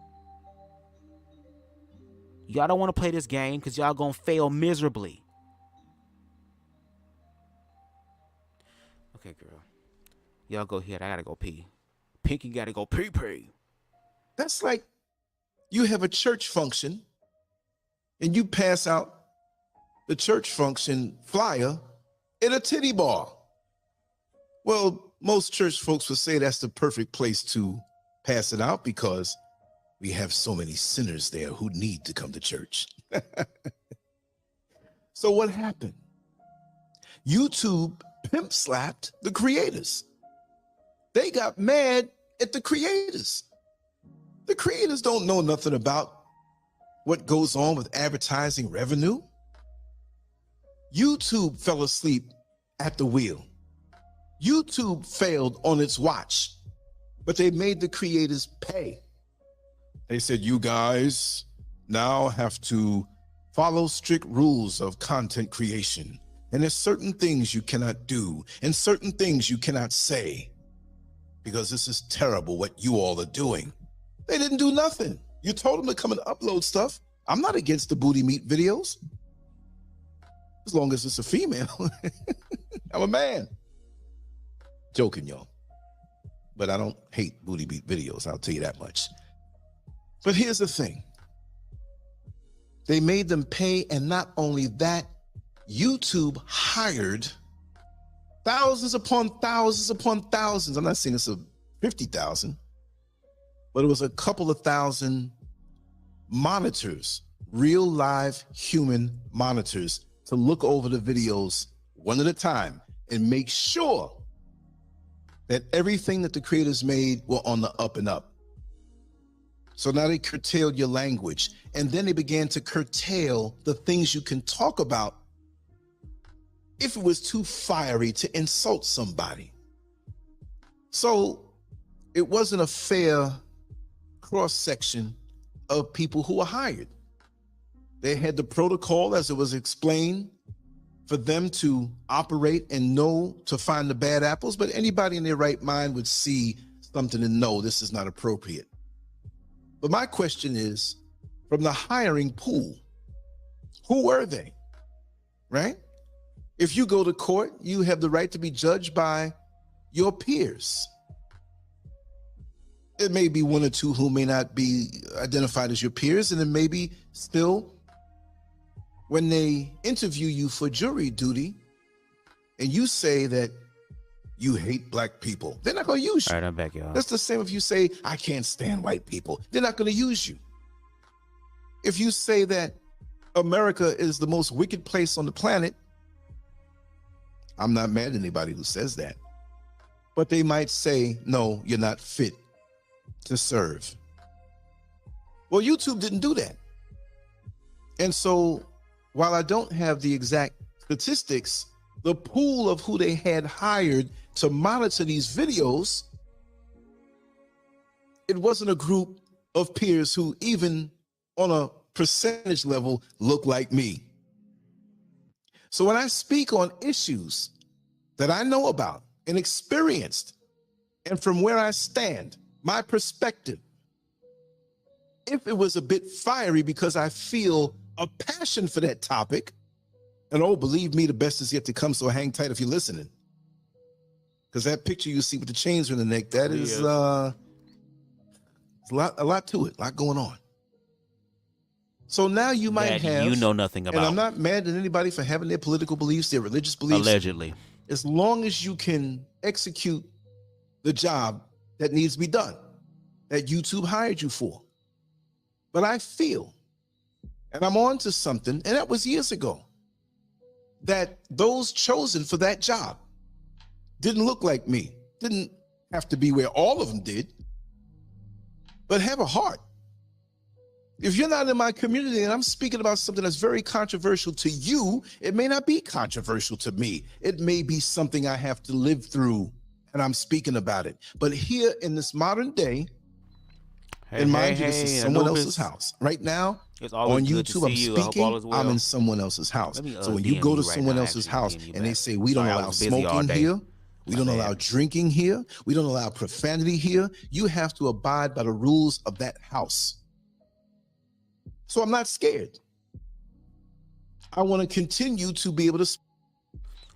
Y'all don't want to play this game because y'all gonna fail miserably. Okay, girl. Y'all go ahead. I gotta go pee. Pinky gotta go pee. That's like you have a church function and you pass out the church function flyer in a titty bar. Well, most church folks would say that's the perfect place to pass it out because we have so many sinners there who need to come to church. So what happened? YouTube pimp slapped the creators. They got mad at the creators. The creators don't know nothing about what goes on with advertising revenue. YouTube fell asleep at the wheel. YouTube failed on its watch, but they made the creators pay. They said, you guys now have to follow strict rules of content creation. And there's certain things you cannot do and certain things you cannot say because this is terrible what you all are doing. They didn't do nothing. You told them to come and upload stuff. I'm not against the booty meat videos. As long as it's a female. I'm a man. Joking, y'all. But I don't hate booty meat videos, I'll tell you that much. But here's the thing. They made them pay, and not only that, YouTube hired thousands upon thousands upon thousands. I'm not saying it's a 50,000, but it was a couple of thousand monitors, real live human monitors, to look over the videos one at a time and make sure that everything that the creators made were on the up and up. So now they curtailed your language, and then they began to curtail the things you can talk about if it was too fiery to insult somebody. So it wasn't a fair cross-section of people who were hired. They had the protocol, as it was explained, for them to operate and know to find the bad apples, but anybody in their right mind would see something and know this is not appropriate. But my question is, from the hiring pool, who were they, right? If you go to court, you have the right to be judged by your peers. It may be one or two who may not be identified as your peers, and it may be still when they interview you for jury duty and you say that you hate black people, they're not going to use you. All right, I'm back, y'all. That's the same if you say, I can't stand white people. They're not going to use you. If you say that America is the most wicked place on the planet, I'm not mad at anybody who says that. But they might say, no, you're not fit to serve. Well, YouTube didn't do that. And so while I don't have the exact statistics, the pool of who they had hired to monitor these videos, it wasn't a group of peers who even on a percentage level look like me. So when I speak on issues that I know about and experienced, and from where I stand, my perspective, if it was a bit fiery because I feel a passion for that topic, and oh, believe me, the best is yet to come, so hang tight if you're listening. Because that picture you see with the chains around the neck, that is a lot to it, a lot going on. So now you might have, you know nothing about. And I'm not mad at anybody for having their political beliefs, their religious beliefs. Allegedly. As long as you can execute the job that needs to be done, that YouTube hired you for. But I feel, and I'm on to something, and that was years ago, that those chosen for that job didn't look like me, didn't have to be where all of them did, but have a heart. If you're not in my community and I'm speaking about something that's very controversial to you, it may not be controversial to me. It may be something I have to live through and I'm speaking about it. But here in this modern day, and mind you, this is someone else's house. Right now, on YouTube, I'm speaking, I'm in someone else's house. So when you go to someone else's house and they say, we don't allow smoking here, we don't allow drinking here, we don't allow profanity here, you have to abide by the rules of that house. So I'm not scared. I want to continue to be able to.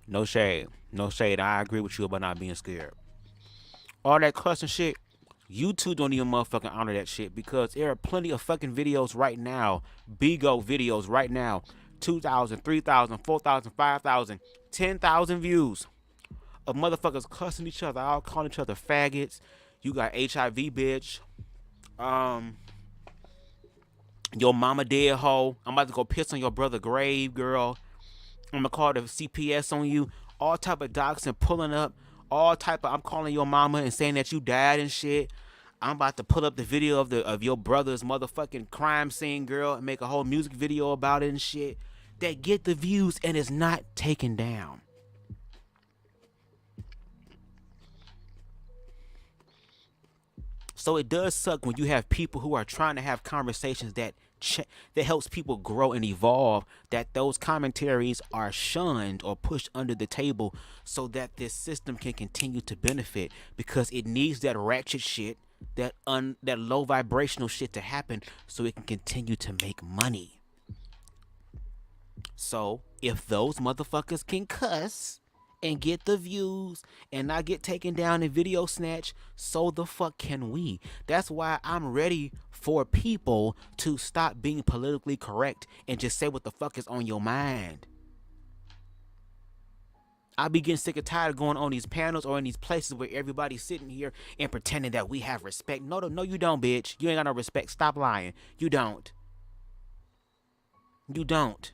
No shade. No shade. I agree with you about not being scared. All that cussing shit, YouTube don't even motherfucking honor that shit because there are plenty of fucking videos right now, BGO videos right now, 2,000, 3,000, 4,000, 5,000, 10,000 views of motherfuckers cussing each other out, calling each other faggots. You got HIV, bitch. Your mama dead hoe. I'm about to go piss on your brother grave, girl. I'm gonna call the CPS on you. All type of docs and pulling up. All type of, I'm calling your mama and saying that you died and shit. I'm about to pull up the video of your brother's motherfucking crime scene, girl, and make a whole music video about it and shit. That get the views and is not taken down. So it does suck when you have people who are trying to have conversations that helps people grow and evolve, that those commentaries are shunned or pushed under the table so that this system can continue to benefit, because it needs that ratchet shit, that low vibrational shit to happen so it can continue to make money. So if those motherfuckers can cuss and get the views and not get taken down and video snatched, so the fuck can we. That's why I'm ready for people to stop being politically correct and just say what the fuck is on your mind. I be getting sick and tired of going on these panels or in these places where everybody's sitting here and pretending that we have respect. No, you don't, bitch. You ain't got no respect. Stop lying. You don't. You don't.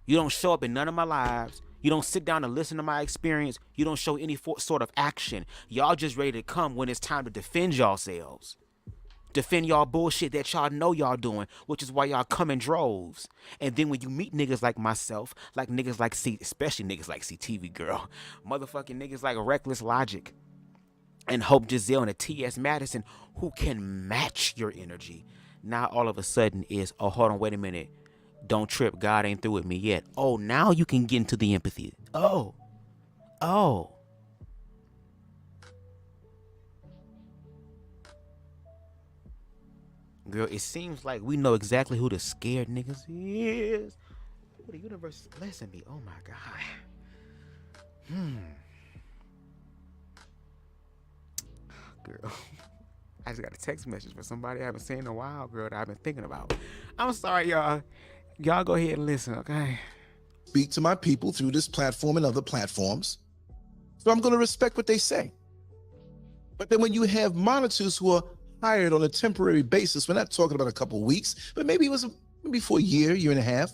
You don't show up in none of my lives. You don't sit down and listen to my experience. You don't show any sort of action. Y'all just ready to come when it's time to defend yourselves. Defend y'all bullshit that y'all know y'all doing, which is why y'all come in droves. And then when you meet niggas like myself, like niggas like especially niggas like CTV Girl, motherfucking niggas like Reckless Logic and Hope Giselle and a T.S. Madison who can match your energy, now all of a sudden is, oh, hold on, wait a minute. Don't trip, God ain't through with me yet. Oh, now you can get into the empathy. Oh. Girl, it seems like we know exactly who the scared niggas is. Ooh, the universe is blessing me. Oh my God. Girl. I just got a text message from somebody I haven't seen in a while, girl, that I've been thinking about. I'm sorry, y'all. Y'all go ahead and listen, okay? Speak to my people through this platform and other platforms. So I'm going to respect what they say. But then when you have monitors who are hired on a temporary basis, we're not talking about a couple of weeks, but maybe it was maybe for a year and a half,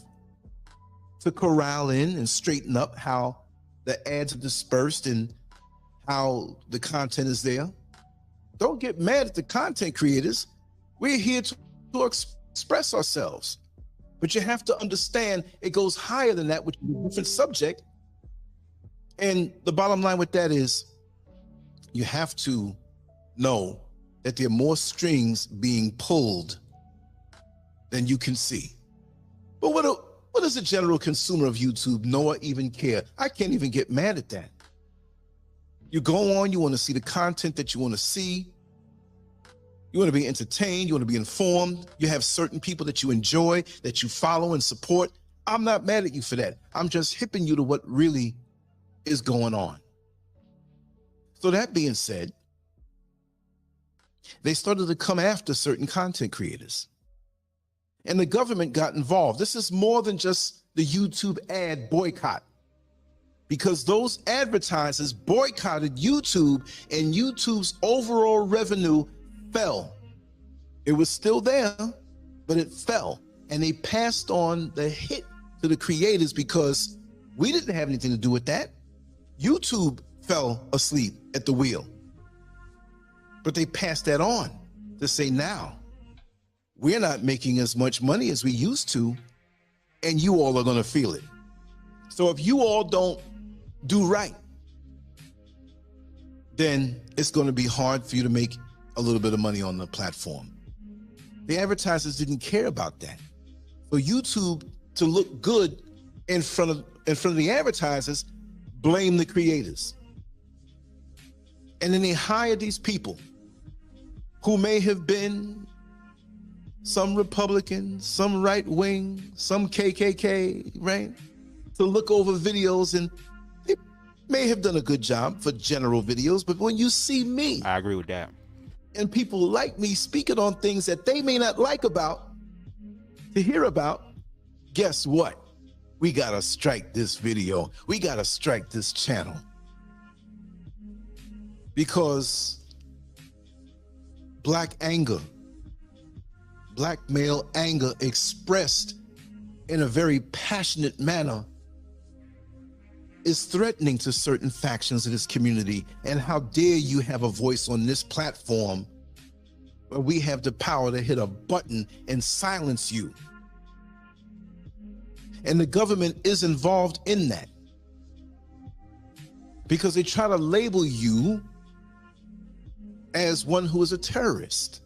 to corral in and straighten up how the ads are dispersed and how the content is there. Don't get mad at the content creators. We're here to express ourselves. But you have to understand it goes higher than that, which is a different subject. And the bottom line with that is you have to know that there are more strings being pulled than you can see. But what does a general consumer of YouTube know or even care? I can't even get mad at that. You go on, you want to see the content that you want to see. You want to be entertained, you want to be informed. You have certain people that you enjoy, that you follow and support. I'm not mad at you for that. I'm just hipping you to what really is going on. So that being said, they started to come after certain content creators. And the government got involved. This is more than just the YouTube ad boycott, because those advertisers boycotted YouTube and YouTube's overall revenue fell. It was still there, but it fell. And they passed on the hit to the creators because we didn't have anything to do with that. YouTube fell asleep at the wheel. But they passed that on to say, now we're not making as much money as we used to, and you all are going to feel it. So if you all don't do right, then it's going to be hard for you to make a little bit of money on the platform. The advertisers didn't care about that. For YouTube to look good in front of the advertisers, blame the creators. And then they hire these people who may have been some Republican, some right wing, some KKK, right? To look over videos, and they may have done a good job for general videos, but when you see me, I agree with that, and people like me speaking on things that they may not like about, to hear about, guess what? We gotta strike this video. We gotta strike this channel. Because black anger, black male anger expressed in a very passionate manner is threatening to certain factions of this community. And how dare you have a voice on this platform where we have the power to hit a button and silence you. And the government is involved in that, because they try to label you as one who is a terrorist.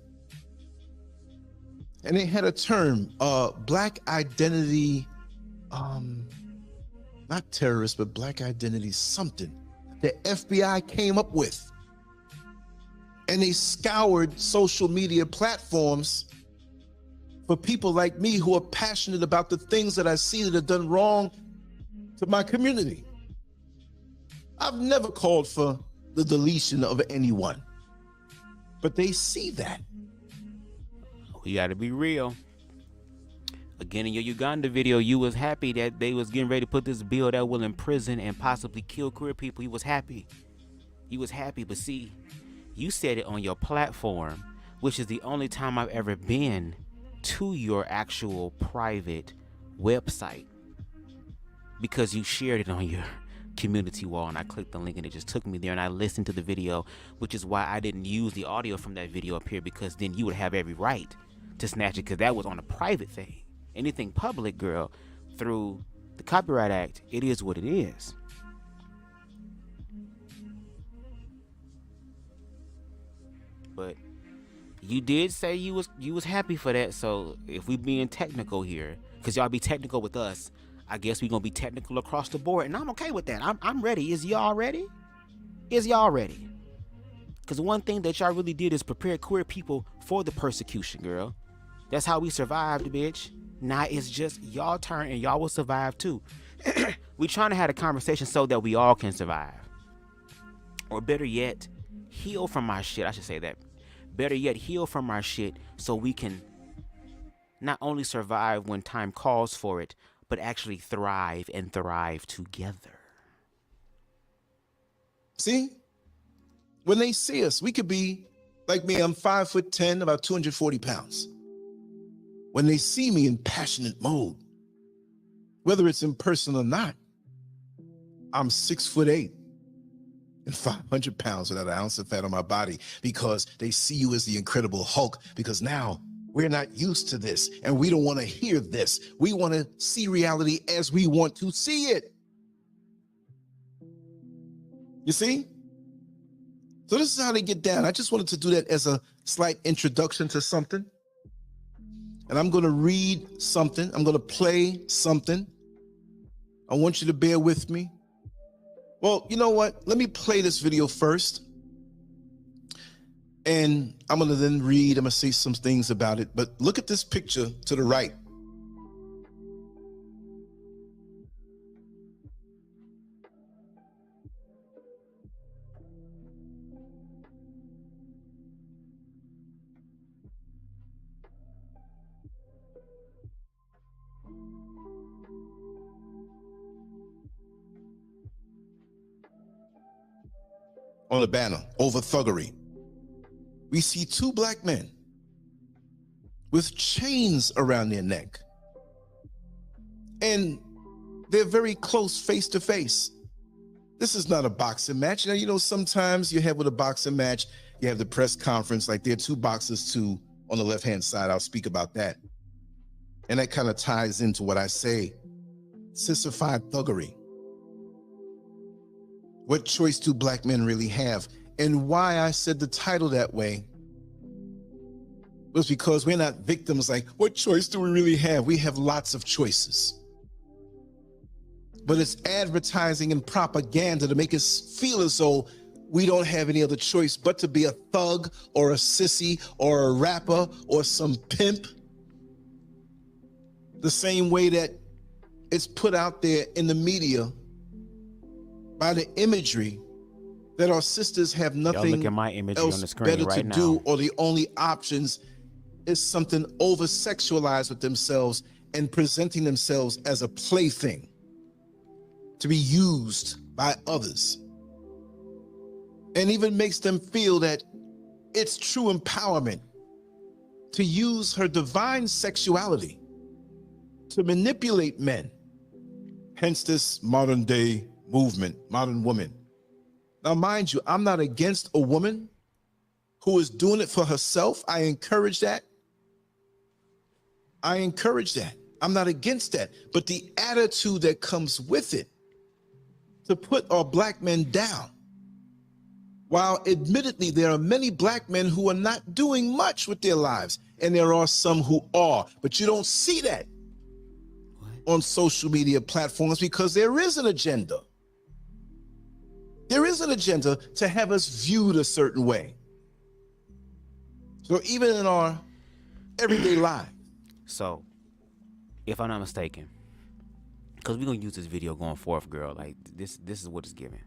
And they had a term, black identity, not terrorist, but black identity something the FBI came up with. And they scoured social media platforms for people like me who are passionate about the things that I see that are done wrong to my community. I've never called for the deletion of anyone, but they see that. We gotta be real. Again, in your Uganda video, you was happy that they was getting ready to put this bill that will imprison and possibly kill queer people. You was happy. You was happy, but see, you said it on your platform, which is the only time I've ever been to your actual private website, because you shared it on your community wall, and I clicked the link and it just took me there, and I listened to the video, which is why I didn't use the audio from that video up here, because then you would have every right to snatch it, because that was on a private thing. Anything public, girl, through the Copyright Act, it is what it is. But you did say you was happy for that, so if we being technical here, because y'all be technical with us, I guess we gonna be technical across the board, and I'm okay with that. I'm ready. Is y'all ready? Is y'all ready? Because one thing that y'all really did is prepare queer people for the persecution, girl. That's how we survived, bitch. Now it's just y'all turn, and y'all will survive too. We trying to have a conversation so that we all can survive. Or better yet, heal from our shit. I should say that. Better yet, heal from our shit so we can not only survive when time calls for it, but actually thrive and thrive together. See? When they see us, we could be like me. I'm 5'10", about 240 pounds. When they see me in passionate mode, whether it's in person or not, I'm 6'8" and 500 pounds without an ounce of fat on my body, because they see you as the Incredible Hulk, because now we're not used to this and we don't want to hear this. We want to see reality as we want to see it. You see? So this is how they get down. I just wanted to do that as a slight introduction to something. And I'm going to read something. I'm going to play something. I want you to bear with me. Well, you know what? Let me play this video first. And I'm going to then read. I'm going to say some things about it. But look at this picture to the right. On the banner, over thuggery, we see two black men with chains around their neck. And they're very close face to face. This is not a boxing match. Now, you know, sometimes you have with a boxing match, you have the press conference, like there are two boxers too on the left-hand side. I'll speak about that. And that kind of ties into what I say, SISSIFIED thuggery. What choice do black men really have? And why I said the title that way was because we're not victims like, what choice do we really have? We have lots of choices. But it's advertising and propaganda to make us feel as though we don't have any other choice but to be a thug or a sissy or a rapper or some pimp. The same way that it's put out there in the media by the imagery that our sisters have nothing look at my imagery else on the screen better right to now. do, or the only options is something over-sexualized with themselves and presenting themselves as a plaything to be used by others, and even makes them feel that it's true empowerment to use her divine sexuality to manipulate men. Hence this modern day movement, modern woman. Now, mind you, I'm not against a woman who is doing it for herself. I encourage that. I encourage that. I'm not against that. But the attitude that comes with it, to put our black men down, While admittedly there are many black men who are not doing much with their lives, and there are some who are, but you don't see that on social media platforms because there is an agenda. There is an agenda to have us viewed a certain way. So even in our everyday life. So, if I'm not mistaken, because we're gonna use this video going forth, girl. Like this is what it's giving.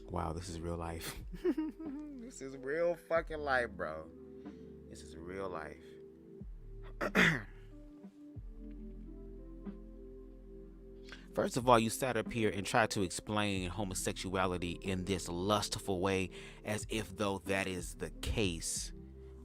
Wow, this is real life. This is real fucking life, bro. This is real life. First of all, you sat up here and tried to explain homosexuality in this lustful way as if though that is the case,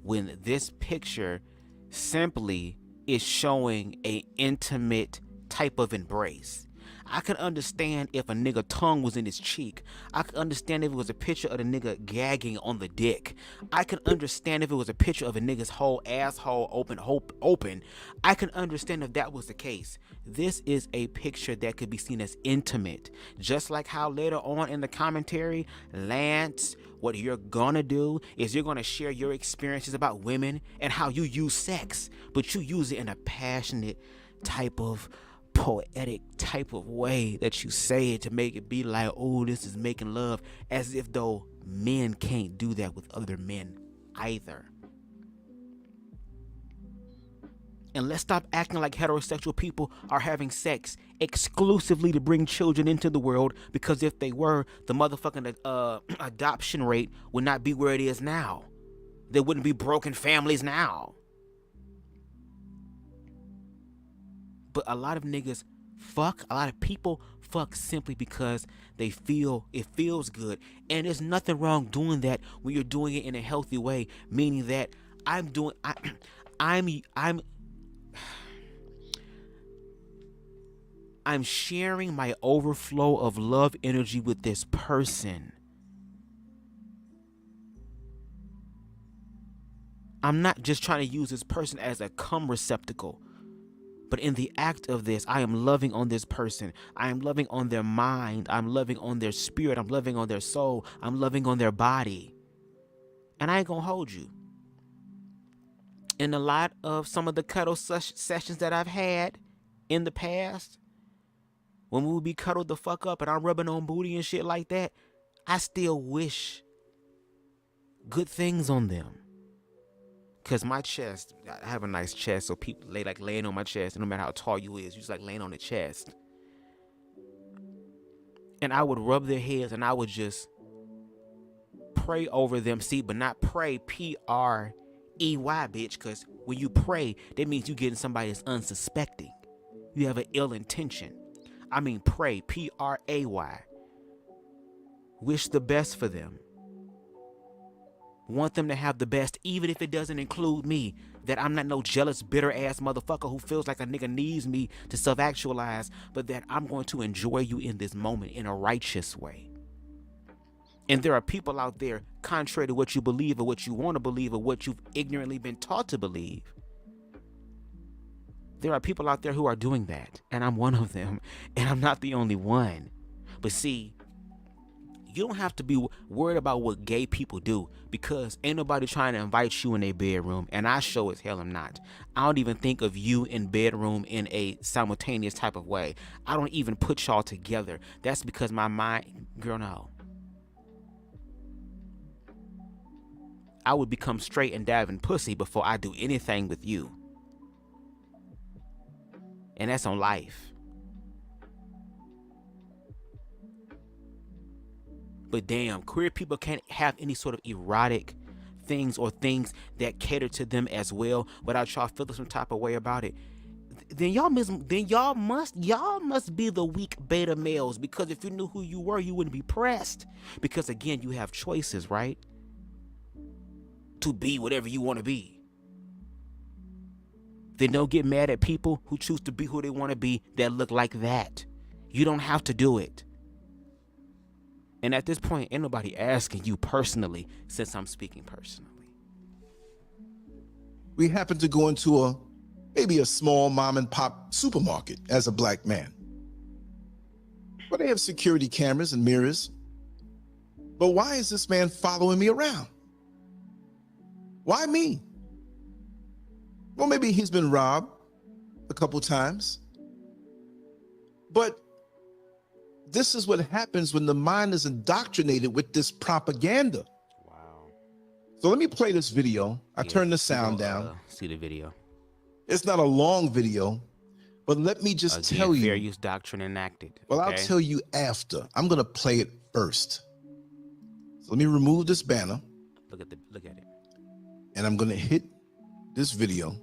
when this picture simply is showing a intimate type of embrace. I can understand if a nigga tongue was in his cheek. I can understand if it was a picture of the nigga gagging on the dick. I can understand if it was a picture of a nigga's whole asshole open. I can understand if that was the case. This is a picture that could be seen as intimate. Just like how later on in the commentary, Lance, what you're gonna do is you're gonna share your experiences about women and how you use sex, but you use it in a passionate type of poetic type of way that you say it to make it be like, oh, this is making love, as if though men can't do that with other men either. And let's stop acting like heterosexual people are having sex exclusively to bring children into the world, because if they were, the motherfucking adoption rate would not be where it is now. There wouldn't be broken families now. But a lot of niggas fuck, a lot of people fuck simply because they feel it feels good. And there's nothing wrong doing that when you're doing it in a healthy way, meaning that I'm sharing my overflow of love energy with this person. I'm not just trying to use this person as a cum receptacle. But in the act of this, I am loving on this person. I am loving on their mind. I'm loving on their spirit. I'm loving on their soul. I'm loving on their body. And I ain't gonna hold you. In a lot of some of the cuddle sessions that I've had in the past, when we would be cuddled the fuck up and I'm rubbing on booty and shit like that, I still wish good things on them. Because my chest, I have a nice chest, so people laying on my chest, and no matter how tall you is, you just like laying on the chest. And I would rub their heads and I would just pray over them. See, but not pray, P-R-E-Y, bitch, because when you pray, that means you getting somebody that's unsuspecting. You have an ill intention. I mean pray, P-R-A-Y. Wish the best for them. Want them to have the best, even if it doesn't include me. That I'm not no jealous, bitter ass motherfucker who feels like a nigga needs me to self-actualize, but that I'm going to enjoy you in this moment in a righteous way. And there are people out there, contrary to what you believe or what you want to believe or what you've ignorantly been taught to believe. There are people out there who are doing that, and I'm one of them, and I'm not the only one. But see, you don't have to be worried about what gay people do, because ain't nobody trying to invite you in their bedroom, and I sure as hell am not. I don't even think of you in bedroom in a simultaneous type of way. I don't even put y'all together. That's because my mind, girl, no. I would become straight and diving pussy before I do anything with you. And that's on life. But damn, queer people can't have any sort of erotic things or things that cater to them as well without y'all feeling some type of way about it. Then y'all must be the weak beta males, because if you knew who you were, you wouldn't be pressed. Because again, you have choices, right? To be whatever you want to be. Then don't get mad at people who choose to be who they want to be that look like that. You don't have to do it. And at this point, ain't nobody asking you personally, since I'm speaking personally. we happen to go into maybe a small mom and pop supermarket as a black man. Well, they have security cameras and mirrors. But why is this man following me around? Why me? Well, maybe he's been robbed a couple times. But this is what happens when the mind is indoctrinated with this propaganda. Wow. So let me play this video. I turned the sound down. See the video. It's not a long video, but let me just tell you. Fair use doctrine enacted. Well, okay? I'll tell you after. I'm going to play it first. So let me remove this banner. Look at it. And I'm going to hit this video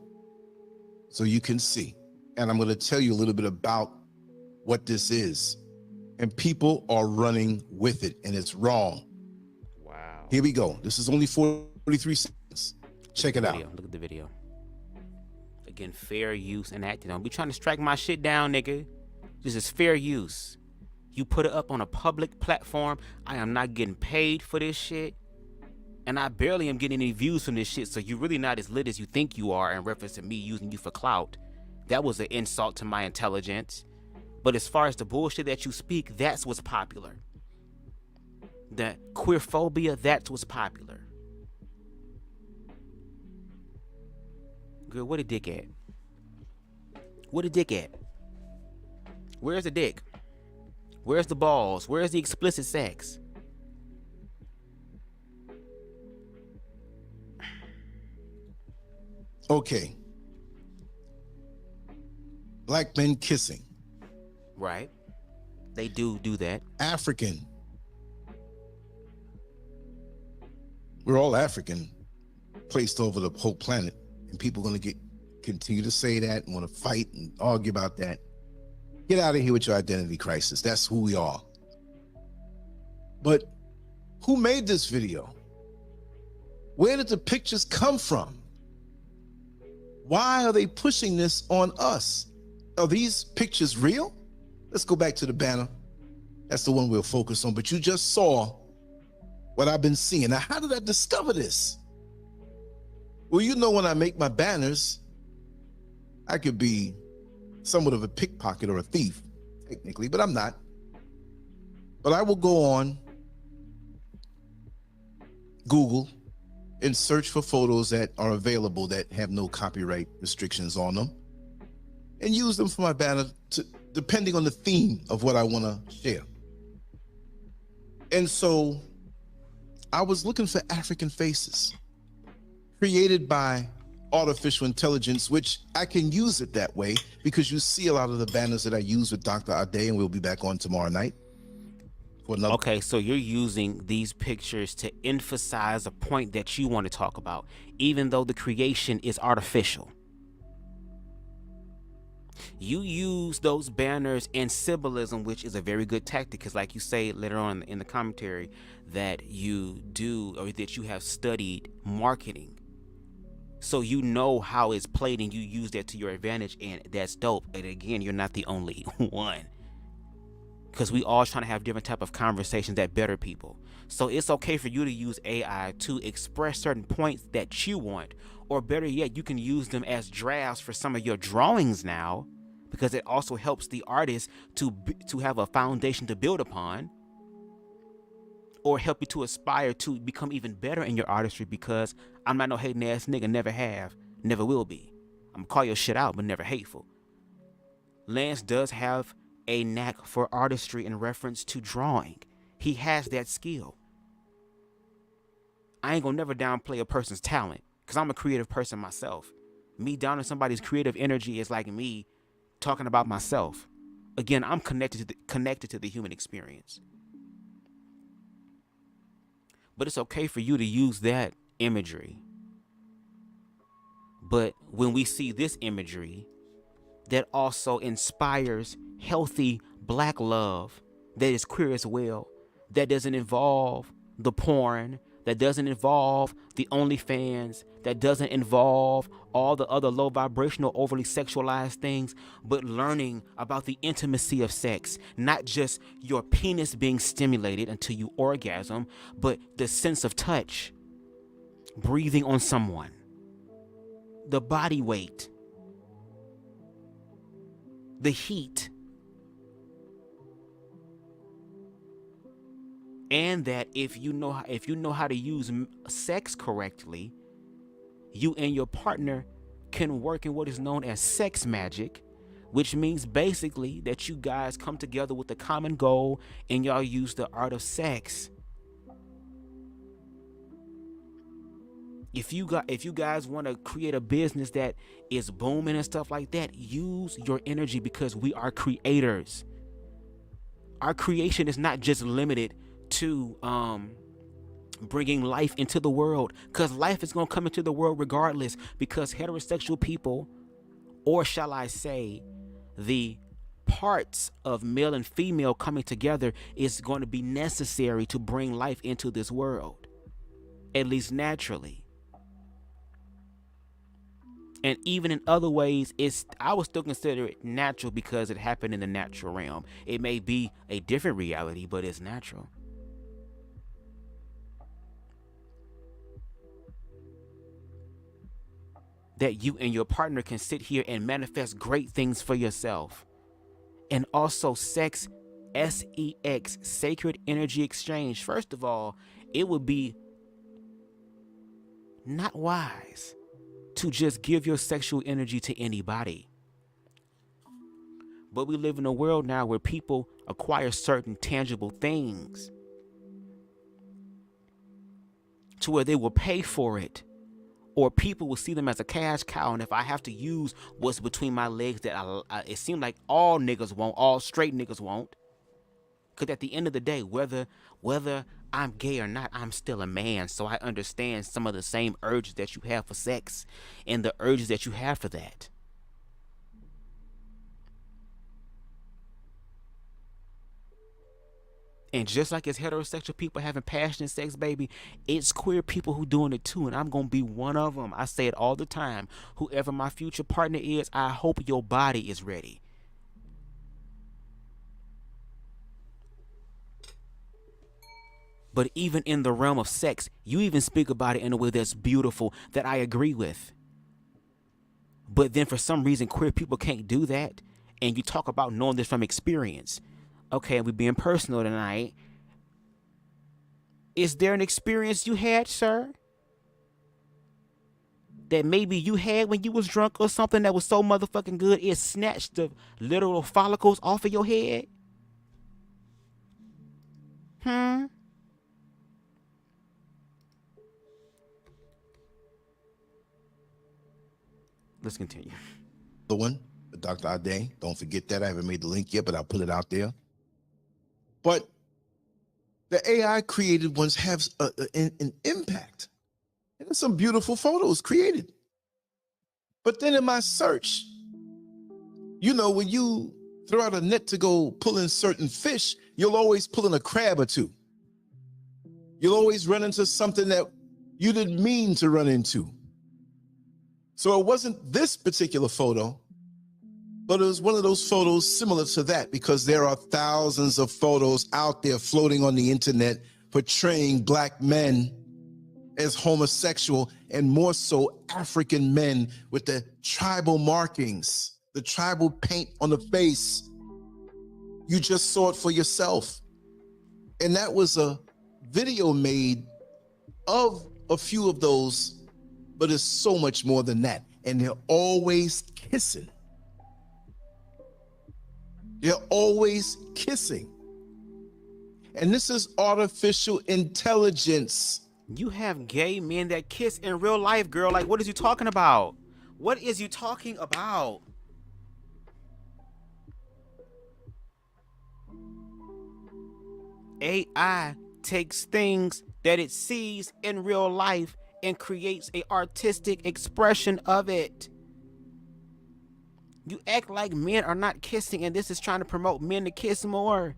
so you can see. And I'm going to tell you a little bit about what this is. And people are running with it, and it's wrong. Wow. Here we go. This is only 43 seconds. Check it out. Look at the video. Again, fair use enacted. Don't be trying to strike my shit down, nigga. This is fair use. You put it up on a public platform. I am not getting paid for this shit. And I barely am getting any views from this shit. So you're really not as lit as you think you are in reference to me using you for clout. That was an insult to my intelligence. But as far as the bullshit that you speak, that's what's popular. The queerphobia, that's what's popular. Girl, where the dick at? Where the dick at? Where's the dick? Where's the balls? Where's the explicit sex? Okay. Black men kissing. Right. They do that. African. We're all African, placed over the whole planet, and people are going to continue to say that and want to fight and argue about that. Get out of here with your identity crisis. That's who we are. But who made this video? Where did the pictures come from? Why are they pushing this on us? Are these pictures real? Let's go back to the banner. That's the one we'll focus on. But you just saw what I've been seeing. Now, how did I discover this? Well, you know, when I make my banners, I could be somewhat of a pickpocket or a thief, technically, but I'm not. But I will go on Google and search for photos that are available that have no copyright restrictions on them and use them for my banner depending on the theme of what I want to share. And so I was looking for African faces created by artificial intelligence, which I can use it that way because you see a lot of the banners that I use with Dr. Ade, and we'll be back on tomorrow night. Okay, so you're using these pictures to emphasize a point that you want to talk about, even though the creation is artificial. You use those banners and symbolism, which is a very good tactic, because like you say later on in the commentary that you do, or that you have studied marketing. So you know how it's played and you use that to your advantage, and that's dope. And again, you're not the only one. Because we all trying to have different type of conversations that better people. So it's okay for you to use AI to express certain points that you want, or better yet, you can use them as drafts for some of your drawings now, because it also helps the artist to have a foundation to build upon, or help you to aspire to become even better in your artistry, because I'm not no hating ass nigga, never have, never will be. I'm gonna call your shit out, but never hateful. Lance does have a knack for artistry in reference to drawing. He has that skill. I ain't gonna never downplay a person's talent, because I'm a creative person myself. Me downing somebody's creative energy is like me talking about myself. Again, I'm connected to the human experience. But it's okay for you to use that imagery. But when we see this imagery that also inspires healthy black love, that is queer as well, that doesn't involve the porn, that doesn't involve the OnlyFans, that doesn't involve all the other low vibrational, overly sexualized things, but learning about the intimacy of sex, not just your penis being stimulated until you orgasm, but the sense of touch, breathing on someone, the body weight, the heat, and that if you know how to use sex correctly, you and your partner can work in what is known as sex magic, which means basically that you guys come together with a common goal and y'all use the art of sex. If you guys want to create a business that is booming and stuff like that, use your energy, because we are creators. Our creation is not just limited to bringing life into the world, because life is going to come into the world regardless, because heterosexual people, or shall I say, the parts of male and female coming together is going to be necessary to bring life into this world, at least naturally. And even in other ways, I would still consider it natural because it happened in the natural realm. It may be a different reality, but it's natural. That you and your partner can sit here and manifest great things for yourself. And also sex, SEX, sacred energy exchange. First of all, it would be not wise to just give your sexual energy to anybody. But we live in a world now where people acquire certain tangible things to where they will pay for it, or people will see them as a cash cow. And if I have to use what's between my legs that it seems like all niggas won't, all straight niggas won't. Because at the end of the day, whether I'm gay or not, I'm still a man. So I understand some of the same urges that you have for sex and the urges that you have for that. And just like it's heterosexual people having passionate sex, baby, it's queer people who doing it too. And I'm going to be one of them. I say it all the time. Whoever my future partner is, I hope your body is ready. But even in the realm of sex, you even speak about it in a way that's beautiful, that I agree with. But then for some reason, queer people can't do that. And you talk about knowing this from experience. Okay, we're being personal tonight. Is there an experience you had, sir, that maybe you had when you was drunk or something that was so motherfucking good it snatched the literal follicles off of your head? Let's continue. The one, Dr. Ade, don't forget that. I haven't made the link yet, but I'll put it out there. But the AI created ones have an impact. And there's some beautiful photos created. But then in my search, you know, when you throw out a net to go pull in certain fish, you'll always pull in a crab or two. You'll always run into something that you didn't mean to run into. So it wasn't this particular photo, but it was one of those photos similar to that, because there are thousands of photos out there floating on the internet portraying black men as homosexual, and more so African men with the tribal markings, the tribal paint on the face. You just saw it for yourself. And that was a video made of a few of those, but it's so much more than that. And they're always kissing. They're always kissing. And this is artificial intelligence. You have gay men that kiss in real life, girl. Like, what is you talking about? What is you talking about? AI takes things that it sees in real life and creates an artistic expression of it. You act like men are not kissing, and this is trying to promote men to kiss more.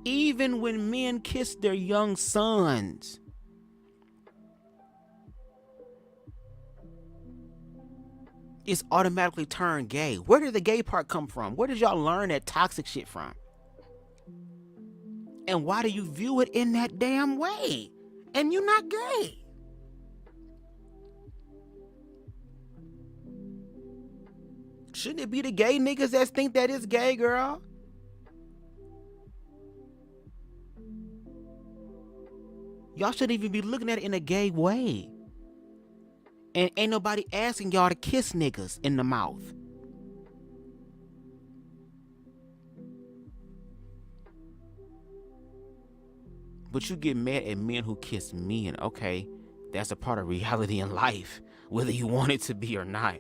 Even when men kiss their young sons, it's automatically turned gay. Where did the gay part come from? Where did y'all learn that toxic shit from? And why do you view it in that damn way? And you're not gay. Shouldn't it be the gay niggas that think that it's gay, girl? Y'all shouldn't even be looking at it in a gay way. And ain't nobody asking y'all to kiss niggas in the mouth. But you get mad at men who kiss men. Okay, that's a part of reality in life, whether you want it to be or not.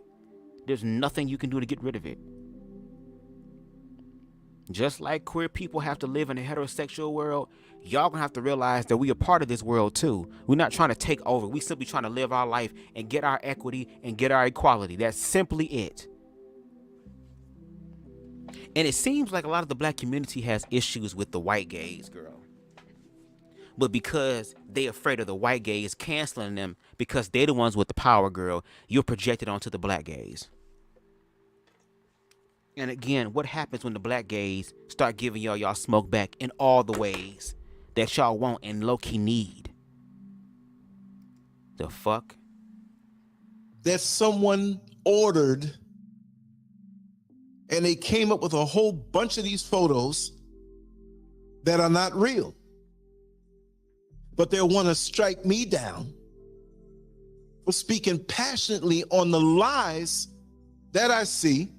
There's nothing you can do to get rid of it. Just like queer people have to live in a heterosexual world, y'all gonna have to realize that we are part of this world too. We're not trying to take over. We simply trying to live our life and get our equity and get our equality. That's simply it. And it seems like a lot of the black community has issues with the white gays, girl. But because they afraid of the white gays canceling them because they're the ones with the power, girl, you're projected onto the black gays. And again, what happens when the black gays start giving y'all smoke back in all the ways that y'all want and low-key need? The fuck? That someone ordered, and they came up with a whole bunch of these photos that are not real. But they'll want to strike me down for speaking passionately on the lies that I see.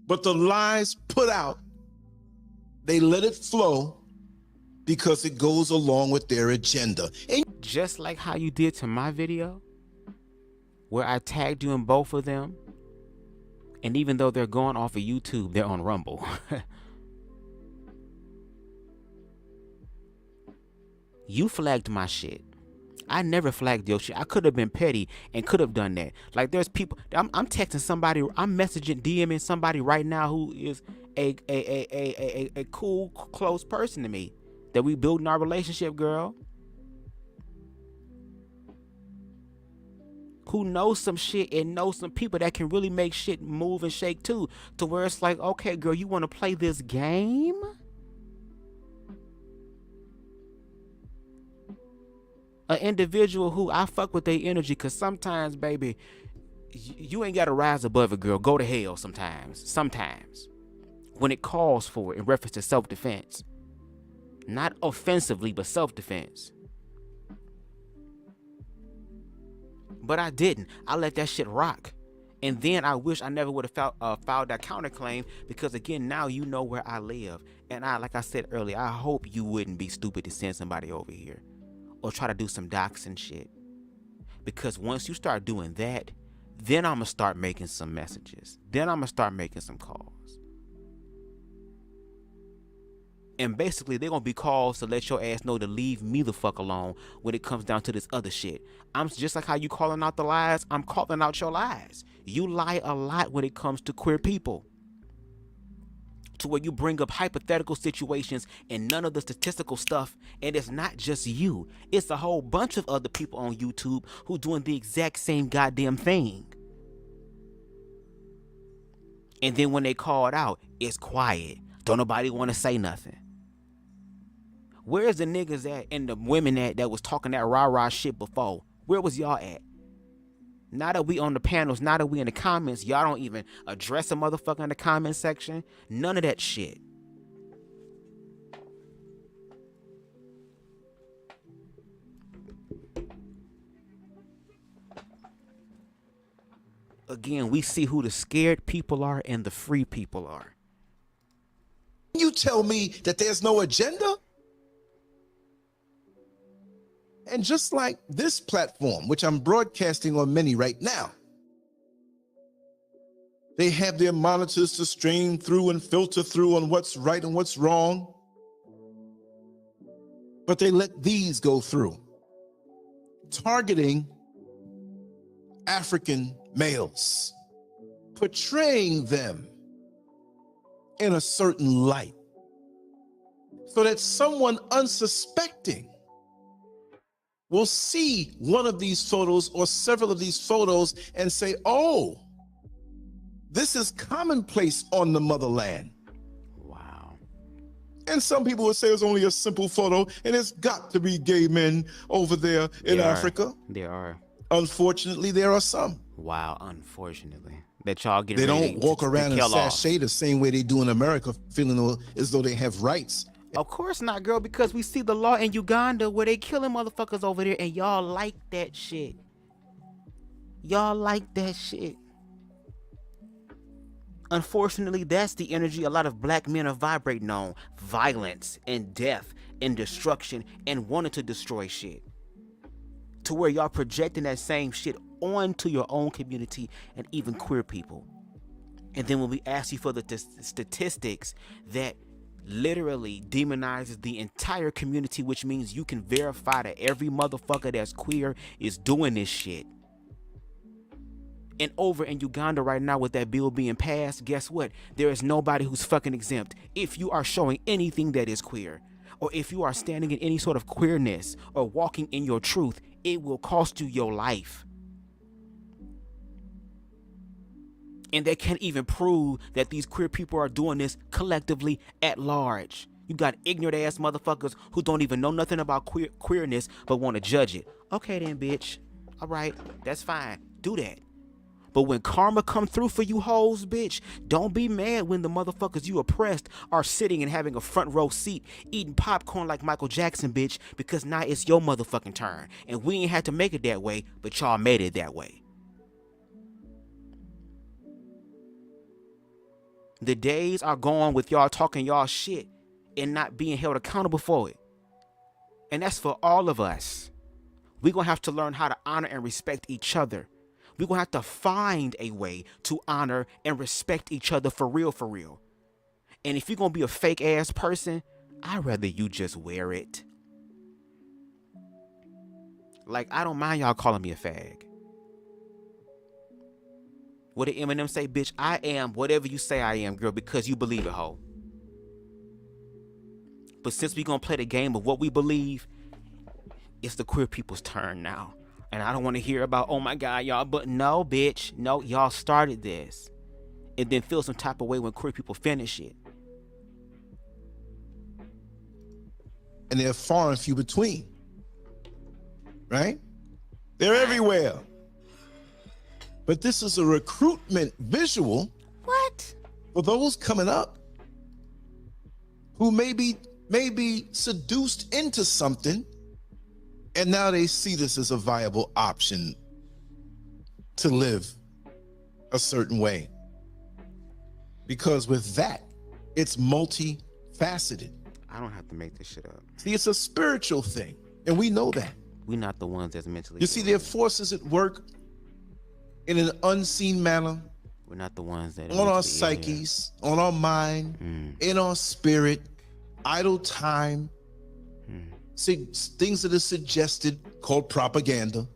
But the lies put out, they let it flow because it goes along with their agenda. And just like how you did to my video, where I tagged you in both of them, and even though they're going off of YouTube, they're on Rumble. You flagged my shit. I never flagged your shit. I could have been petty and could have done that. Like, there's people, I'm texting somebody, I'm messaging, DMing somebody right now who is a cool, close person to me, that we building our relationship, girl. Who knows some shit and knows some people that can really make shit move and shake too. To where it's like, okay, girl, you want to play this game? An individual who I fuck with their energy, because sometimes, baby, you ain't got to rise above it, girl. Go to hell sometimes. Sometimes. When it calls for it in reference to self-defense. Not offensively, but self-defense. But I didn't. I let that shit rock. And then I wish I never would have filed that counterclaim, because again, now you know where I live. And like I said earlier, I hope you wouldn't be stupid to send somebody over here or try to do some doxing shit. Because once you start doing that, then I'm going to start making some messages. Then I'm going to start making some calls. And basically, they're going to be calls to let your ass know to leave me the fuck alone when it comes down to this other shit. I'm just like how you calling out the lies, I'm calling out your lies. You lie a lot when it comes to queer people. To where you bring up hypothetical situations and none of the statistical stuff. And it's not just you. It's a whole bunch of other people on YouTube who doing the exact same goddamn thing. And then when they call it out, it's quiet. Don't nobody want to say nothing. Where's the niggas at and the women that was talking that rah-rah shit before? Where was y'all at? Now that we on the panels, now that we in the comments, y'all don't even address a motherfucker in the comment section. None of that shit. Again, we see who the scared people are and the free people are. you tell me that there's no agenda? And just like this platform, which I'm broadcasting on many right now, they have their monitors to stream through and filter through on what's right and what's wrong. But they let these go through, targeting African males, portraying them in a certain light, so that someone unsuspecting will see one of these photos or several of these photos and say, oh, this is commonplace on the motherland. Wow. And some people would say it's only a simple photo and it's got to be gay men over there in Africa. There are. Unfortunately, there are some. Wow, unfortunately. That y'all get They ready don't walk to around and kill off. sashay the same way they do in America, feeling as though they have rights. Of course not, girl, because we see the law in Uganda where they killing motherfuckers over there, and y'all like that shit. Y'all like that shit. Unfortunately, that's the energy a lot of black men are vibrating on. Violence and death and destruction and wanting to destroy shit. To where y'all projecting that same shit onto your own community and even queer people. And then when we ask you for the statistics that literally demonizes the entire community, which means you can verify that every motherfucker that's queer is doing this shit. And over in Uganda right now with that bill being passed, guess what? There is nobody who's fucking exempt. If you are showing anything that is queer, or if you are standing in any sort of queerness or walking in your truth, it will cost you your life. And they can't even prove that these queer people are doing this collectively at large. You got ignorant ass motherfuckers who don't even know nothing about queerness but want to judge it. Okay then, bitch. All right, that's fine. Do that. But when karma come through for you hoes, bitch, don't be mad when the motherfuckers you oppressed are sitting and having a front row seat, eating popcorn like Michael Jackson, bitch, because now it's your motherfucking turn. And we ain't had to make it that way, but y'all made it that way. The days are gone with y'all talking y'all shit and not being held accountable for it. And that's for all of us. We're going to have to learn how to honor and respect each other. We're going to have to find a way to honor and respect each other for real, for real. And if you're going to be a fake ass person, I'd rather you just wear it. Like, I don't mind y'all calling me a fag. What did Eminem say? Bitch, I am whatever you say I am, girl, because you believe it, ho. But since we going to play the game of what we believe, it's the queer people's turn now. And I don't want to hear about, oh my God, y'all. But no, bitch. No, y'all started this. And then feel some type of way when queer people finish it. And they're far and few between. Right? They're everywhere. But this is a recruitment visual. What? For those coming up who may be seduced into something, and now they see this as a viable option to live a certain way. Because with that, it's multifaceted. I don't have to make this shit up. See, it's a spiritual thing, and we know that. We're not the ones that's mentally. You see, there are forces at work in an unseen manner. We're not the ones that on our psyches, on our mind, in our spirit, idle time, things that are suggested called propaganda,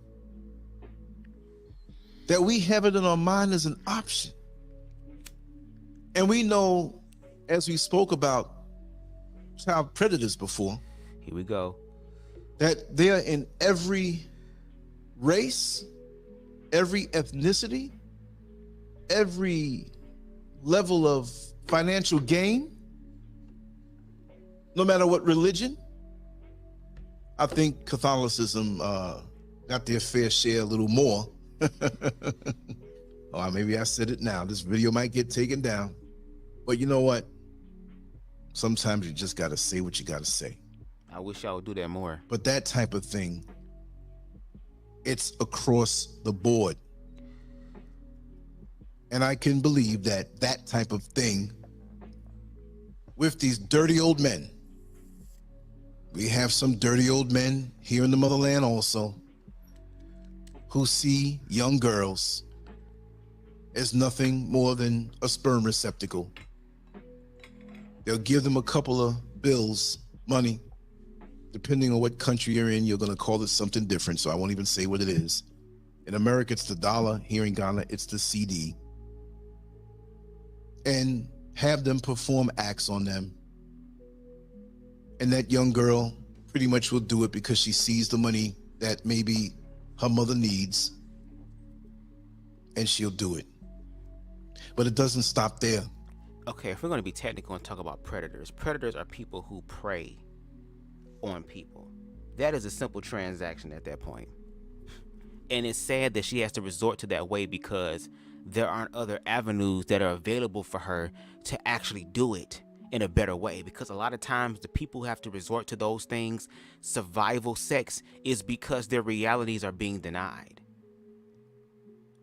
that we have it in our mind as an option. And we know, as we spoke about child predators before, here we go, that they are in every race, every ethnicity, every level of financial gain, no matter what religion. I think Catholicism got their fair share a little more. Or maybe I said it now. This video might get taken down. But you know what? Sometimes you just got to say what you got to say. I wish I would do that more. But that type of thing, it's across the board. And I can believe that that type of thing with these dirty old men. We have some dirty old men here in the motherland also who see young girls as nothing more than a sperm receptacle. They'll give them a couple of bills, money. Depending on what country you're in, you're going to call it something different, so I won't even say what it is. In America, it's the dollar. Here in Ghana, it's the CD. And have them perform acts on them. And that young girl pretty much will do it because she sees the money that maybe her mother needs, and she'll do it. But it doesn't stop there. Okay, if we're going to be technical and talk about predators, predators are people who prey on people. That is a simple transaction at that point. And it's sad that she has to resort to that way because there aren't other avenues that are available for her to actually do it in a better way. Because a lot of times the people who have to resort to those things, survival sex, is because their realities are being denied.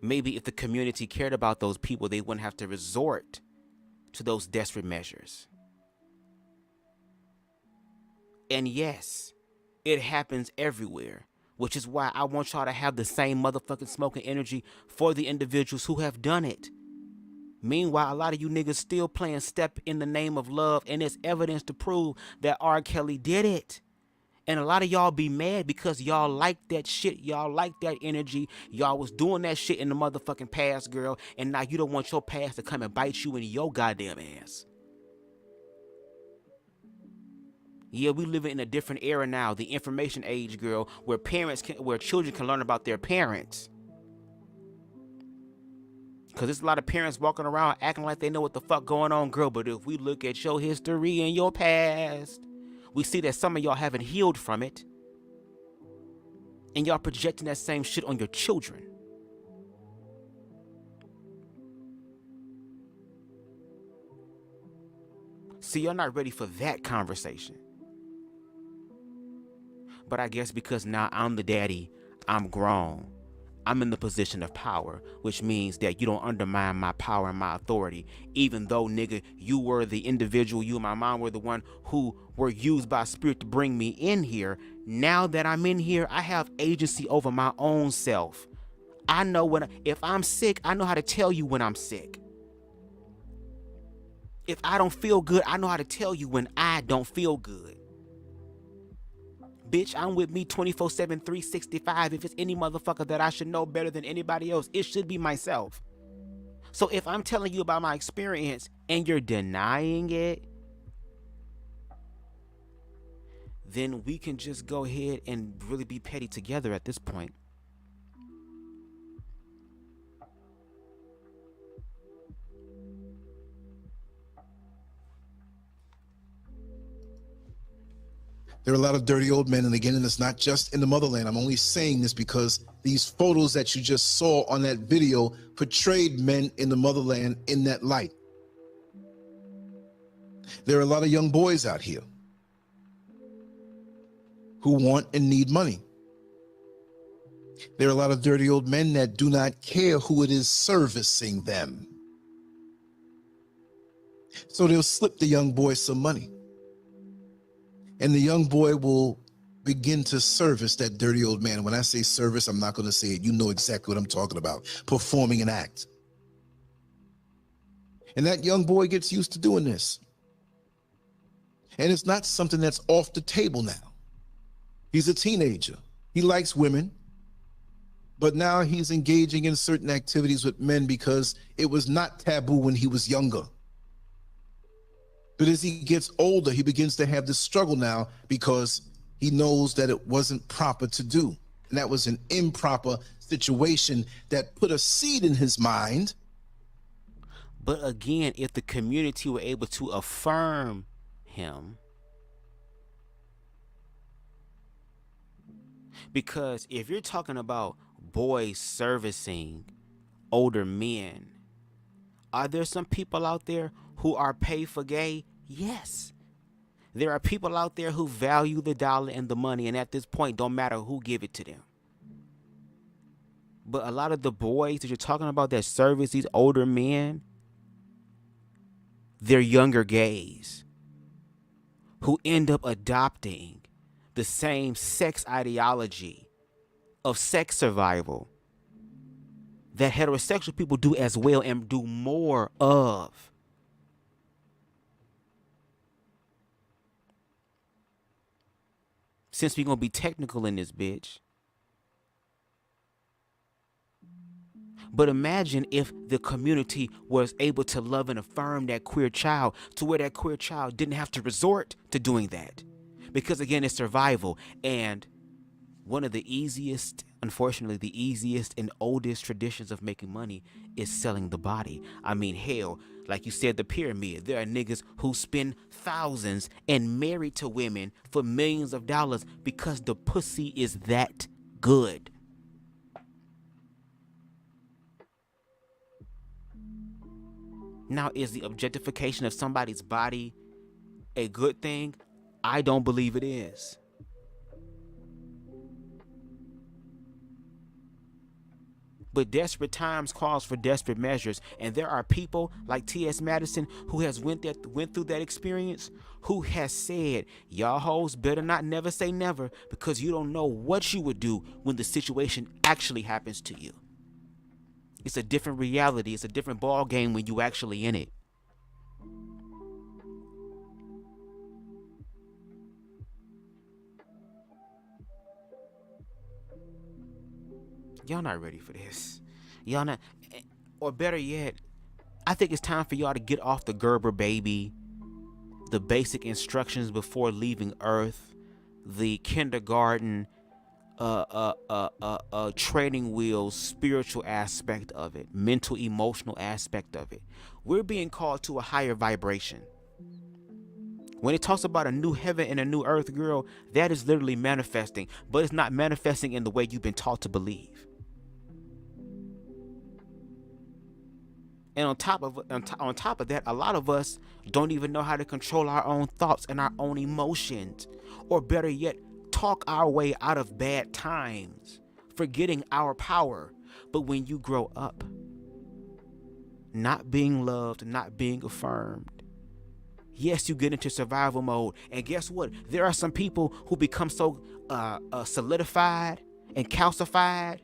Maybe if the community cared about those people, they wouldn't have to resort to those desperate measures. And yes, it happens everywhere, which is why I want y'all to have the same motherfucking smoking energy for the individuals who have done it. Meanwhile, a lot of you niggas still playing Step in the Name of Love, and it's evidence to prove that R. Kelly did it. And a lot of y'all be mad because y'all like that shit. Y'all like that energy. Y'all was doing that shit in the motherfucking past, girl. And now you don't want your past to come and bite you in your goddamn ass. Yeah, we live in a different era now, the information age, girl, where children can learn about their parents. Because there's a lot of parents walking around acting like they know what the fuck going on, girl. But if we look at your history and your past, we see that some of y'all haven't healed from it. And y'all projecting that same shit on your children. See, you're not ready for that conversation. But I guess because now I'm the daddy, I'm grown. I'm in the position of power, which means that you don't undermine my power and my authority. Even though, nigga, you were the individual, you and my mom were the one who were used by spirit to bring me in here. Now that I'm in here, I have agency over my own self. I know if I'm sick, I know how to tell you when I'm sick. If I don't feel good, I know how to tell you when I don't feel good. Bitch, I'm with me 24/7, 365. If it's any motherfucker that I should know better than anybody else, it should be myself. So if I'm telling you about my experience and you're denying it, then we can just go ahead and really be petty together at this point. There are a lot of dirty old men, and again, and it's not just in the motherland. I'm only saying this because these photos that you just saw on that video portrayed men in the motherland in that light. There are a lot of young boys out here who want and need money. There are a lot of dirty old men that do not care who it is servicing them. So they'll slip the young boy some money. And the young boy will begin to service that dirty old man. When I say service, I'm not going to say it. You know exactly what I'm talking about. Performing an act. And that young boy gets used to doing this. And it's not something that's off the table now. He's a teenager. He likes women. But now he's engaging in certain activities with men because it was not taboo when he was younger. But as he gets older, he begins to have this struggle now because he knows that it wasn't proper to do. And that was an improper situation that put a seed in his mind. But again, if the community were able to affirm him, because if you're talking about boys servicing older men, are there some people out there who are pay for gay? Yes. There are people out there who value the dollar and the money, and at this point, don't matter who give it to them. But a lot of the boys that you're talking about that service these older men, they're younger gays who end up adopting the same sex ideology of sex survival that heterosexual people do as well and do more of. Since we're going to be technical in this bitch. But imagine if the community was able to love and affirm that queer child to where that queer child didn't have to resort to doing that. Because again, it's survival. And one of the easiest, unfortunately, the easiest and oldest traditions of making money is selling the body. I mean, hell, like you said, the pyramid. There are niggas who spend thousands and married to women for millions of dollars because the pussy is that good. Now, is the objectification of somebody's body a good thing? I don't believe it is. But desperate times calls for desperate measures, and there are people like T.S. Madison who has went through that experience, who has said, y'all hoes better not never say never, because you don't know what you would do when the situation actually happens to you. It's a different reality. It's a different ball game when you actually in it. Y'all not ready for this. Y'all not, or better yet, I think it's time for y'all to get off the Gerber baby, the basic instructions before leaving Earth, the kindergarten, training wheels, spiritual aspect of it, mental, emotional aspect of it. We're being called to a higher vibration. When it talks about a new heaven and a new earth, girl, that is literally manifesting, but it's not manifesting in the way you've been taught to believe. And on top of that, a lot of us don't even know how to control our own thoughts and our own emotions, or better yet, talk our way out of bad times, forgetting our power. But when you grow up, not being loved, not being affirmed, yes, you get into survival mode. And guess what? There are some people who become so solidified and calcified,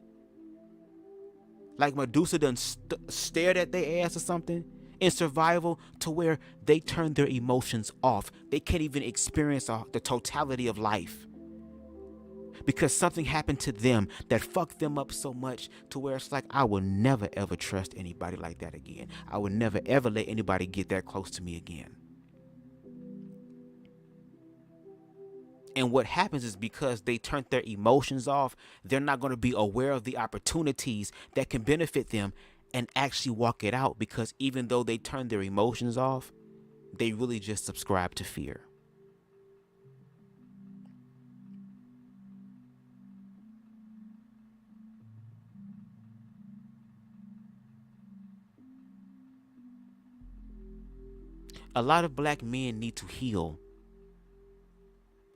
like Medusa done stared at their ass or something in survival, to where they turn their emotions off. They can't even experience the totality of life, because something happened to them that fucked them up so much to where it's like, I will never ever trust anybody like that again. I will never ever let anybody get that close to me again. And what happens is, because they turned their emotions off, they're not going to be aware of the opportunities that can benefit them and actually walk it out, because even though they turn their emotions off, they really just subscribe to fear. A lot of black men need to heal.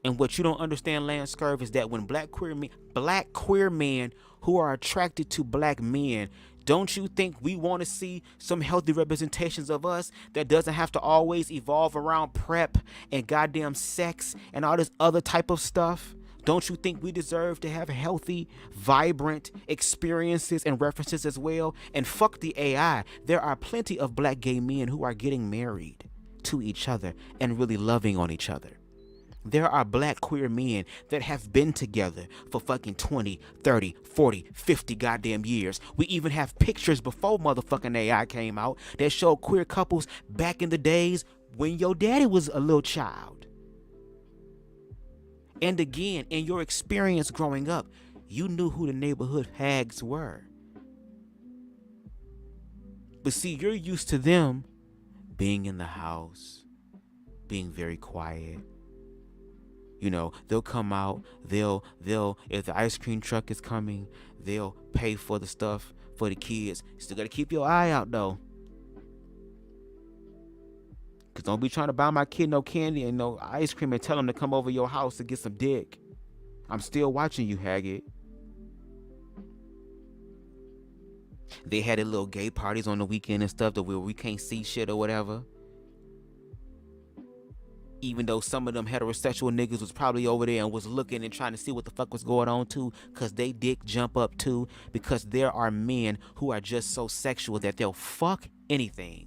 And what you don't understand, Lance Scurv, is that when black queer men who are attracted to black men, don't you think we want to see some healthy representations of us that doesn't have to always evolve around prep and goddamn sex and all this other type of stuff? Don't you think we deserve to have healthy, vibrant experiences and references as well? And fuck the AI. There are plenty of black gay men who are getting married to each other and really loving on each other. There are black queer men that have been together for fucking 20, 30, 40, 50 goddamn years. We even have pictures before motherfucking AI came out that show queer couples back in the days when your daddy was a little child. And again, in your experience growing up, you knew who the neighborhood hags were. But see, you're used to them being in the house, being very quiet. You know, they'll come out, they'll, if the ice cream truck is coming, they'll pay for the stuff for the kids. You still got to keep your eye out, though. Because don't be trying to buy my kid no candy and no ice cream and tell him to come over your house to get some dick. I'm still watching you, Haggard. They had their little gay parties on the weekend and stuff, that where we can't see shit or whatever. Even though some of them heterosexual niggas was probably over there and was looking and trying to see what the fuck was going on too, because they dick jump up too, because there are men who are just so sexual that they'll fuck anything.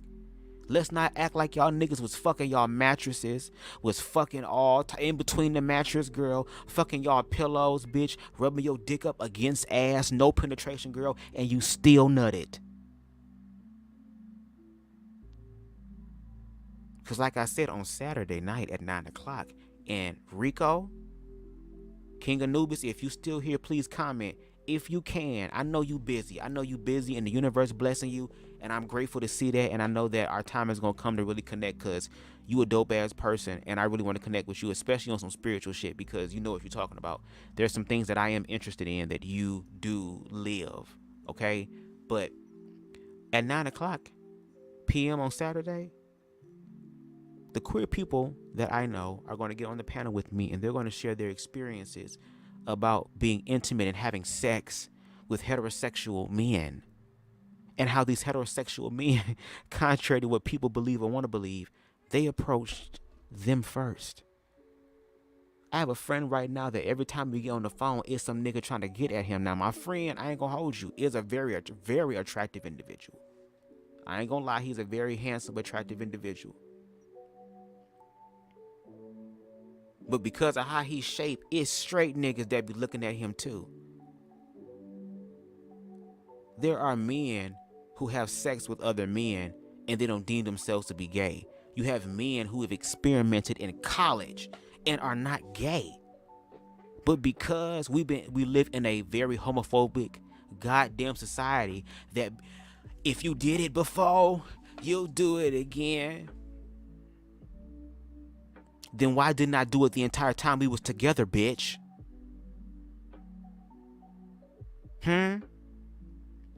Let's not act like y'all niggas was fucking y'all mattresses, was fucking all in between the mattress, girl, fucking y'all pillows, bitch, rubbing your dick up against ass, no penetration, girl, and you still nutted. Because like I said, on Saturday night at 9 o'clock, and Rico, King Anubis, if you still here, please comment. If you can. I know you busy. I know you busy and the universe blessing you, and I'm grateful to see that, and I know that our time is going to come to really connect, because you a dope-ass person, and I really want to connect with you, especially on some spiritual shit, because you know what you're talking about. There's some things that I am interested in that you do live, okay? But at 9 o'clock, p.m. on Saturday, the queer people that I know are going to get on the panel with me, and they're going to share their experiences about being intimate and having sex with heterosexual men, and how these heterosexual men, contrary to what people believe or want to believe, they approached them first. I have a friend right now that every time we get on the phone, it's some nigga trying to get at him. Now, my friend, I ain't gonna hold you, is a very, very attractive individual. I ain't gonna lie, he's a very handsome, attractive individual. But because of how he's shaped, it's straight niggas that be looking at him too. There are men who have sex with other men and they don't deem themselves to be gay. You have men who have experimented in college and are not gay. But because we live in a very homophobic goddamn society that if you did it before, you'll do it again. Then why didn't I do it the entire time we was together, bitch?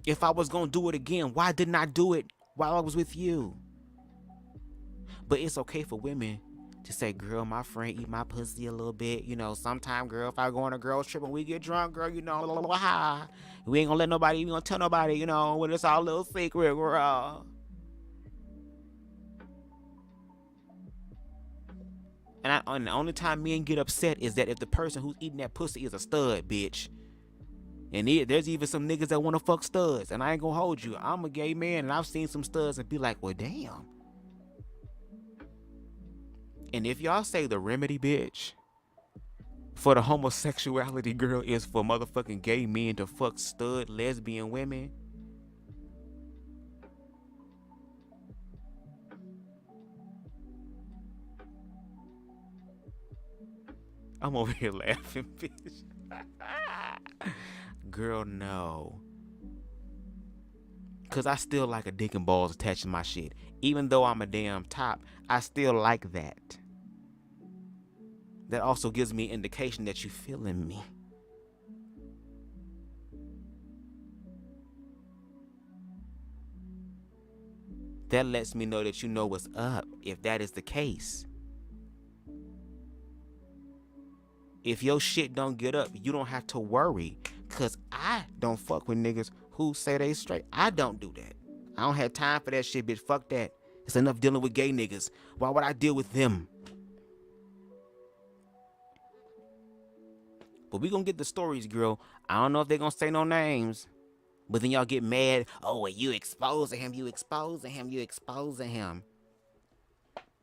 If I was gonna do it again, why didn't I do it while I was with you? But it's okay for women to say, girl, my friend eat my pussy a little bit. You know, sometime, girl, if I go on a girl's trip and we get drunk, girl, you know, we ain't gonna let nobody, we gonna tell nobody, you know, when it's all a little secret, girl. And the only time men get upset is that if the person who's eating that pussy is a stud, bitch. And there's even some niggas that want to fuck studs. And I ain't gonna hold you. I'm a gay man and I've seen some studs and be like, well, damn. And if y'all say the remedy, bitch, for the homosexuality, girl, is for motherfucking gay men to fuck stud lesbian women, I'm over here laughing, bitch. Girl, no. Cause I still like a dick and balls attached to my shit. Even though I'm a damn top, I still like that. That also gives me an indication that you feeling me. That lets me know that you know what's up, if that is the case. If your shit don't get up, you don't have to worry. Cause I don't fuck with niggas who say they straight. I don't do that. I don't have time for that shit, bitch. Fuck that. It's enough dealing with gay niggas. Why would I deal with them? But we gonna get the stories, girl. I don't know if they gonna say no names. But then y'all get mad. Oh, well, you exposing him. You exposing him. You exposing him.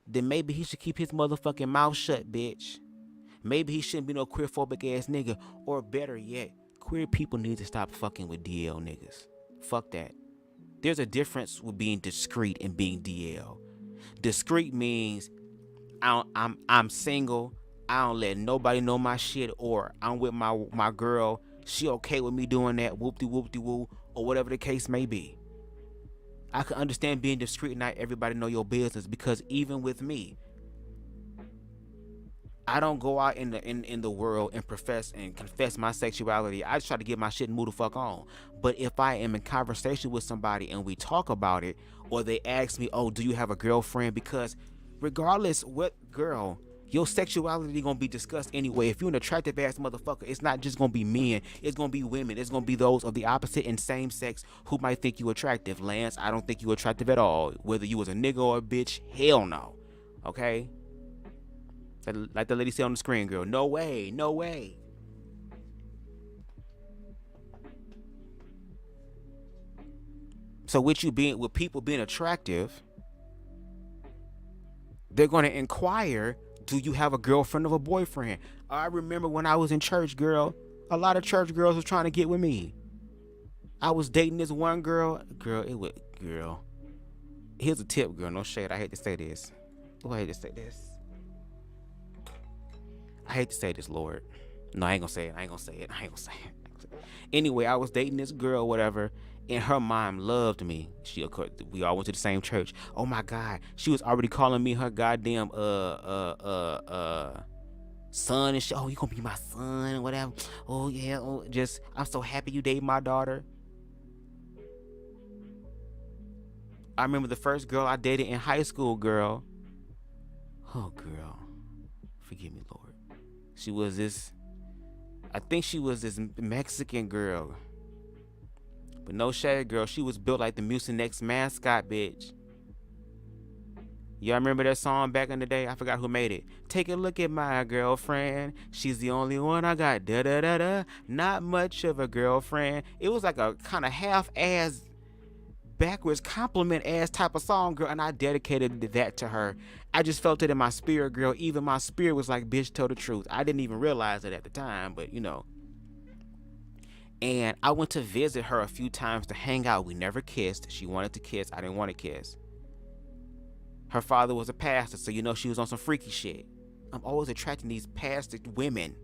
Then maybe he should keep his motherfucking mouth shut, bitch. Maybe he shouldn't be no queerphobic ass nigga. Or better yet, queer people need to stop fucking with DL niggas. Fuck that. There's a difference with being discreet and being DL. Discreet means I'm single. I don't let nobody know my shit, or I'm with my girl. She okay with me doing that, whoop-de-whoop-de-woo, or whatever the case may be. I can understand being discreet and not everybody know your business, because even with me, I don't go out in the world and profess and confess my sexuality. I just try to get my shit and move the fuck on. But if I am in conversation with somebody and we talk about it, or they ask me, oh, do you have a girlfriend? Because regardless what girl, your sexuality gonna be discussed anyway. If you're an attractive ass motherfucker, it's not just gonna be men, it's gonna be women. It's gonna be those of the opposite and same sex who might think you attractive. Lance, I don't think you attractive at all. Whether you was a nigga or a bitch, hell no. Okay? Like the lady said on the screen, girl. No way, no way. So with people being attractive, they're gonna inquire, do you have a girlfriend or a boyfriend? I remember when I was in church, girl, a lot of church girls was trying to get with me. I was dating this one girl. Here's a tip, girl. No shade. I hate to say this. Oh, I hate to say this, Lord. No, I ain't gonna say it. Anyway, I was dating this girl, whatever, and her mom loved me. We all went to the same church. Oh my God, she was already calling me her goddamn son and shit. Oh, you gonna be my son and whatever. Oh yeah, I'm so happy you dated my daughter. I remember the first girl I dated in high school, girl. Oh, girl. Forgive me, Lord. She was this, I think she was this Mexican girl. But no shade, girl. She was built like the Mucinex mascot, bitch. Y'all remember that song back in the day? I forgot who made it. Take a look at my girlfriend. She's the only one I got. Da da da da. Not much of a girlfriend. It was like a kind of half-ass, backwards compliment ass type of song, girl, and I dedicated that to her. I just felt it in my spirit, girl. Even my spirit was like, bitch, tell the truth. I didn't even realize it at the time, but you know. And I went to visit her a few times to hang out. We never kissed. She wanted to kiss. I didn't want to kiss. Her father was a pastor, so you know she was on some freaky shit. I'm always attracting these pastor women.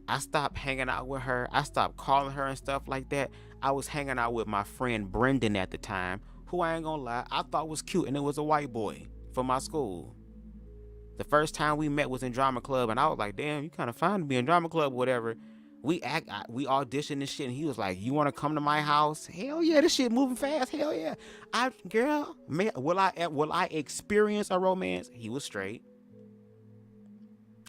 I stopped hanging out with her. I stopped calling her and stuff like that. I was hanging out with my friend Brendan at the time, who I ain't gonna lie, I thought was cute, and it was a white boy from my school. The first time we met was in drama club, and I was like, damn, you kind of fine to be in drama club or whatever. We auditioned and shit, and he was like, you want to come to my house? Hell yeah, this shit moving fast. Hell yeah. Girl, man, will I experience a romance? He was straight.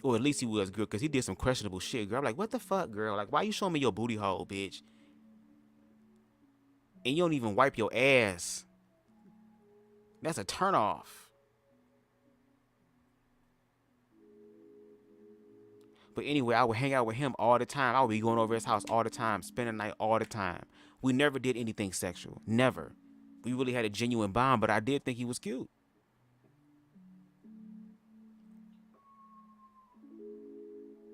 Or at least he was good, because he did some questionable shit, girl. I'm like, what the fuck, girl? Like, why you showing me your booty hole, bitch? And you don't even wipe your ass. That's a turnoff. But anyway, I would hang out with him all the time. I would be going over his house all the time, spending the night all the time. We never did anything sexual. Never. We really had a genuine bond, but I did think he was cute.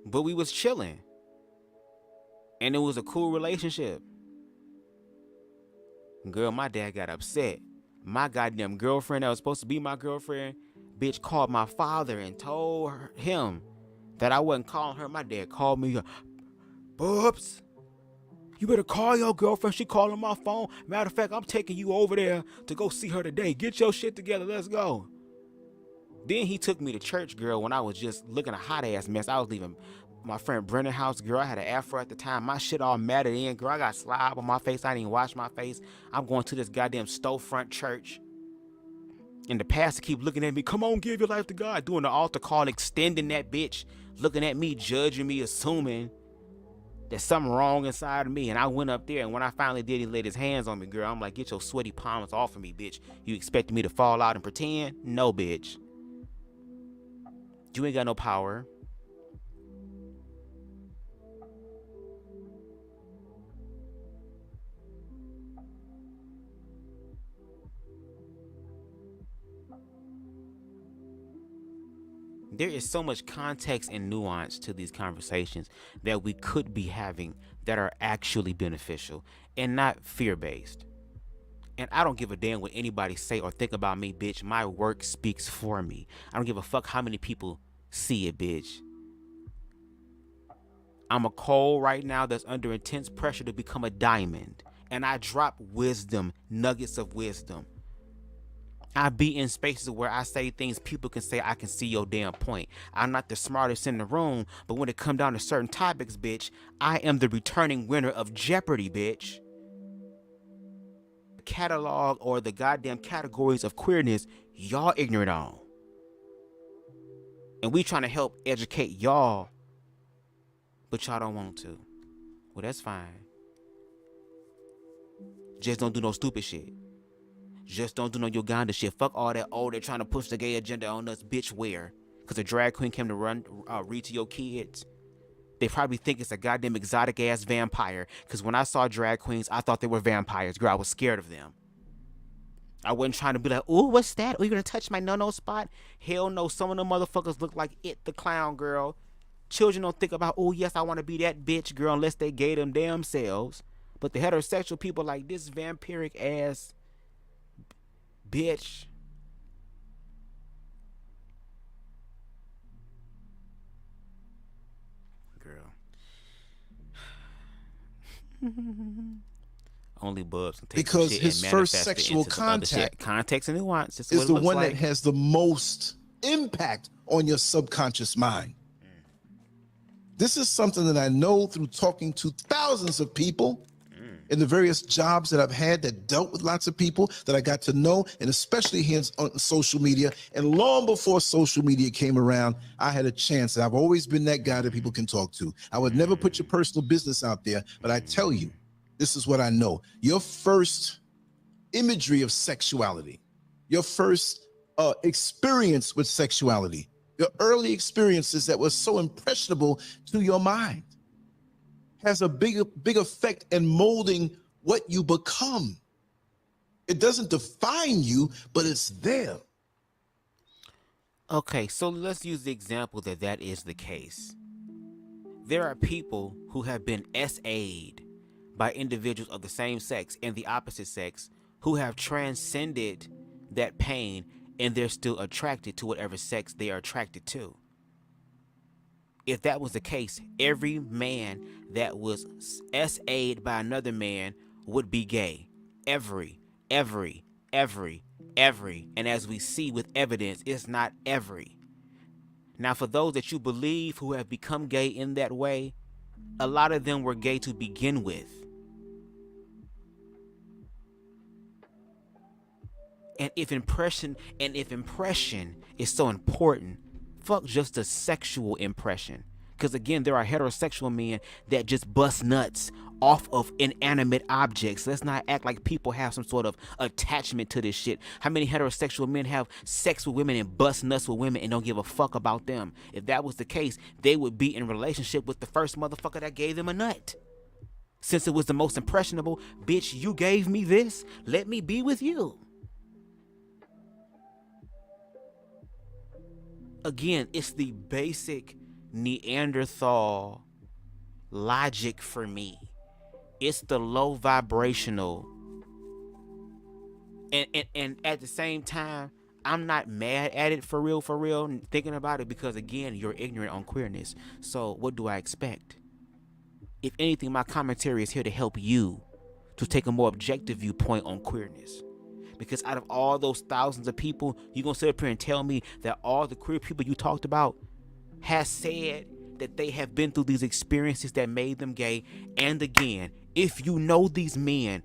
But we was chilling. And it was a cool relationship. Girl, my dad got upset. My goddamn girlfriend that was supposed to be my girlfriend, bitch, called my father and told him that I wasn't calling her. My dad called me, Bubs, you better call your girlfriend. She calling my phone. Matter of fact, I'm taking you over there to go see her today. Get your shit together. Let's go. Then he took me to church, girl, when I was just looking a hot ass mess. I was leaving my friend Brendan's house, girl. I had an afro at the time. My shit all matted in, girl. I got slob on my face. I didn't even wash my face. I'm going to this goddamn storefront church. And the pastor keep looking at me. Come on, give your life to God. Doing the altar call, extending that bitch. Looking at me, judging me, assuming there's something wrong inside of me. And I went up there, and when I finally did, he laid his hands on me, girl. I'm like, get your sweaty palms off of me, bitch. You expecting me to fall out and pretend? No, bitch. You ain't got no power. There is so much context and nuance to these conversations that we could be having that are actually beneficial and not fear-based. And I don't give a damn what anybody say or think about me, bitch. My work speaks for me. I don't give a fuck how many people see it, bitch. I'm a coal right now that's under intense pressure to become a diamond. And I drop wisdom, nuggets of wisdom. I be in spaces where I say things people can say, I can see your damn point. I'm not the smartest in the room, but when it come down to certain topics, bitch, I am the returning winner of Jeopardy, bitch. The catalog or the goddamn categories of queerness, y'all ignorant on. And we trying to help educate y'all, but y'all don't want to. Well, that's fine. Just don't do no stupid shit. Just don't do no Uganda shit. Fuck all that. Oh, they're trying to push the gay agenda on us. Bitch, where? Because a drag queen came to read to your kids. They probably think it's a goddamn exotic ass vampire. Because when I saw drag queens, I thought they were vampires. Girl, I was scared of them. I wasn't trying to be like, ooh, what's that? Are you going to touch my no-no spot? Hell no. Some of them motherfuckers look like It the Clown, girl. Children don't think about, oh, yes, I want to be that bitch, girl, unless they gay them damn selves. But the heterosexual people like this vampiric ass bitch. Girl. Only Bubs can take because shit his and first manifest it sexual into some other shit. contact Context and nuance is the one that has the most impact on your subconscious mind. This is something that I know through talking to thousands of people in the various jobs that I've had that dealt with lots of people that I got to know, and especially here on social media. And long before social media came around, I had a chance. I've always been that guy that people can talk to. I would never put your personal business out there, but I tell you, this is what I know. Your first imagery of sexuality, your first experience with sexuality, your early experiences that was so impressionable to your mind, has a big effect in molding what you become. It doesn't define you, but it's there. Okay, so let's use the example that that is the case. There are people who have been SA'd by individuals of the same sex and the opposite sex who have transcended that pain, and they're still attracted to whatever sex they are attracted to. If that was the case, every man that was SA'd by another man would be gay. Every. And as we see with evidence, it's not every. Now, for those that you believe who have become gay in that way, a lot of them were gay to begin with. And if impression is so important, fuck just a sexual impression. Because again, there are heterosexual men that just bust nuts off of inanimate objects. Let's not act like people have some sort of attachment to this shit. How many heterosexual men have sex with women and bust nuts with women and don't give a fuck about them? If that was the case, they would be in relationship with the first motherfucker that gave them a nut. Since it was the most impressionable, bitch, you gave me this, let me be with you. Again, it's the basic Neanderthal logic for me. It's the low vibrational. And at the same time, I'm not mad at it for real, thinking about it, because again, you're ignorant on queerness. So what do I expect? If anything, my commentary is here to help you to take a more objective viewpoint on queerness. Because out of all those thousands of people, you're going to sit up here and tell me that all the queer people you talked about has said that they have been through these experiences that made them gay. And again, if you know these men,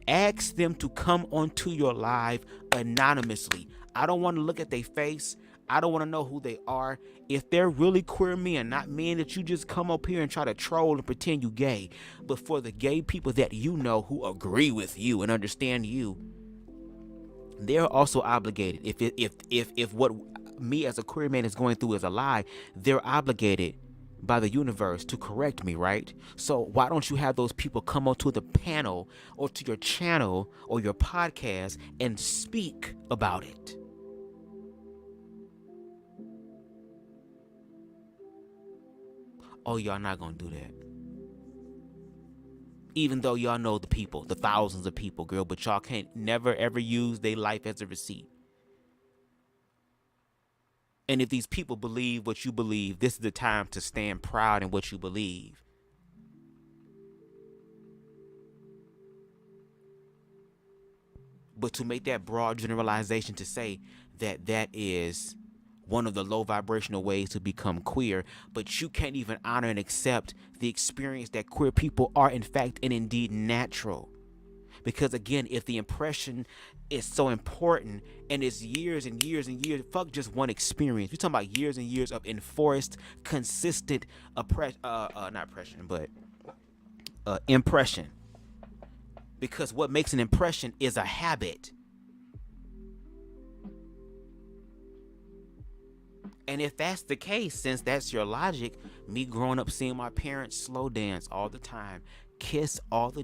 ask them to come onto your live anonymously. I don't want to look at their face. I don't want to know who they are. If they're really queer men, not men that you just come up here and try to troll and pretend you gay, but for the gay people that you know who agree with you and understand you, they're also obligated. If what me as a queer man is going through is a lie, they're obligated by the universe to correct me, right? So why don't you have those people come onto the panel or to your channel or your podcast and speak about it? Oh, y'all not gonna do that. Even though y'all know the people, the thousands of people, girl, but y'all can't never ever use their life as a receipt. And if these people believe what you believe, this is the time to stand proud in what you believe. But to make that broad generalization to say that that is one of the low vibrational ways to become queer, but you can't even honor and accept the experience that queer people are in fact and indeed natural. Because again, if the impression is so important and it's years and years and years, fuck just one experience. We're talking about years and years of enforced, consistent impression. Because what makes an impression is a habit. And if that's the case, since that's your logic, me growing up seeing my parents slow dance all the time, kiss all the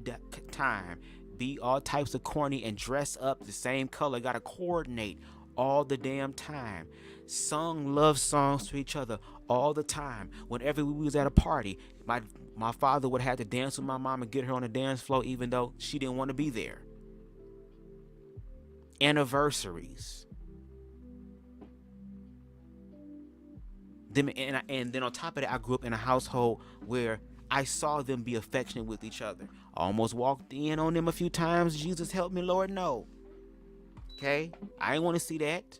time, be all types of corny and dress up the same color, gotta coordinate all the damn time, sung love songs to each other all the time. Whenever we was at a party, my father would have to dance with my mom and get her on the dance floor even though she didn't want to be there. Anniversaries. And then on top of that, I grew up in a household where I saw them be affectionate with each other. I almost walked in on them a few times. Jesus help me, Lord, no. Okay? I didn't want to see that.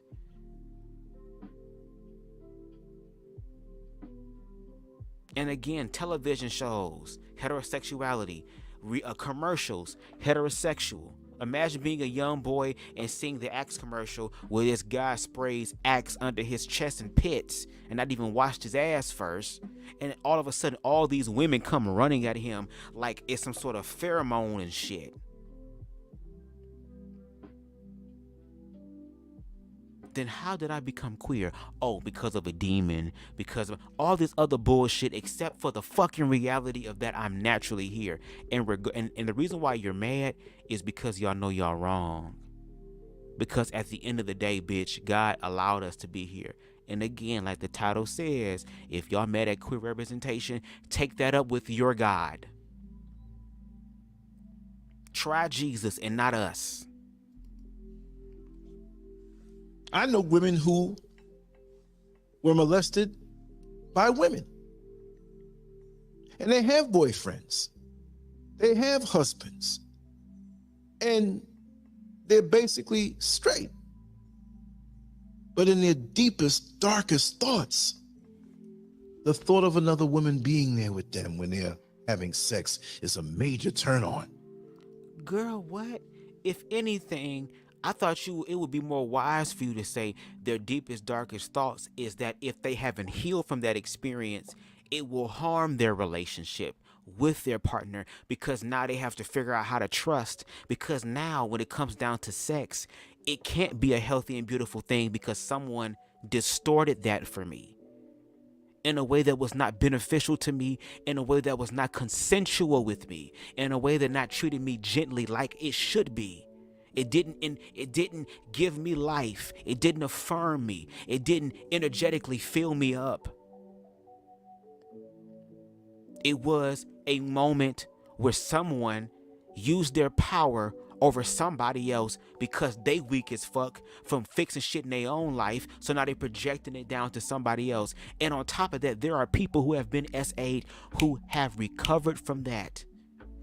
And again, television shows, heterosexuality, commercials, heterosexual. Imagine being a young boy and seeing the Axe commercial where this guy sprays Axe under his chest and pits and not even washed his ass first. And all of a sudden, all these women come running at him like it's some sort of pheromone and shit. Then how did I become queer? Oh, because of a demon, because of all this other bullshit, except for the fucking reality of that I'm naturally here. And the reason why you're mad is because y'all know y'all wrong. Because at the end of the day, bitch, God allowed us to be here. And again, like the title says, if y'all mad at queer representation, take that up with your God. Try Jesus and not us. I know women who were molested by women. And they have boyfriends. They have husbands. And they're basically straight. But in their deepest, darkest thoughts, the thought of another woman being there with them when they're having sex is a major turn on. Girl, what? If anything, I thought it would be more wise for you to say their deepest, darkest thoughts is that if they haven't healed from that experience, it will harm their relationship with their partner, because now they have to figure out how to trust. Because now when it comes down to sex, it can't be a healthy and beautiful thing because someone distorted that for me in a way that was not beneficial to me, in a way that was not consensual with me, in a way that not treated me gently like it should be. It didn't give me life. It didn't affirm me. It didn't energetically fill me up. It was a moment where someone used their power over somebody else because they weak as fuck from fixing shit in their own life. So now they're projecting it down to somebody else. And on top of that, there are people who have been SA'd who have recovered from that,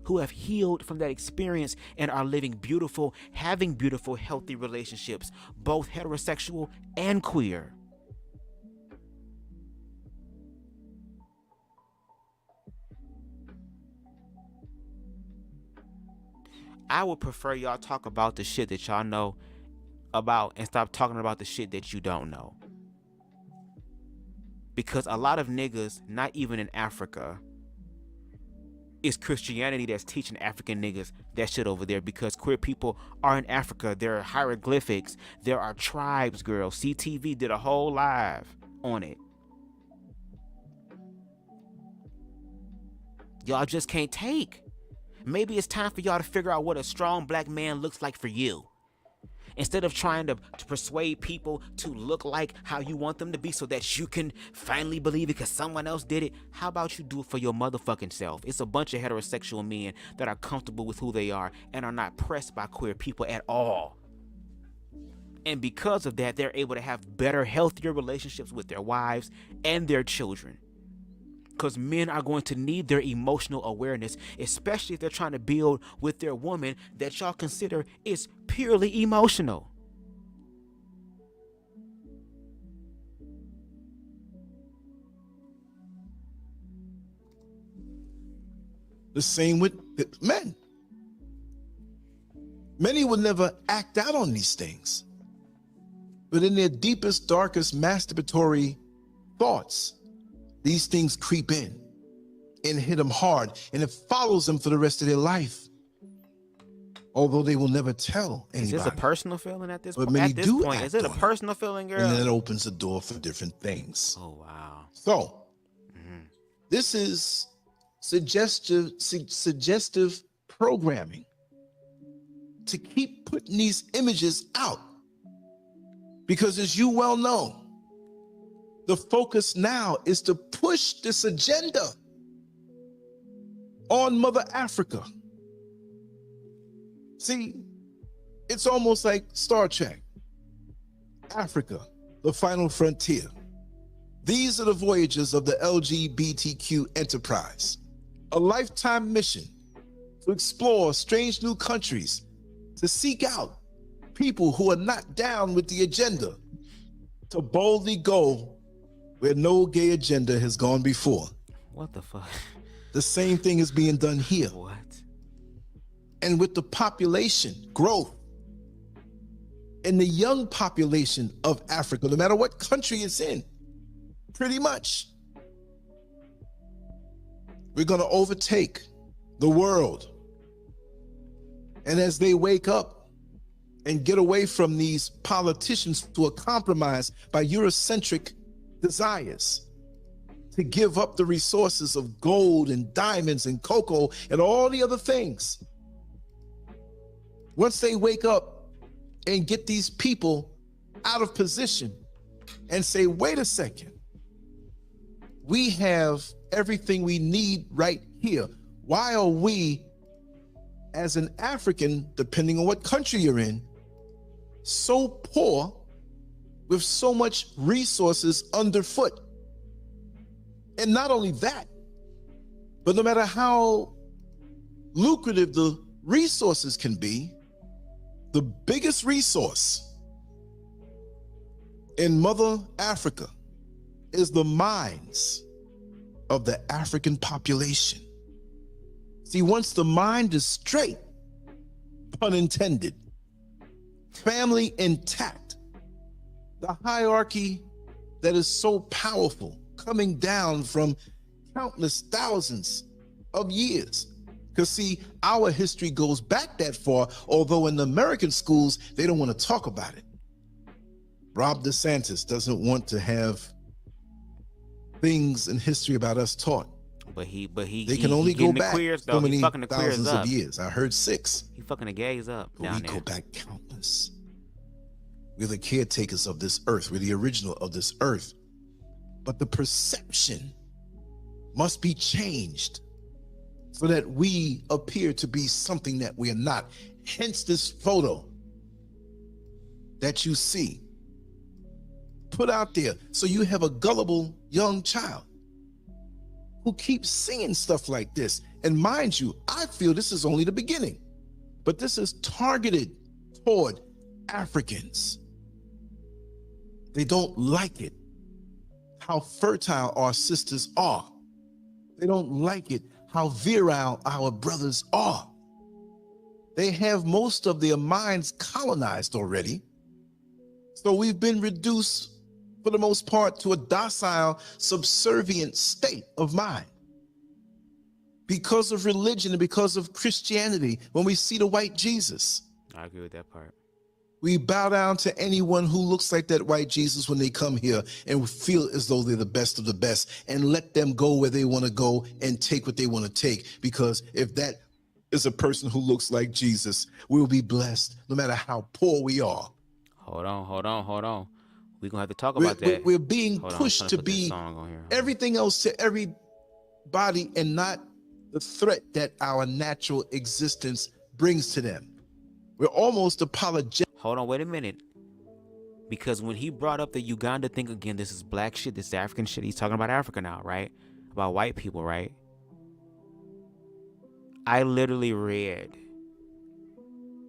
who have healed from that experience and are living beautiful, having beautiful, healthy relationships, both heterosexual and queer. I would prefer y'all talk about the shit that y'all know about and stop talking about the shit that you don't know. Because a lot of niggas, not even in Africa, it's Christianity that's teaching African niggas that shit over there, because queer people are in Africa. There are hieroglyphics. There are tribes, girl. CTV did a whole live on it. Y'all just can't take. Maybe it's time for y'all to figure out what a strong black man looks like for you. Instead of trying to persuade people to look like how you want them to be so that you can finally believe it because someone else did it, how about you do it for your motherfucking self? It's a bunch of heterosexual men that are comfortable with who they are and are not pressed by queer people at all. And because of that, they're able to have better, healthier relationships with their wives and their children. Because men are going to need their emotional awareness, especially if they're trying to build with their woman that y'all consider is purely emotional. The same with men. Many will never act out on these things, but in their deepest, darkest masturbatory thoughts, these things creep in and hit them hard, and it follows them for the rest of their life. Although they will never tell anybody. Is this a personal feeling at this but point? many At this do point, act is it a on personal feeling, girl? And then it opens the door for different things. Oh, wow. So, this is suggestive programming to keep putting these images out. Because as you well know, the focus now is to push this agenda on Mother Africa. See, it's almost like Star Trek. Africa, the final frontier. These are the voyages of the LGBTQ enterprise, a lifetime mission to explore strange new countries, to seek out people who are not down with the agenda, to boldly go where no gay agenda has gone before. What the fuck? The same thing is being done here. What? And with the population growth and the young population of Africa, no matter what country it's in, pretty much, we're going to overtake the world. And as they wake up and get away from these politicians who are compromised by Eurocentric desires to give up the resources of gold and diamonds and cocoa and all the other things, once they wake up and get these people out of position and say, wait a second, we have everything we need right here. Why are we, as an African, depending on what country you're in, so poor with so much resources underfoot? And not only that, but no matter how lucrative the resources can be, the biggest resource in Mother Africa is the minds of the African population. See, once the mind is straight, pun intended, family intact, the hierarchy that is so powerful coming down from countless thousands of years. Because see, our history goes back that far, although in the American schools, they don't want to talk about it. Rob DeSantis doesn't want to have things in history about us taught. But they can only go back so many thousands of years. I heard 6. He fucking the gays up but down we there. go back countless. We're the caretakers of this earth. We're the original of this earth. But the perception must be changed so that we appear to be something that we are not. Hence this photo that you see put out there. So you have a gullible young child who keeps singing stuff like this. And mind you, I feel this is only the beginning, but this is targeted toward Africans. They don't like it, how fertile our sisters are. They don't like it, how virile our brothers are. They have most of their minds colonized already. So we've been reduced, for the most part, to a docile, subservient state of mind. Because of religion and because of Christianity, when we see the white Jesus, I agree with that part. we bow down to anyone who looks like that white Jesus when they come here and feel as though they're the best of the best, and let them go where they want to go and take what they want to take. Because if that is a person who looks like Jesus, we'll be blessed no matter how poor we are. Hold on. We're going to have to talk about that. We're being Hold on, pushed I'm to trying put this be song on here. everything else to everybody and not the threat that our natural existence brings to them. We're almost apologetic. Hold on, wait a minute. Because when he brought up the Uganda thing again, this is black shit, this is African shit. He's talking about Africa now, right? About white people, right? I literally read,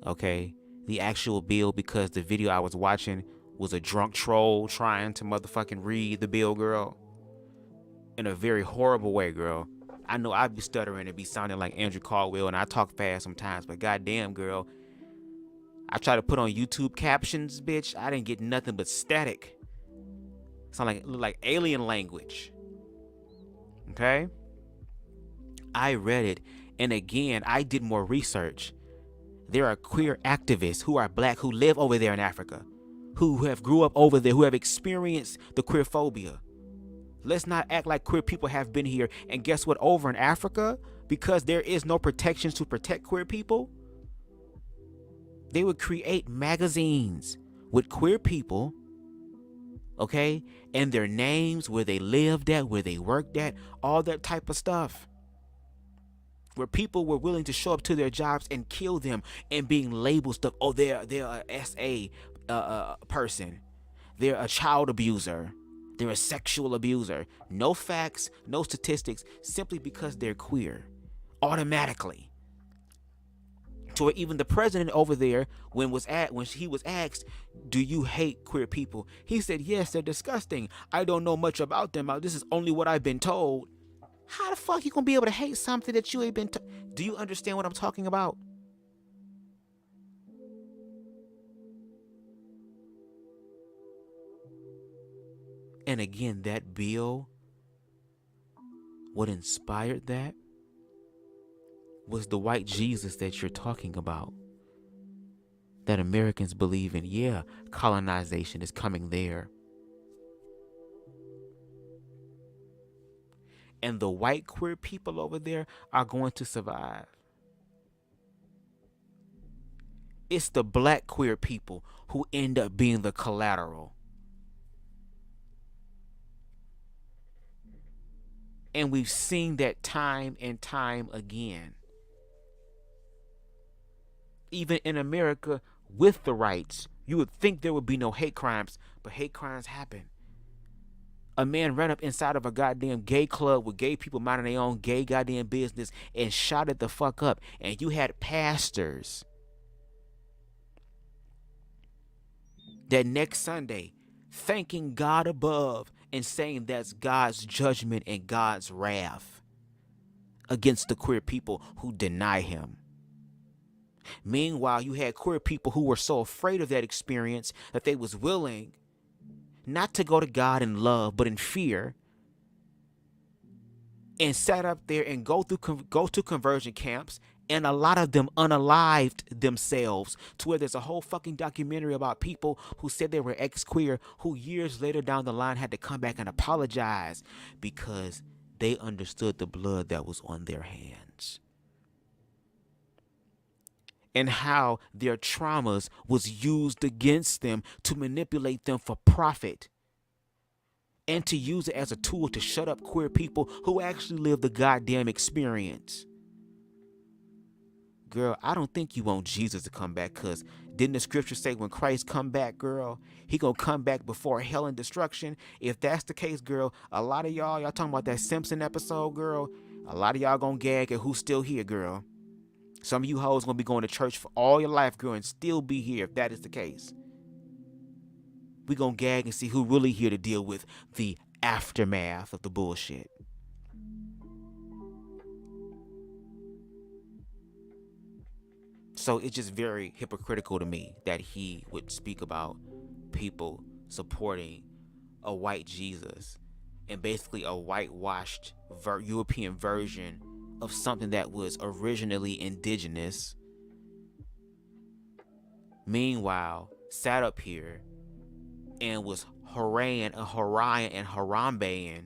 okay, the actual bill because the video I was watching was a drunk troll trying to motherfucking read the bill, girl. In a very horrible way, girl. I know I'd be stuttering and be sounding like Andrew Caldwell, and I talk fast sometimes, but goddamn, girl. I try to put on YouTube captions, bitch. I didn't get nothing but static. Look like alien language. Okay? I read it, and again, I did more research. There are queer activists who are black who live over there in Africa, who have grew up over there, who have experienced the queer phobia. Let's not act like queer people have been here. And guess what? Over in Africa, because there is no protections to protect queer people, they would create magazines with queer people, okay, and their names, where they lived at, where they worked at, all that type of stuff. Where people were willing to show up to their jobs and kill them and being labeled stuff. Oh, they're a SA person. They're a child abuser. They're a sexual abuser. No facts, no statistics, simply because they're queer. Automatically. To even the president over there, when he was asked, do you hate queer people? He said, yes, they're disgusting. I don't know much about them. This is only what I've been told. How the fuck you gonna be able to hate something that you ain't been? Do you understand what I'm talking about? And again, that bill, what inspired that was the white Jesus that you're talking about. That Americans believe in. Yeah, colonization is coming there. And the white queer people over there are going to survive. It's the black queer people who end up being the collateral. And we've seen that time and time again. Even in America, with the rights, you would think there would be no hate crimes, but hate crimes happen. A man ran up inside of a goddamn gay club with gay people minding their own gay goddamn business and shot it the fuck up. And you had pastors that next Sunday thanking God above and saying that's God's judgment and God's wrath against the queer people who deny him. Meanwhile, you had queer people who were so afraid of that experience that they was willing not to go to God in love, but in fear, and sat up there and go to conversion camps, and a lot of them unalived themselves to where there's a whole fucking documentary about people who said they were ex-queer who years later down the line had to come back and apologize because they understood the blood that was on their hands. And how their traumas was used against them to manipulate them for profit. And to use it as a tool to shut up queer people who actually live the goddamn experience. Girl, I don't think you want Jesus to come back, because didn't the scripture say when Christ come back, girl, he gonna come back before hell and destruction? If that's the case, girl, a lot of y'all talking about that Simpson episode, girl, a lot of y'all gonna gag at who's still here, girl. Some of you hoes gonna be going to church for all your life, girl, and still be here if that is the case. We gonna gag and see who really here to deal with the aftermath of the bullshit. So it's just very hypocritical to me that he would speak about people supporting a white Jesus and basically a whitewashed European version of something that was originally indigenous. Meanwhile, sat up here and was haranguing and harambeing,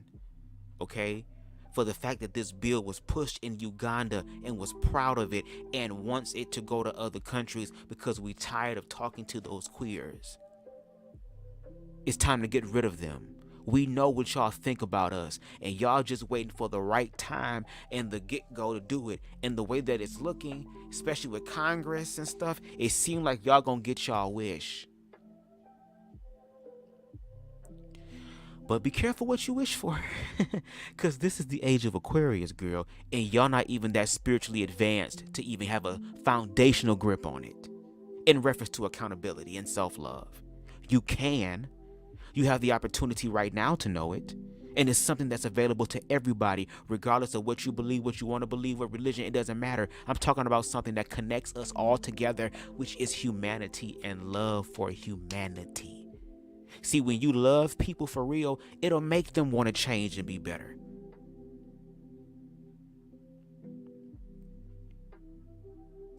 okay, for the fact that this bill was pushed in Uganda and was proud of it and wants it to go to other countries because we tired of talking to those queers. It's time to get rid of them. We know what y'all think about us, and y'all just waiting for the right time and the get-go to do it. And the way that it's looking, especially with Congress and stuff, it seems like y'all gonna get y'all wish. But be careful what you wish for, because this is the age of Aquarius, girl, and y'all not even that spiritually advanced to even have a foundational grip on it in reference to accountability and self-love. You can. You have the opportunity right now to know it. And it's something that's available to everybody, regardless of what you believe, what you want to believe, what religion, it doesn't matter. I'm talking about something that connects us all together, which is humanity and love for humanity. See, when you love people for real, it'll make them want to change and be better.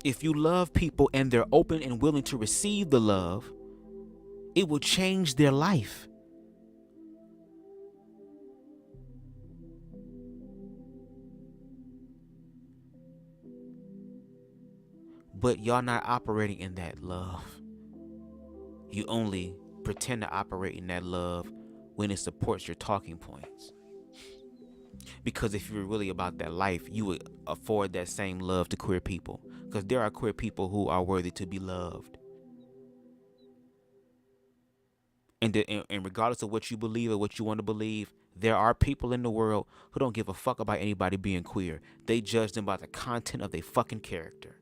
If you love people and they're open and willing to receive the love, it will change their life. But y'all not operating in that love. You only pretend to operate in that love when it supports your talking points. Because if you were really about that life, you would afford that same love to queer people. Because there are queer people who are worthy to be loved. And regardless of what you believe or what you want to believe, there are people in the world who don't give a fuck about anybody being queer. They judge them by the content of their fucking character.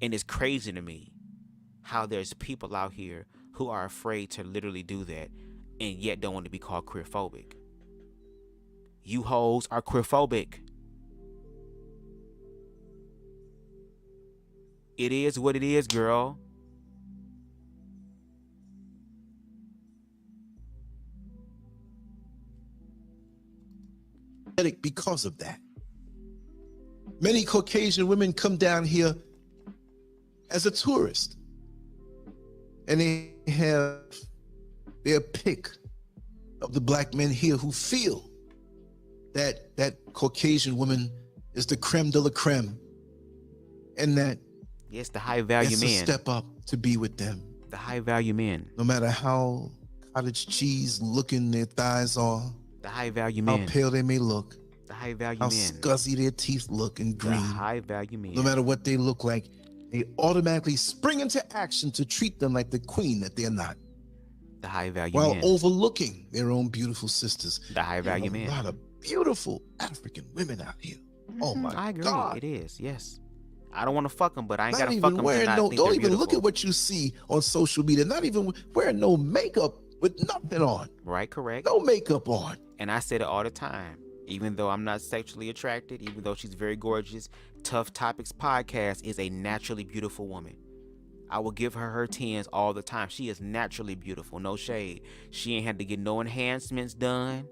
And it's crazy to me how there's people out here who are afraid to literally do that and yet don't want to be called queerphobic. You hoes are queerphobic. It is what it is, girl. Because of that. Many Caucasian women come down here as a tourist, and they have their pick of the black men here who feel that that Caucasian woman is the creme de la creme, and that yes, the high value it's men. a step up to be with them. The high value men. No matter how cottage cheese looking their thighs are, the high value how men. pale they may look, the high value how men. scuzzy their teeth look and green. The high value men. No matter what they look like, they automatically spring into action to treat them like the queen that they're not. The high value while men. overlooking their own beautiful sisters. The high value men. men. A lot of beautiful African women out here. Oh my God. I agree. It is. Yes. I don't want to fuck them, but I ain't got not to fuck even them. wearing no. Don't even beautiful. look at what you see on social media. Not even wearing no makeup with nothing on. Right. Correct. No makeup on. And I said it all the time. Even though I'm not sexually attracted, even though she's very gorgeous, Tough Topics Podcast is a naturally beautiful woman. I will give her 10s all the time. She is naturally beautiful, no shade. She ain't had to get no enhancements done.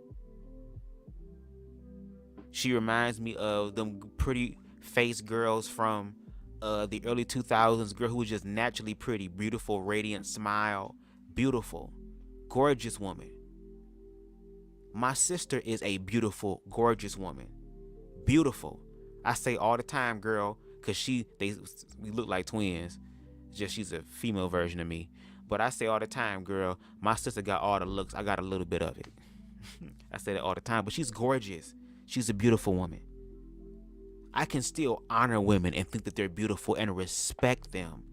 She reminds me of them pretty face girls from the early 2000s, girl who was just naturally pretty, beautiful, radiant smile, beautiful, gorgeous woman. My sister is a beautiful, gorgeous woman. Beautiful. I say all the time, girl, because we look like twins. Just she's a female version of me. But I say all the time, girl, my sister got all the looks. I got a little bit of it. I say that all the time. But she's gorgeous. She's a beautiful woman. I can still honor women and think that they're beautiful and respect them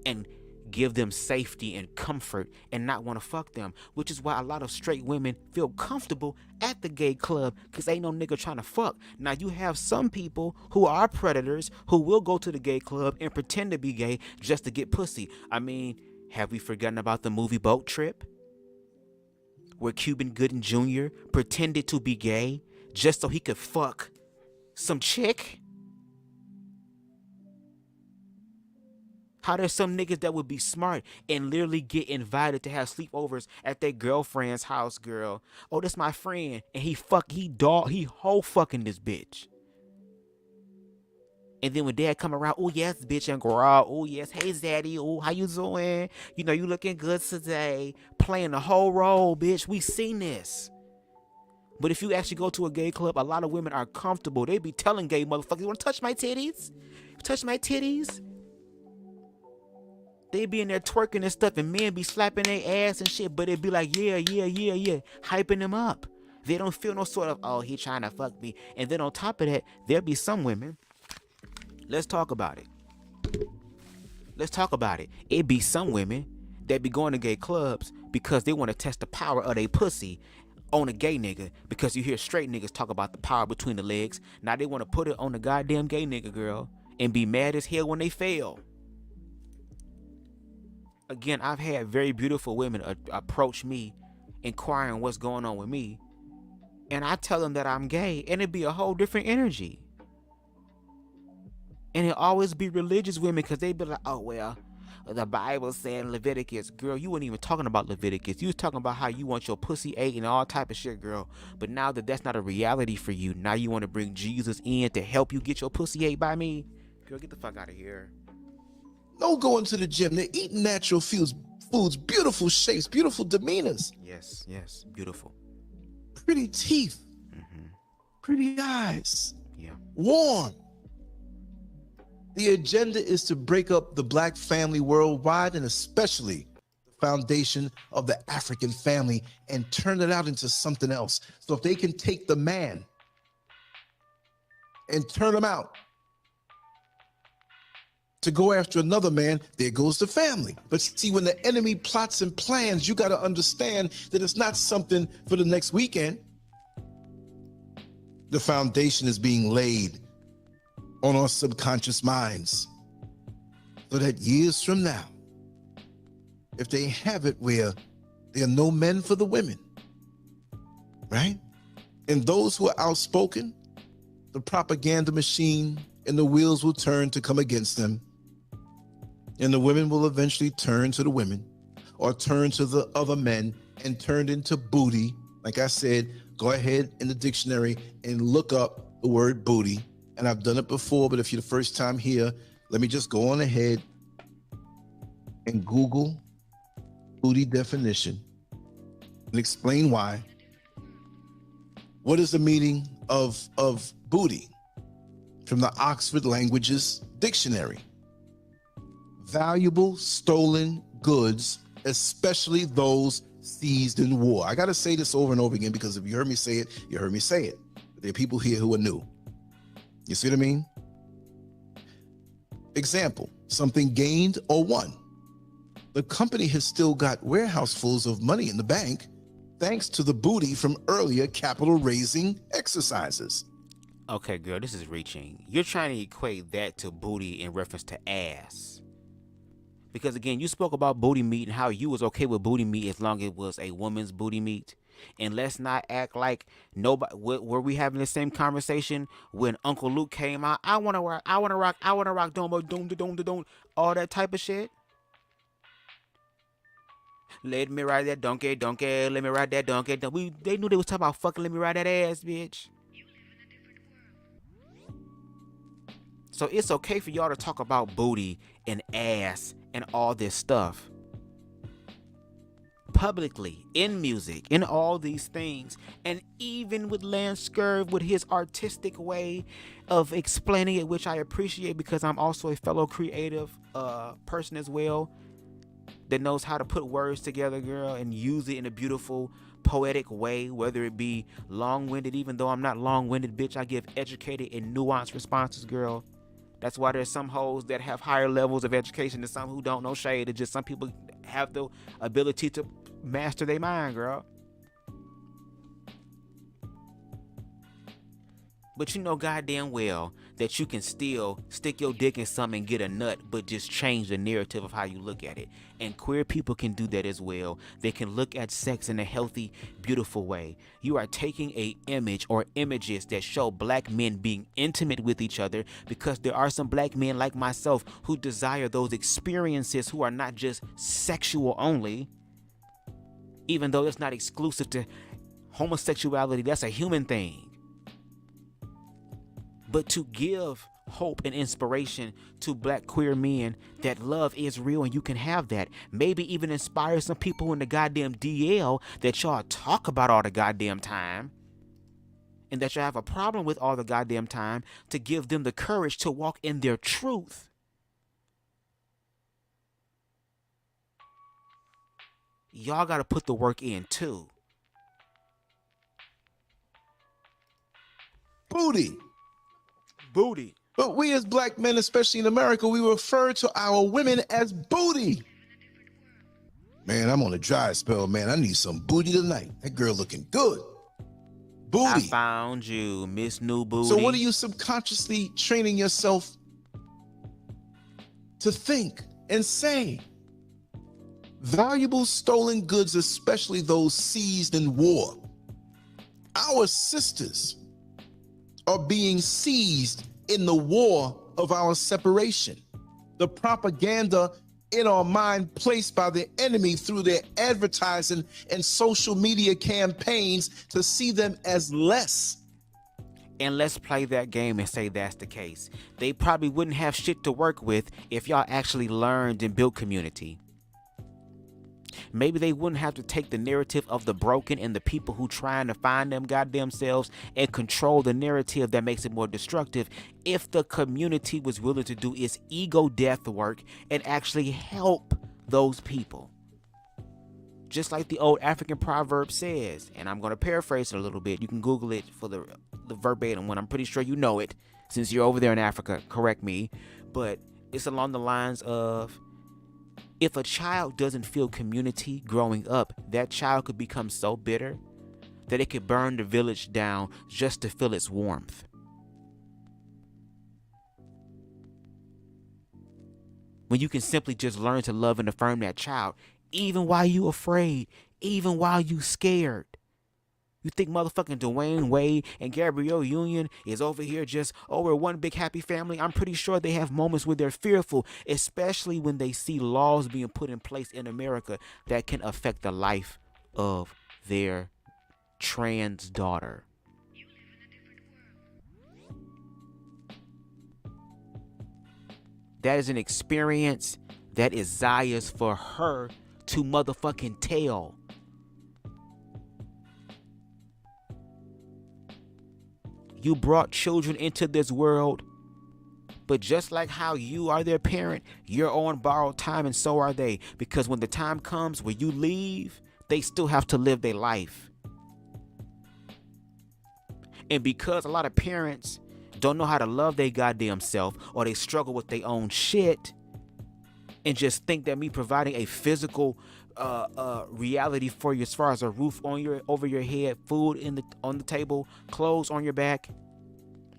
and give them safety and comfort and not want to fuck them, which is why a lot of straight women feel comfortable at the gay club because ain't no nigga trying to fuck. Now you have some people who are predators who will go to the gay club and pretend to be gay just to get pussy. I mean, have we forgotten about the movie Boat Trip? Where Cuban Gooding Jr. pretended to be gay just so he could fuck some chick? How there's some niggas that would be smart and literally get invited to have sleepovers at their girlfriend's house, girl. Oh, this my friend, and he whole fucking this bitch. And then when dad come around, oh yes, bitch, and girl, oh yes, hey zaddy, oh how you doing? You know you looking good today. Playing the whole role, bitch. We seen this. But if you actually go to a gay club, a lot of women are comfortable. They be telling gay motherfuckers, you want to touch my titties? Touch my titties? They be in there twerking and stuff, and men be slapping their ass and shit, but it be like, yeah, hyping them up. They don't feel no sort of, oh, he trying to fuck me. And then on top of that, there'll be some women. Let's talk about it. It be some women that be going to gay clubs because they want to test the power of their pussy on a gay nigga, because you hear straight niggas talk about the power between the legs. Now they want to put it on the goddamn gay nigga, girl, and be mad as hell when they fail. Again, I've had very beautiful women approach me inquiring what's going on with me, and I tell them that I'm gay, and it'd be a whole different energy. And it always be religious women, because they be like, oh well, the Bible said Leviticus. Girl, you weren't even talking about Leviticus. You was talking about how you want your pussy ate and all type of shit, girl. But now that that's not a reality for you, now you want to bring Jesus in to help you get your pussy ate by me? Girl, get the fuck out of here. No going to the gym. They're eating natural foods, beautiful shapes, beautiful demeanors. Yes, beautiful. Pretty teeth, pretty eyes, yeah, warm. The agenda is to break up the black family worldwide, and especially the foundation of the African family, and turn it out into something else. So if they can take the man and turn him out to go after another man, there goes the family. But see, when the enemy plots and plans, you got to understand that it's not something for the next weekend. The foundation is being laid on our subconscious minds so that years from now, if they have it where there are no men for the women, right? And those who are outspoken, the propaganda machine and the wheels will turn to come against them. And the women will eventually turn to the women or turn to the other men and turn into booty. Like I said, go ahead in the dictionary and look up the word booty. And I've done it before, but if you're the first time here, let me just go on ahead and Google booty definition and explain why. What is the meaning of booty? From the Oxford Languages Dictionary. Valuable stolen goods, especially those seized in war. I got to say this over and over again because if you heard me say it, you heard me say it. But there are people here who are new. You see what I mean? Example, something gained or won. The company has still got warehousefuls of money in the bank thanks to the booty from earlier capital raising exercises. Okay, girl, this is reaching. You're trying to equate that to booty in reference to ass. Because again, you spoke about booty meat and how you was okay with booty meat as long as it was a woman's booty meat. And let's not act like nobody. Were we having the same conversation when Uncle Luke came out? I wanna rock, doom, all that type of shit. Let me ride that donkey, let me ride that donkey. They knew they was talking about fucking let me ride that ass, bitch. So it's okay for y'all to talk about booty and ass and all this stuff publicly, in music, in all these things. And even with Lance Scurv, with his artistic way of explaining it, which I appreciate because I'm also a fellow creative person as well, that knows how to put words together, girl, and use it in a beautiful, poetic way, whether it be long-winded. Even though I'm not long-winded, bitch, I give educated and nuanced responses, girl. That's why there's some hoes that have higher levels of education than some who don't. No shade. It's just some people have the ability to master their mind, girl. But you know goddamn well that you can still stick your dick in something and get a nut, but just change the narrative of how you look at it. And queer people can do that as well. They can look at sex in a healthy, beautiful way. You are taking a image or images that show black men being intimate with each other, because there are some black men like myself who desire those experiences, who are not just sexual only, even though it's not exclusive to homosexuality. That's a human thing. But to give hope and inspiration to black queer men that love is real and you can have that. Maybe even inspire some people in the goddamn DL that y'all talk about all the goddamn time and that y'all have a problem with all the goddamn time, to give them the courage to walk in their truth. Y'all got to put the work in too. Booty. Booty. But we as black men, especially in America, we refer to our women as booty. Man, I'm on a dry spell, man. I need some booty tonight. That girl looking good. Booty. I found you, Miss New Booty. So what are you subconsciously training yourself to think and say? Valuable stolen goods, especially those seized in war. Our sisters are being seized in the war of our separation. The propaganda in our mind placed by the enemy through their advertising and social media campaigns to see them as less. And let's play that game and say that's the case. They probably wouldn't have shit to work with if y'all actually learned and built community. Maybe they wouldn't have to take the narrative of the broken and the people who trying to find them goddamn selves and control the narrative that makes it more destructive, if the community was willing to do its ego death work and actually help those people. Just like the old African proverb says, and I'm going to paraphrase it a little bit. You can Google it for the verbatim one. I'm pretty sure you know it since you're over there in Africa. Correct me. But it's along the lines of, if a child doesn't feel community growing up, that child could become so bitter that it could burn the village down just to feel its warmth. When you can simply just learn to love and affirm that child, even while you afraid, even while you scared. You think motherfucking Dwayne Wade and Gabrielle Union is over here just, oh, we're one big happy family? I'm pretty sure they have moments where they're fearful, especially when they see laws being put in place in America that can affect the life of their trans daughter. That is an experience that is Zaya's for her to motherfucking tell. You brought children into this world, but just like how you are their parent, you're on borrowed time, and so are they. Because when the time comes where you leave, they still have to live their life. And because a lot of parents don't know how to love their goddamn self, or they struggle with their own shit, and just think that me providing a physical reality for you, as far as a roof over your head, food on the table, clothes on your back,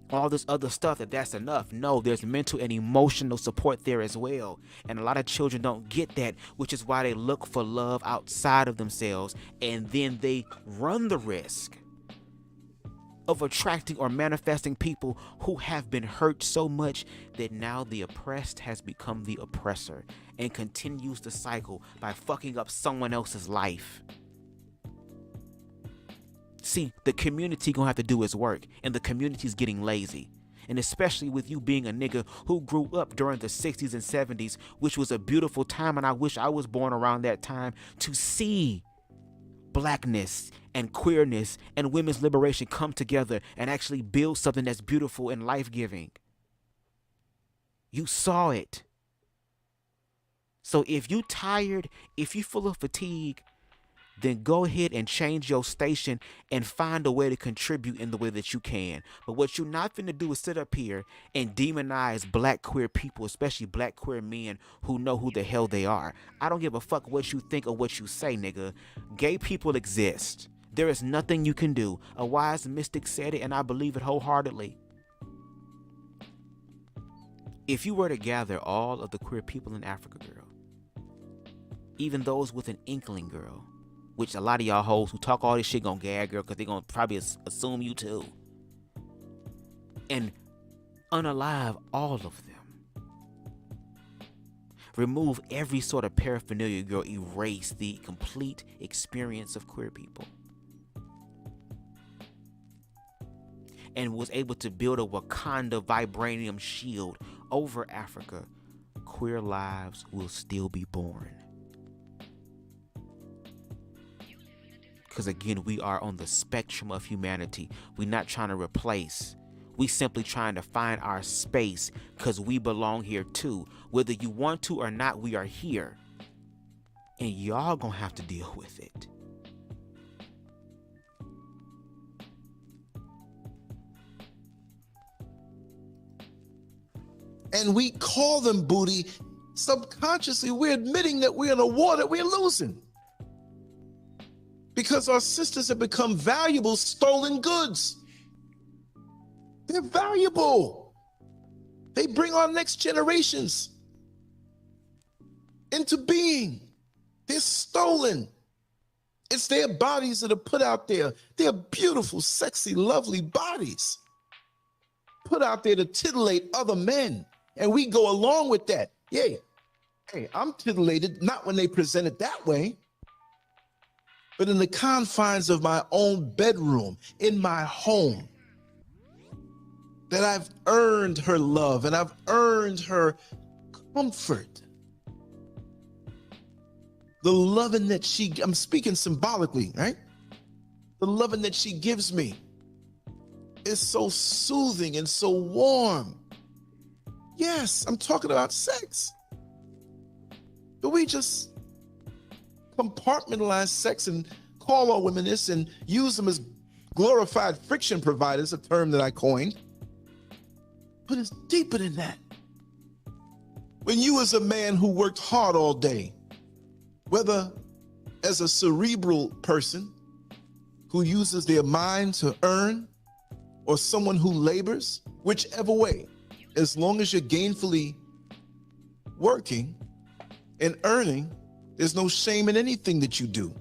all this other stuff, that's enough. No, there's mental and emotional support there as well. And a lot of children don't get that, which is why they look for love outside of themselves, and then they run the risk of attracting or manifesting people who have been hurt so much that now the oppressed has become the oppressor and continues the cycle by fucking up someone else's life. See, the community gonna have to do its work, and the community's getting lazy. And especially with you being a nigga who grew up during the 60s and 70s, which was a beautiful time, and I wish I was born around that time to see blackness and queerness and women's liberation come together and actually build something that's beautiful and life-giving. You saw it. So if you tired, if you full of fatigue, then go ahead and change your station and find a way to contribute in the way that you can. But what you're not finna do is sit up here and demonize black queer people, especially black queer men who know who the hell they are. I don't give a fuck what you think or what you say, nigga. Gay people exist. There is nothing you can do. A wise mystic said it, and I believe it wholeheartedly. If you were to gather all of the queer people in Africa, girl, even those with an inkling, girl, which a lot of y'all hoes who talk all this shit gonna gag, girl, because they gonna probably assume you too, and unalive all of them. Remove every sort of paraphernalia, girl. Erase the complete experience of queer people. And was able to build a Wakanda vibranium shield over Africa. Queer lives will still be born. Because again, we are on the spectrum of humanity. We're not trying to replace. We simply trying to find our space because we belong here too. Whether you want to or not, we are here. And y'all gonna have to deal with it. And we call them booty. Subconsciously, we're admitting that we're in a war that we're losing. Because our sisters have become valuable stolen goods. They're valuable. They bring our next generations into being. They're stolen. It's their bodies that are put out there. They're beautiful, sexy, lovely bodies put out there to titillate other men. And we go along with that. Yeah. Hey, I'm titillated, not when they present it that way, but in the confines of my own bedroom, in my home, that I've earned her love and I've earned her comfort. The loving that I'm speaking symbolically, right? The loving that she gives me is so soothing and so warm. Yes, I'm talking about sex. But we just compartmentalize sex and call all women this and use them as glorified friction providers, a term that I coined. But it's deeper than that. When you as a man who worked hard all day, whether as a cerebral person who uses their mind to earn, or someone who labors, whichever way, as long as you're gainfully working and earning, There's no shame in anything that you do.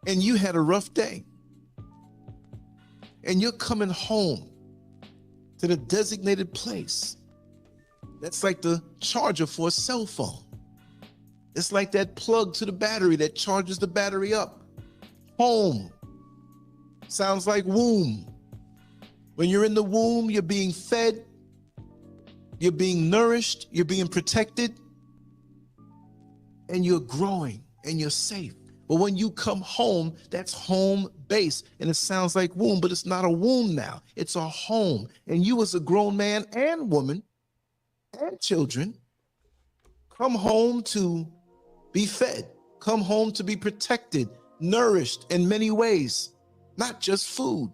And you had a rough day. And you're coming home to the designated place. That's like the charger for a cell phone. It's like that plug to the battery that charges the battery up. Home sounds like womb. When you're in the womb, you're being fed, you're being nourished, you're being protected, and you're growing and you're safe. But when you come home, that's home base. And it sounds like womb, but it's not a womb now. It's a home. And you as a grown man and woman and children come home to be fed, come home to be protected, nourished in many ways, not just food.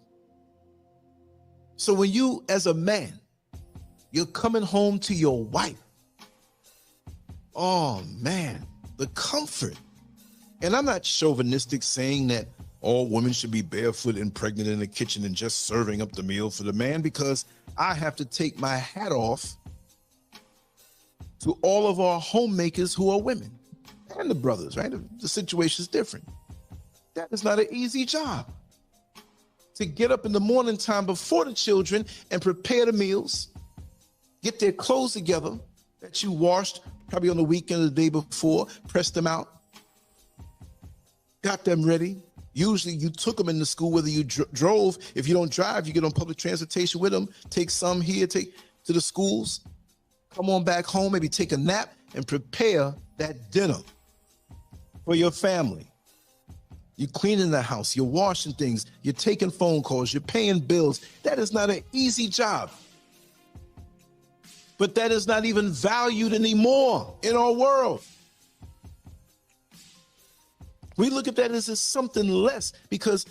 So when you as a man, you're coming home to your wife, oh man, the comfort. And I'm not chauvinistic saying that all women should be barefoot and pregnant in the kitchen and just serving up the meal for the man, because I have to take my hat off to all of our homemakers who are women and the brothers, right? The situation is different. That is not an easy job. To get up in the morning time before the children and prepare the meals, get their clothes together that you washed probably on the weekend or the day before, press them out, got them ready. Usually you took them into school, whether you drove. If you don't drive, you get on public transportation with them, take some here, take to the schools, come on back home, maybe take a nap and prepare that dinner for your family. You're cleaning the house, you're washing things, you're taking phone calls, you're paying bills. That is not an easy job. But that is not even valued anymore in our world. We look at that as something less because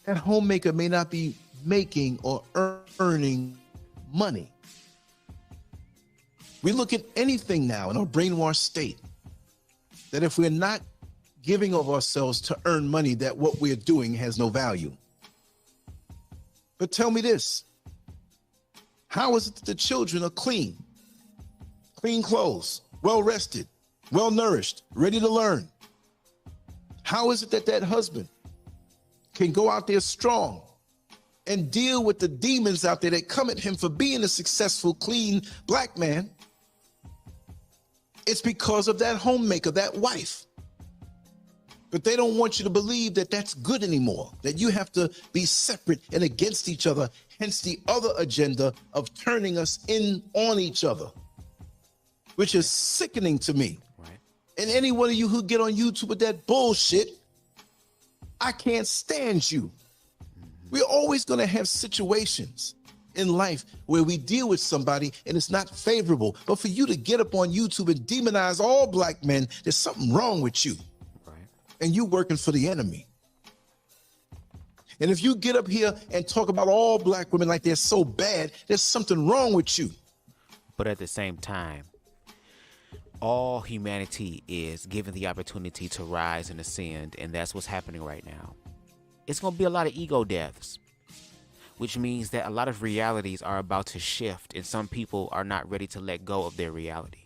that homemaker may not be making or earning money. We look at anything now in our brainwashed state that if we're not giving of ourselves to earn money, that what we're doing has no value. But tell me this, how is it that the children are clean clothes, well rested, well nourished, ready to learn? How is it that that husband can go out there strong and deal with the demons out there that come at him for being a successful, clean black man? It's because of that homemaker, that wife. But they don't want you to believe that that's good anymore, that you have to be separate and against each other, hence the other agenda of turning us in on each other, which is sickening to me. Right. And any one of you who get on YouTube with that bullshit, I can't stand you. We're always going to have situations in life where we deal with somebody and it's not favorable. But for you to get up on YouTube and demonize all black men, there's something wrong with you. And you working for the enemy. And if you get up here and talk about all black women like they're so bad, there's something wrong with you. But at the same time, all humanity is given the opportunity to rise and ascend, and that's what's happening right now. It's going to be a lot of ego deaths, which means that a lot of realities are about to shift, and some people are not ready to let go of their reality.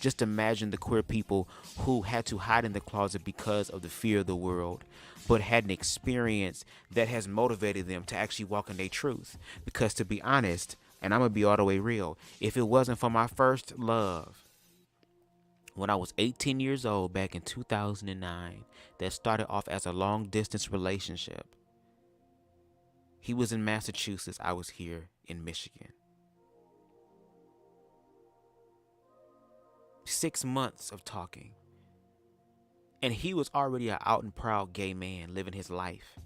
Just imagine the queer people who had to hide in the closet because of the fear of the world, but had an experience that has motivated them to actually walk in their truth. Because to be honest, and I'm going to be all the way real, if it wasn't for my first love, when I was 18 years old back in 2009, that started off as a long distance relationship. He was in Massachusetts, I was here in Michigan. 6 months of talking. And he was already an out and proud gay man living his life.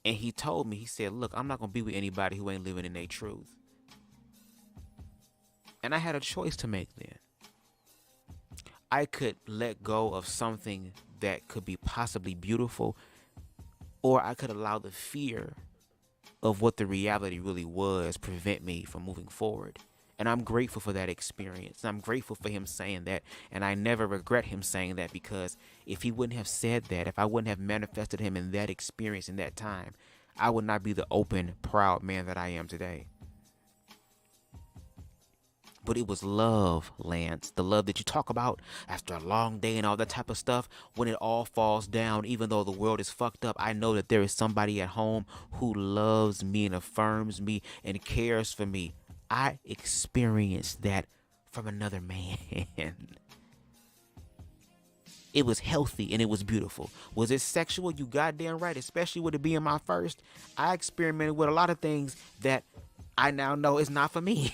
And he told me, he said, look, I'm not going to be with anybody who ain't living in their truth. And I had a choice to make then. I could let go of something that could be possibly beautiful, or I could allow the fear of what the reality really was prevent me from moving forward. And I'm grateful for that experience. I'm grateful for him saying that. And I never regret him saying that, because if he wouldn't have said that, if I wouldn't have manifested him in that experience in that time, I would not be the open, proud man that I am today. But it was love, Lance. The love that you talk about after a long day and all that type of stuff. When it all falls down, even though the world is fucked up, I know that there is somebody at home who loves me and affirms me and cares for me. I experienced that from another man. It was healthy and it was beautiful. Was it sexual? You goddamn right, especially with it being my first. I experimented with a lot of things that I now know is not for me.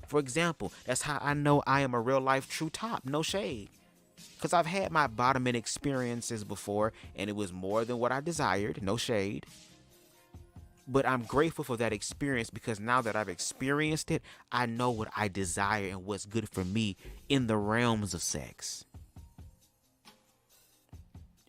For example, that's how I know I am a real life true top. No shade. Because I've had my bottoming experiences before and it was more than what I desired. No shade. But I'm grateful for that experience because now that I've experienced it, I know what I desire and what's good for me in the realms of sex.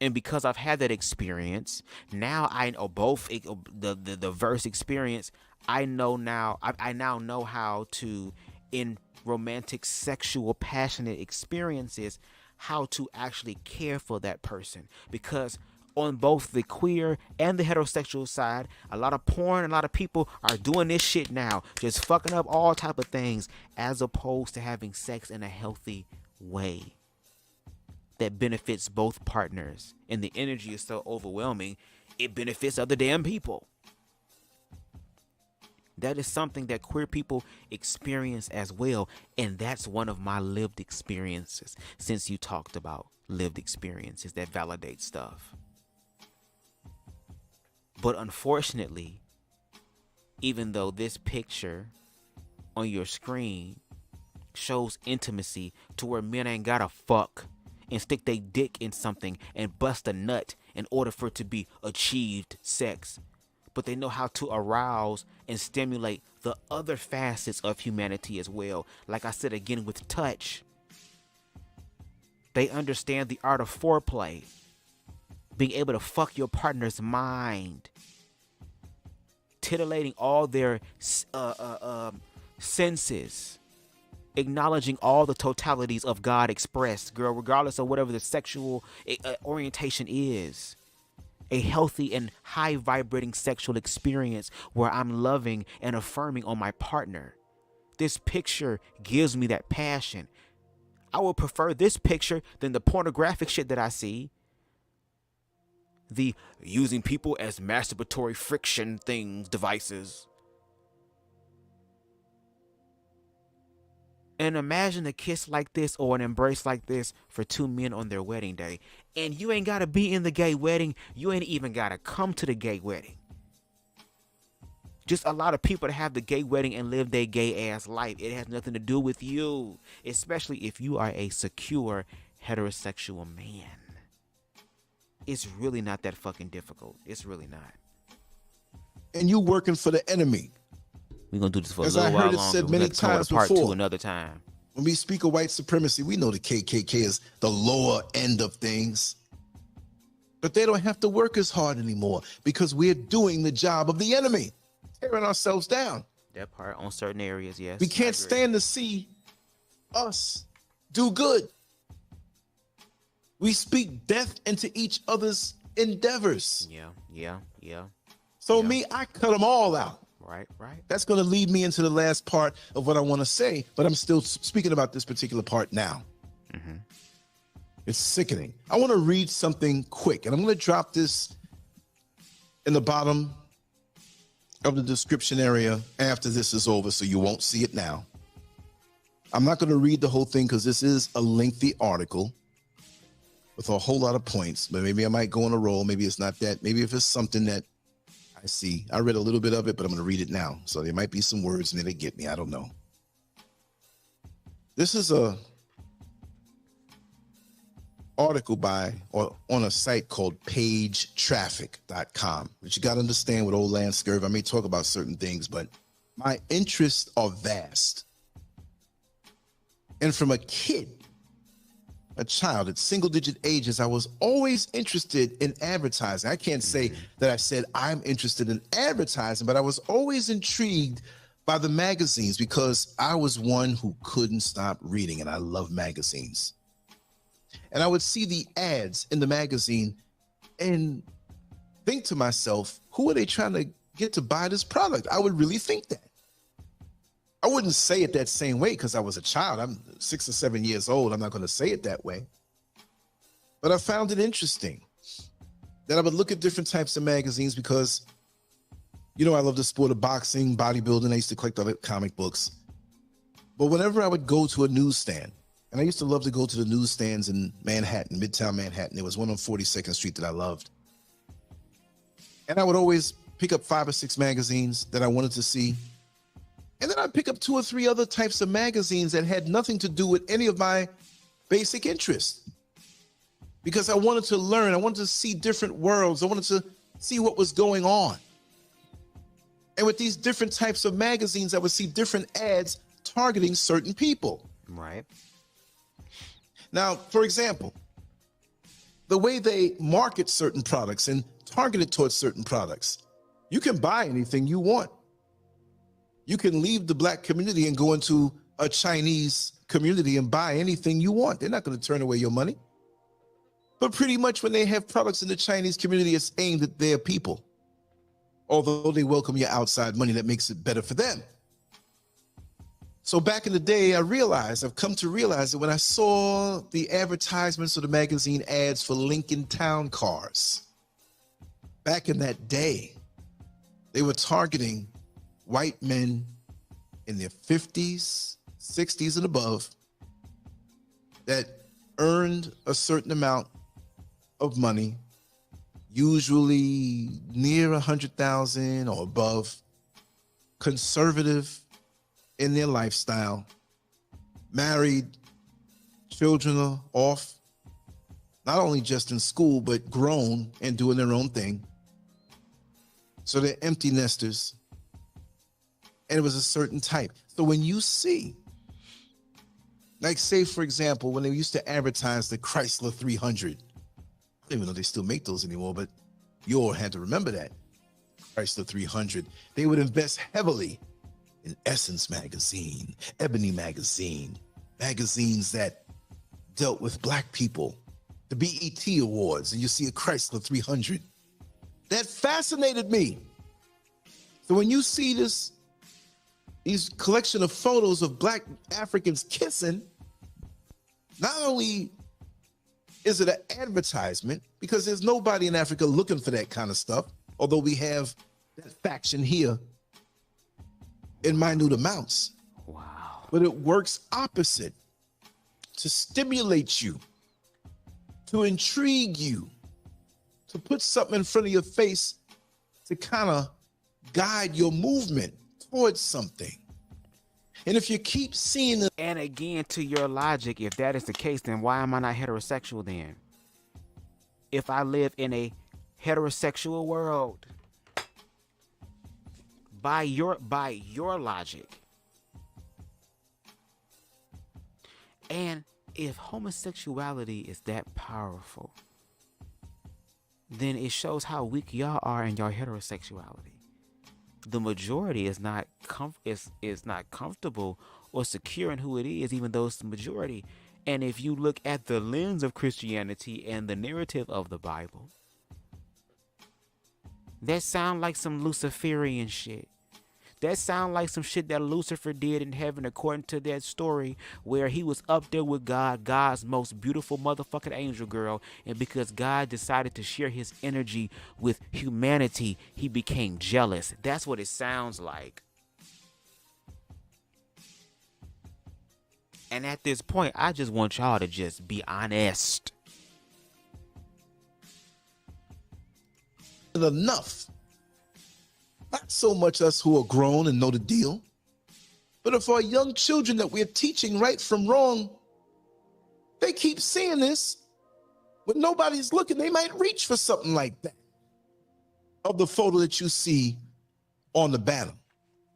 And because I've had that experience, now I know both the verse experience. I know now. I now know how to, in romantic, sexual, passionate experiences, how to actually care for that person. Because on both the queer and the heterosexual side, a lot of porn, a lot of people are doing this shit now, just fucking up all type of things, as opposed to having sex in a healthy way that benefits both partners. And the energy is so overwhelming, it benefits other damn people. That is something that queer people experience as well. And that's one of my lived experiences, since you talked about lived experiences that validate stuff. But unfortunately, even though this picture on your screen shows intimacy to where men ain't gotta fuck and stick their dick in something and bust a nut in order for it to be achieved sex, but they know how to arouse and stimulate the other facets of humanity as well. Like I said again with touch, they understand the art of foreplay, being able to fuck your partner's mind, titillating all their senses, acknowledging all the totalities of God expressed, girl, regardless of whatever the sexual orientation is. A healthy and high vibrating sexual experience where I'm loving and affirming on my partner. This picture gives me that passion. I would prefer this picture than the pornographic shit that I see. The using people as masturbatory friction things, devices. And imagine a kiss like this or an embrace like this for two men on their wedding day. And you ain't got to be in the gay wedding. You ain't even got to come to the gay wedding. Just a lot of people to have the gay wedding and live their gay ass life. It has nothing to do with you. Especially if you are a secure heterosexual man. It's really not that fucking difficult. It's really not. And you working for the enemy. We're going to do this for a As little I while heard it longer. said many times part before. two another time. When we speak of white supremacy, we know the KKK is the lower end of things. But they don't have to work as hard anymore because we're doing the job of the enemy, tearing ourselves down. That part on certain areas, yes. We can't stand to see us do good. We speak death into each other's endeavors. Yeah. So me, I cut them all out. Right. That's going to lead me into the last part of what I want to say, but I'm still speaking about this particular part now. Mm-hmm. It's sickening. I want to read something quick, and I'm going to drop this in the bottom of the description area after this is over, so you won't see it now. I'm not going to read the whole thing because this is a lengthy article with a whole lot of points, but maybe I might go on a roll. Maybe it's not that. Maybe if it's something that I see. I read a little bit of it, but I'm going to read it now. So there might be some words in it that get me. I don't know. This is a article on a site called pagetraffic.com. But you got to understand with old Lance Scurv, I may talk about certain things, but my interests are vast. And from a child at single-digit ages, I was always interested in advertising. I can't say that I said I'm interested in advertising, but I was always intrigued by the magazines because I was one who couldn't stop reading, and I love magazines. And I would see the ads in the magazine and think to myself, who are they trying to get to buy this product? I would really think that. I wouldn't say it that same way because I was a child. I'm 6 or 7 years old. I'm not going to say it that way. But I found it interesting that I would look at different types of magazines because, you know, I love the sport of boxing, bodybuilding. I used to collect other comic books. But whenever I would go to a newsstand, and I used to love to go to the newsstands in Manhattan, Midtown Manhattan. There was one on 42nd Street that I loved. And I would always pick up 5 or 6 magazines that I wanted to see. And then I'd pick up 2 or 3 other types of magazines that had nothing to do with any of my basic interests. Because I wanted to learn. I wanted to see different worlds. I wanted to see what was going on. And with these different types of magazines, I would see different ads targeting certain people. Right. Now, for example, the way they market certain products and target it towards certain products, you can buy anything you want. You can leave the black community and go into a Chinese community and buy anything you want. They're not going to turn away your money. But pretty much when they have products in the Chinese community, it's aimed at their people. Although they welcome your outside money, that makes it better for them. So back in the day, I've come to realize that when I saw the advertisements or the magazine ads for Lincoln Town cars, back in that day, they were targeting white men in their 50s, 60s, and above that earned a certain amount of money, usually near 100,000 or above, conservative in their lifestyle, married, children are off, not only just in school, but grown and doing their own thing. So they're empty nesters. And it was a certain type. So when you see, like say, for example, when they used to advertise the Chrysler 300, I don't even know they still make those anymore, but you all had to remember that. Chrysler 300, they would invest heavily in Essence magazine, Ebony magazine, magazines that dealt with black people, the BET Awards, and you see a Chrysler 300. That fascinated me. So when you see these collection of photos of black Africans kissing, not only is it an advertisement, because there's nobody in Africa looking for that kind of stuff, although we have that faction here in minute amounts. Wow. But it works opposite, to stimulate you, to intrigue you, to put something in front of your face to kind of guide your movement towards something. And if you keep seeing it, And again, to your logic, if that is the case, then why am I not heterosexual then? If I live in a heterosexual world, by your logic, and if homosexuality is that powerful, then it shows how weak y'all are in your heterosexuality. The majority is not comfortable or secure in who it is, even though it's the majority. And if you look at the lens of Christianity and the narrative of the Bible, that sound like some Luciferian shit. That sound like some shit that Lucifer did in heaven, according to that story, where he was up there with God, God's most beautiful motherfucking angel girl, and because God decided to share his energy with humanity, he became jealous. That's what it sounds like. And at this point, I just want y'all to just be honest. enough. Not so much us who are grown and know the deal, but if our young children that we're teaching right from wrong, they keep seeing this, when nobody's looking, they might reach for something like that. Of the photo that you see on the banner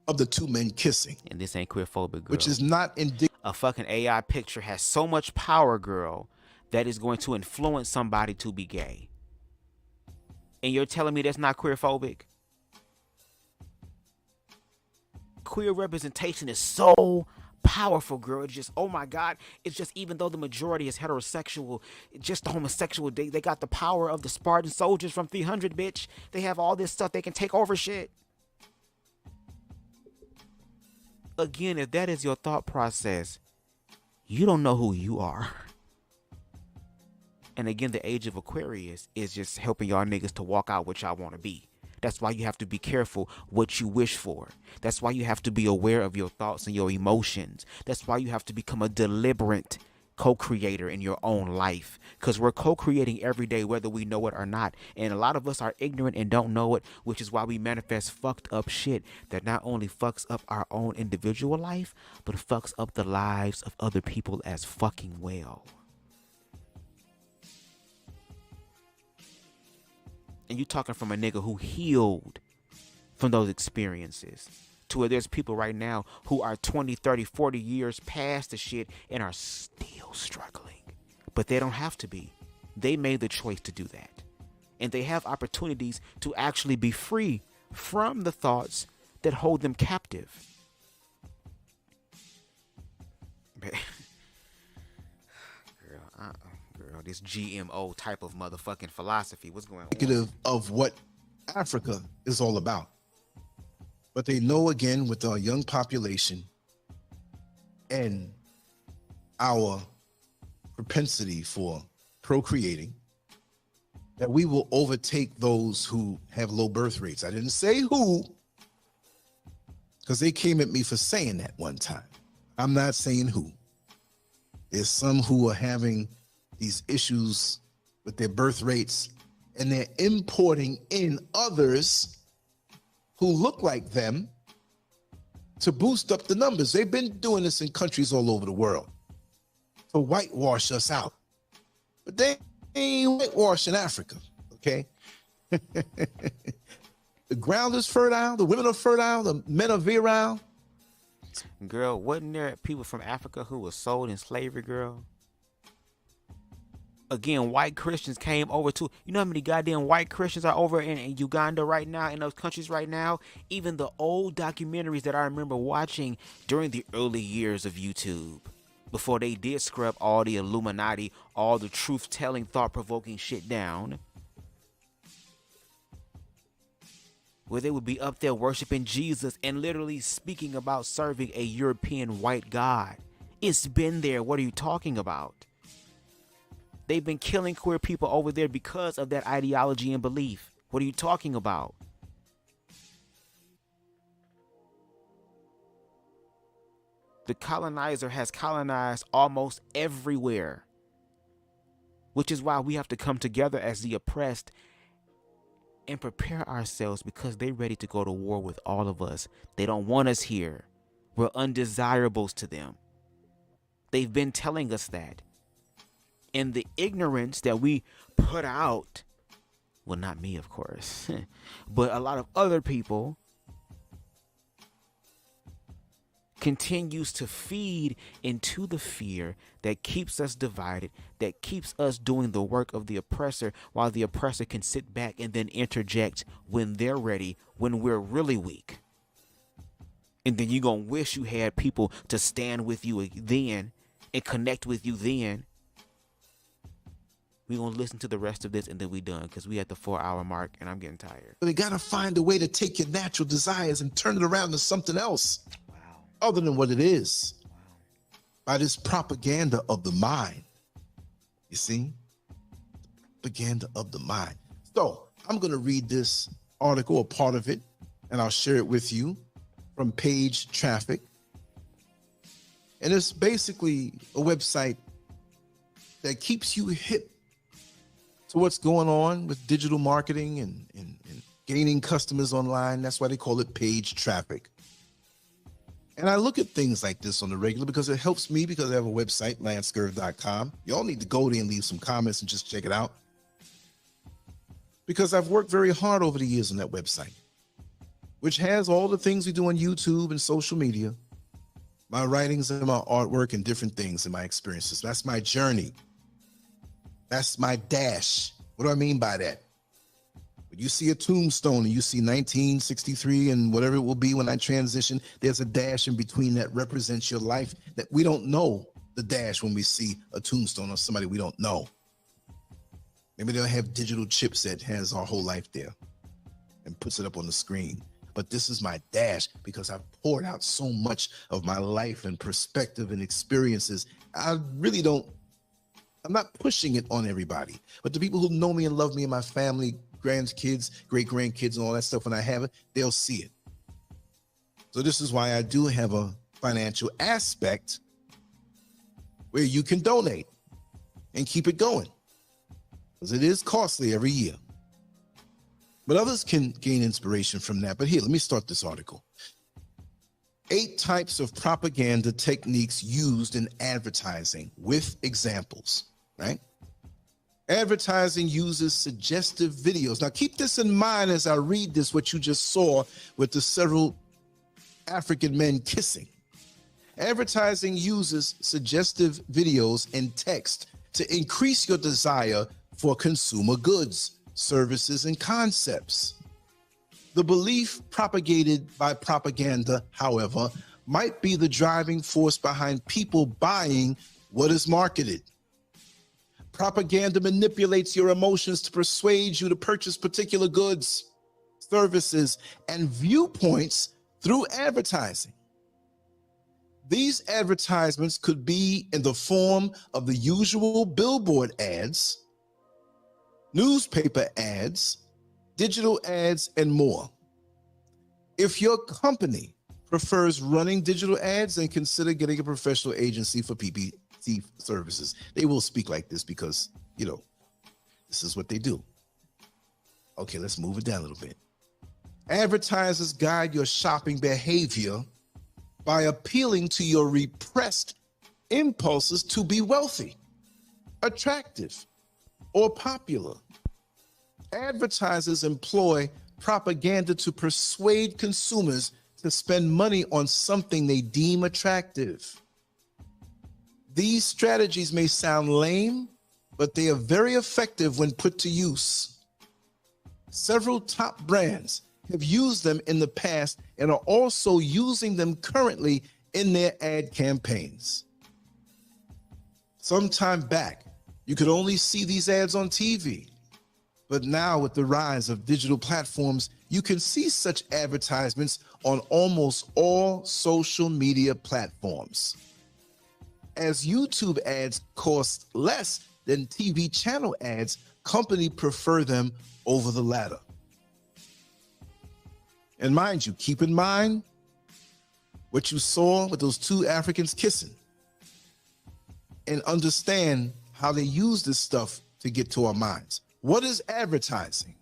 of the two men kissing. And this ain't queerphobic, girl. Which is not indicative. A fucking AI picture has so much power, girl, that is going to influence somebody to be gay. And you're telling me that's not queerphobic? Queer representation is so powerful, girl. It's just, oh my God. It's just, even though the majority is heterosexual, just the homosexual, they got the power of the Spartan soldiers from 300, bitch. They have all this stuff. They can take over shit. again, if that is your thought process, you don't know who you are. And again, the age of Aquarius is just helping y'all niggas to walk out what y'all want to be. That's why you have to be careful what you wish for. That's why you have to be aware of your thoughts and your emotions. That's why you have to become a deliberate co-creator in your own life, because we're co-creating every day, whether we know it or not. And a lot of us are ignorant and don't know it, which is why we manifest fucked up shit that not only fucks up our own individual life, but fucks up the lives of other people as fucking well. And you talking from a nigga who healed from those experiences, to where there's people right now who are 20, 30, 40 years past the shit and are still struggling. But they don't have to be. They made the choice to do that. And they have opportunities to actually be free from the thoughts that hold them captive. Girl, this GMO type of motherfucking philosophy. What's going on? Indicative of what Africa is all about. But they know, again, with our young population and our propensity for procreating, that we will overtake those who have low birth rates. I didn't say who, because they came at me for saying that one time. I'm not saying who. There's some who are having these issues with their birth rates, and they're importing in others who look like them to boost up the numbers. They've been doing this in countries all over the world to whitewash us out. But they ain't whitewashing Africa, okay? The ground is fertile, the women are fertile, the men are virile. Girl, wasn't there people from Africa who were sold in slavery, girl? Again, white Christians came over too. You know how many goddamn white Christians are over in Uganda right now, in those countries right now? Even the old documentaries that I remember watching during the early years of YouTube, before they did scrub all the Illuminati, all the truth-telling, thought-provoking shit down, where they would be up there worshiping Jesus and literally speaking about serving a European white god. It's been there. What are you talking about? They've been killing queer people over there because of that ideology and belief. What are you talking about? The colonizer has colonized almost everywhere, which is why we have to come together as the oppressed and prepare ourselves, because they're ready to go to war with all of us. They don't want us here. We're undesirables to them. They've been telling us that. And the ignorance that we put out, well, not me, of course, but a lot of other people, continues to feed into the fear that keeps us divided, that keeps us doing the work of the oppressor, while the oppressor can sit back and then interject when they're ready, when we're really weak. And then you're going to wish you had people to stand with you then and connect with you then. We're going to listen to the rest of this and then we done, because we at the 4-hour mark and I'm getting tired. But you got to find a way to take your natural desires and turn it around to something else. Wow. Other than what it is. Wow. By this propaganda of the mind. You see? Propaganda of the mind. So I'm going to read this article, a part of it, and I'll share it with you from Page Traffic. And it's basically a website that keeps you hip to what's going on with digital marketing and gaining customers online. That's why they call it Page Traffic. And I look at things like this on the regular because it helps me, because I have a website, Scurv.com. Y'all need to go there and leave some comments and just check it out, because I've worked very hard over the years on that website, which has all the things we do on YouTube and social media, my writings and my artwork and different things and my experiences. That's my journey. That's my dash. What do I mean by that? When you see a tombstone and you see 1963 and whatever it will be when I transition, there's a dash in between that represents your life, that we don't know the dash when we see a tombstone or somebody we don't know. Maybe they'll have digital chips that has our whole life there and puts it up on the screen. but this is my dash because I've poured out so much of my life and perspective and experiences. I'm not pushing it on everybody, but the people who know me and love me and my family, grandkids, great grandkids, and all that stuff, when I have it, they'll see it. So this is why I do have a financial aspect where you can donate and keep it going, because it is costly every year. But others can gain inspiration from that. But here, let me start this article. 8 types of propaganda techniques used in advertising with examples, right? Advertising uses suggestive videos. Now, keep this in mind as I read this, what you just saw with the several African men kissing. Advertising uses suggestive videos and text to increase your desire for consumer goods, services, and concepts. The belief propagated by propaganda, however, might be the driving force behind people buying what is marketed. Propaganda manipulates your emotions to persuade you to purchase particular goods, services, and viewpoints through advertising. These advertisements could be in the form of the usual billboard ads, newspaper ads, digital ads, and more. If your company prefers running digital ads, then consider getting a professional agency for PPC services. They will speak like this because, this is what they do. Okay, let's move it down a little bit. Advertisers guide your shopping behavior by appealing to your repressed impulses to be wealthy, attractive, or popular. Advertisers employ propaganda to persuade consumers to spend money on something they deem attractive. These strategies may sound lame, but they are very effective when put to use. Several top brands have used them in the past and are also using them currently in their ad campaigns. Some time back, you could only see these ads on TV. But now with the rise of digital platforms, you can see such advertisements on almost all social media platforms. As YouTube ads cost less than TV channel ads, companies prefer them over the latter. And mind you, keep in mind what you saw with those 2 Africans kissing, and understand how they use this stuff to get to our minds. What is advertising?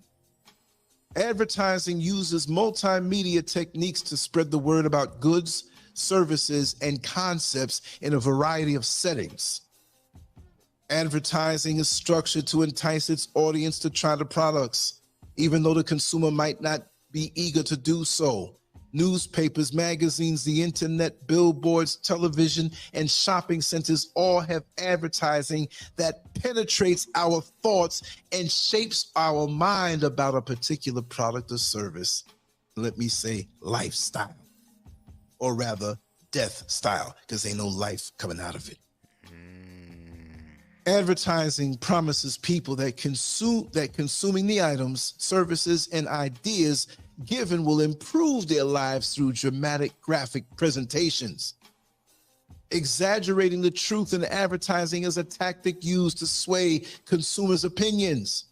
Advertising uses multimedia techniques to spread the word about goods, services, and concepts in a variety of settings. Advertising is structured to entice its audience to try the products, even though the consumer might not be eager to do so. Newspapers, magazines, the internet, billboards, television, and shopping centers all have advertising that penetrates our thoughts and shapes our mind about a particular product or service. Let me say lifestyle, or rather death style, because ain't no life coming out of it. Advertising promises people that consuming the items, services, and ideas given will improve their lives through dramatic graphic presentations. Exaggerating the truth in advertising is a tactic used to sway consumers' opinions,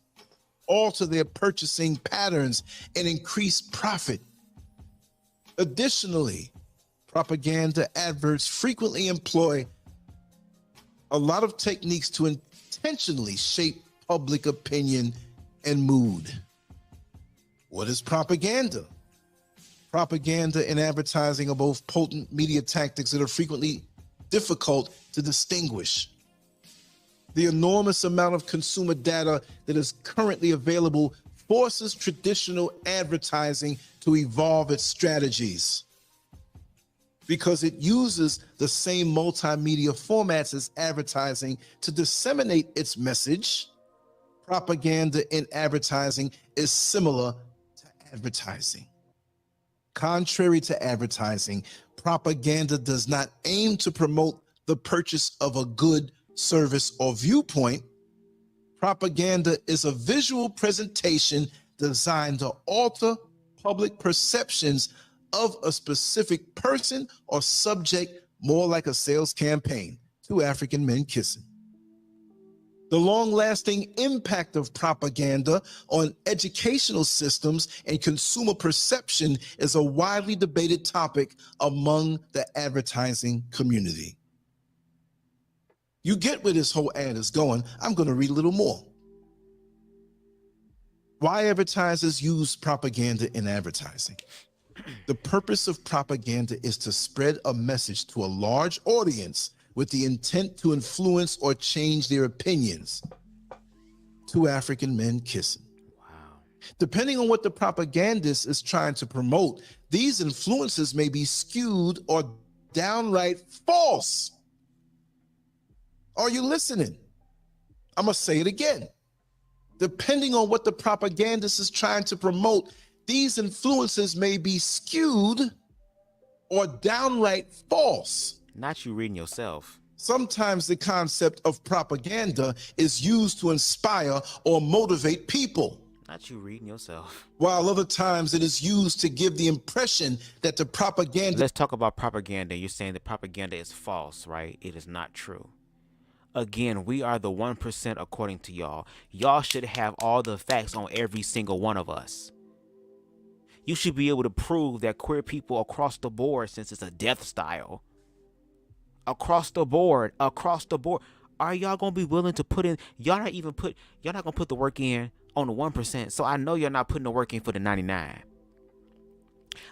alter their purchasing patterns, and increase profit. Additionally, propaganda adverts frequently employ a lot of techniques to intentionally shape public opinion and mood. What is propaganda? Propaganda and advertising are both potent media tactics that are frequently difficult to distinguish. The enormous amount of consumer data that is currently available forces traditional advertising to evolve its strategies. Because it uses the same multimedia formats as advertising to disseminate its message, propaganda in advertising is similar to advertising. Contrary to advertising, propaganda does not aim to promote the purchase of a good, service, or viewpoint. Propaganda is a visual presentation designed to alter public perceptions of a specific person or subject, more like a sales campaign. Two African men kissing. The long-lasting impact of propaganda on educational systems and consumer perception is a widely debated topic among the advertising community. You get where this whole ad is going. I'm going to read a little more. Why advertisers use propaganda in advertising. The purpose of propaganda is to spread a message to a large audience with the intent to influence or change their opinions. Two African men kissing. Wow. Depending on what the propagandist is trying to promote, these influences may be skewed or downright false. Are you listening? I'm going to say it again. Depending on what the propagandist is trying to promote, these influences may be skewed or downright false. Not you reading yourself. Sometimes the concept of propaganda is used to inspire or motivate people, Not you reading yourself. while other times it is used to give the impression that the propaganda. Let's talk about propaganda. You're saying that propaganda is false, right? It is not true. Again, we are the 1% according to y'all. Y'all should have all the facts on every single one of us. You should be able to prove that queer people across the board, since it's a death style, across the board, are y'all gonna be willing to put in? Y'all not gonna put the work in on the 1%. So I know you're not putting the work in for the 99.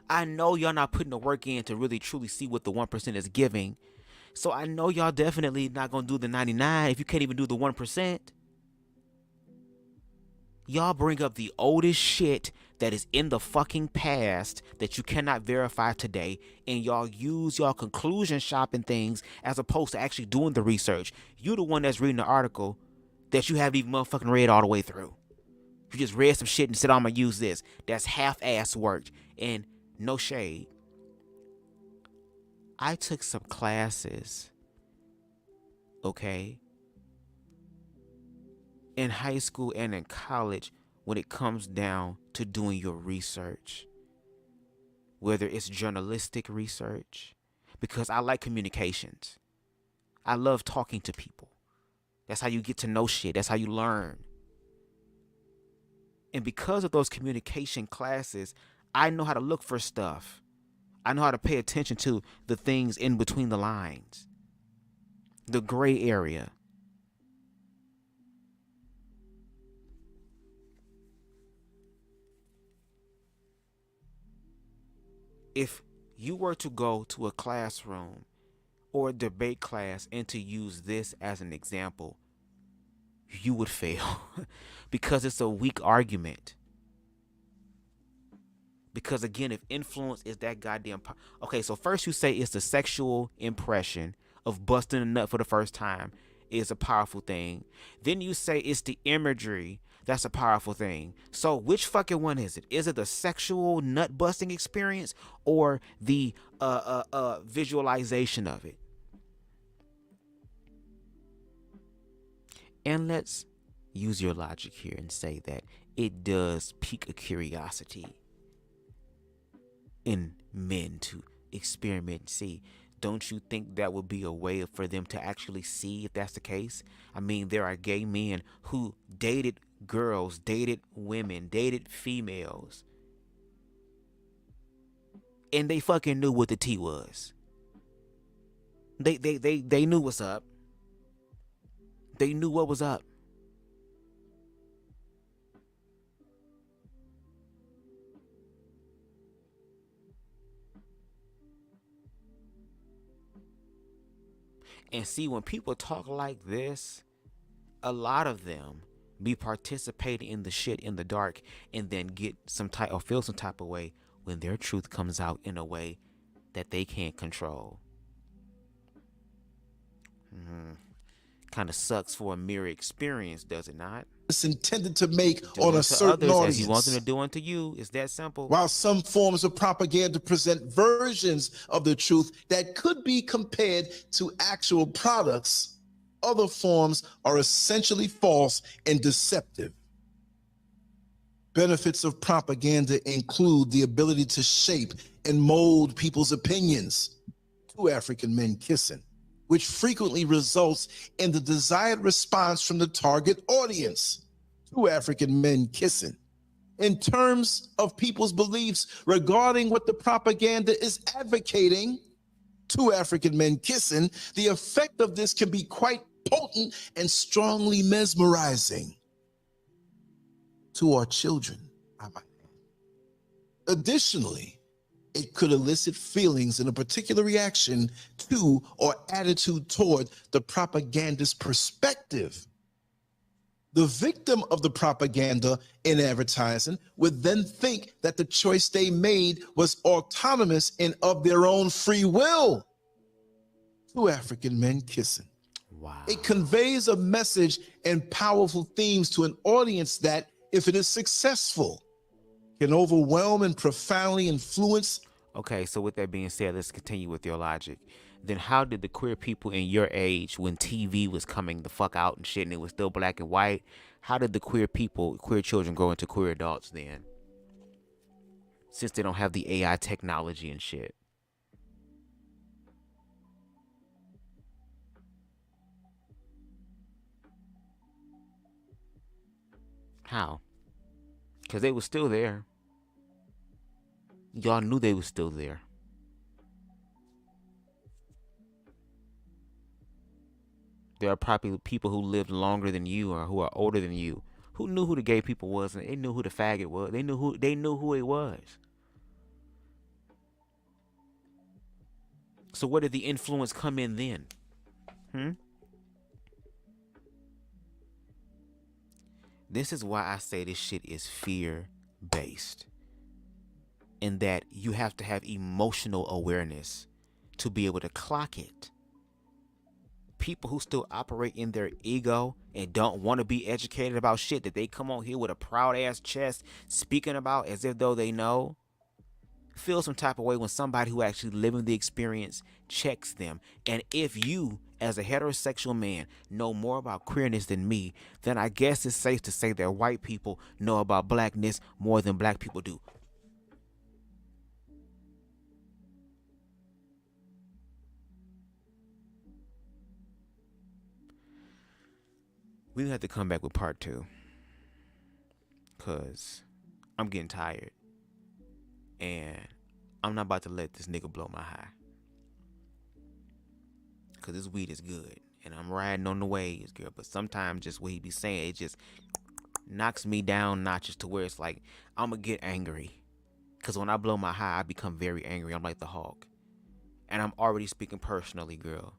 I know y'all not putting the work in to really truly see what the 1% is giving. So I know y'all definitely not gonna do the 99 if you can't even do the 1%. Y'all bring up the oldest shit that is in the fucking past that you cannot verify today, and y'all use y'all conclusion shopping things as opposed to actually doing the research. You the one that's reading the article that you haven't even motherfucking read all the way through. You just read some shit and said, I'm gonna use this. That's half-ass work, and no shade. I took some classes, okay, in high school and in college when it comes down to doing your research, whether it's journalistic research, because I like communications. I love talking to people. That's how you get to know shit. That's how you learn. And because of those communication classes, I know how to look for stuff. I know how to pay attention to the things in between the lines, the gray area. If you were to go to a classroom or a debate class and to use this as an example, you would fail because it's a weak argument. Because again, if influence is that goddamn okay, so first you say it's the sexual impression of busting a nut for the first time is a powerful thing. Then you say it's the imagery that's a powerful thing. So which fucking one is it? Is it the sexual nut busting experience or the visualization of it? And let's use your logic here and say that it does pique a curiosity in men to experiment and see. Don't you think that would be a way for them to actually see if that's the case? I mean, there are gay men who dated girls, dated women, dated females, and they fucking knew what the tea was. They knew what's up. They knew what was up. And see, when people talk like this, a lot of them be participating in the shit in the dark and then get some type or feel some type of way when their truth comes out in a way that they can't control. Kind of sucks for a mirror experience, does it not? It's intended to make Do on a unto certain others audience. as you want them to do unto you. It's that simple. While some forms of propaganda present versions of the truth that could be compared to actual products, other forms are essentially false and deceptive. Benefits of propaganda include the ability to shape and mold people's opinions. Two African men kissing, which frequently results in the desired response from the target audience. Two African men kissing. In terms of people's beliefs regarding what the propaganda is advocating, two African men kissing, the effect of this can be quite potent and strongly mesmerizing to our children. Additionally, it could elicit feelings and a particular reaction to or attitude toward the propagandist's perspective. The victim of the propaganda in advertising would then think that the choice they made was autonomous and of their own free will. Two African men kissing. Wow. It conveys a message and powerful themes to an audience that, if it is successful, can overwhelm and profoundly influence. Okay, so with that being said, let's continue with your logic. Then how did the queer people in your age, when TV was coming the fuck out and shit and it was still black and white, how did the queer people, queer children grow into queer adults then? Since they don't have the AI technology and shit. How? Because they were still there. Y'all knew they were still there. There are probably people who lived longer than you or who are older than you who knew who the gay people was, and they knew who the faggot was. They knew who it was. So where did the influence come in then? This is why I say this shit is fear-based. In that you have to have emotional awareness to be able to clock it. People who still operate in their ego and don't want to be educated about shit that they come on here with a proud ass chest speaking about as if though they know, feel some type of way when somebody who actually living the experience checks them. And if you, as a heterosexual man, know more about queerness than me, then I guess it's safe to say that white people know about blackness more than black people do. We have to come back with part 2. Because I'm getting tired. And I'm not about to let this nigga blow my high. Because this weed is good. And I'm riding on the waves, girl. But sometimes just what he be saying, it just knocks me down notches to where it's like, I'm going to get angry. Because when I blow my high, I become very angry. I'm like the Hulk. And I'm already speaking personally, girl.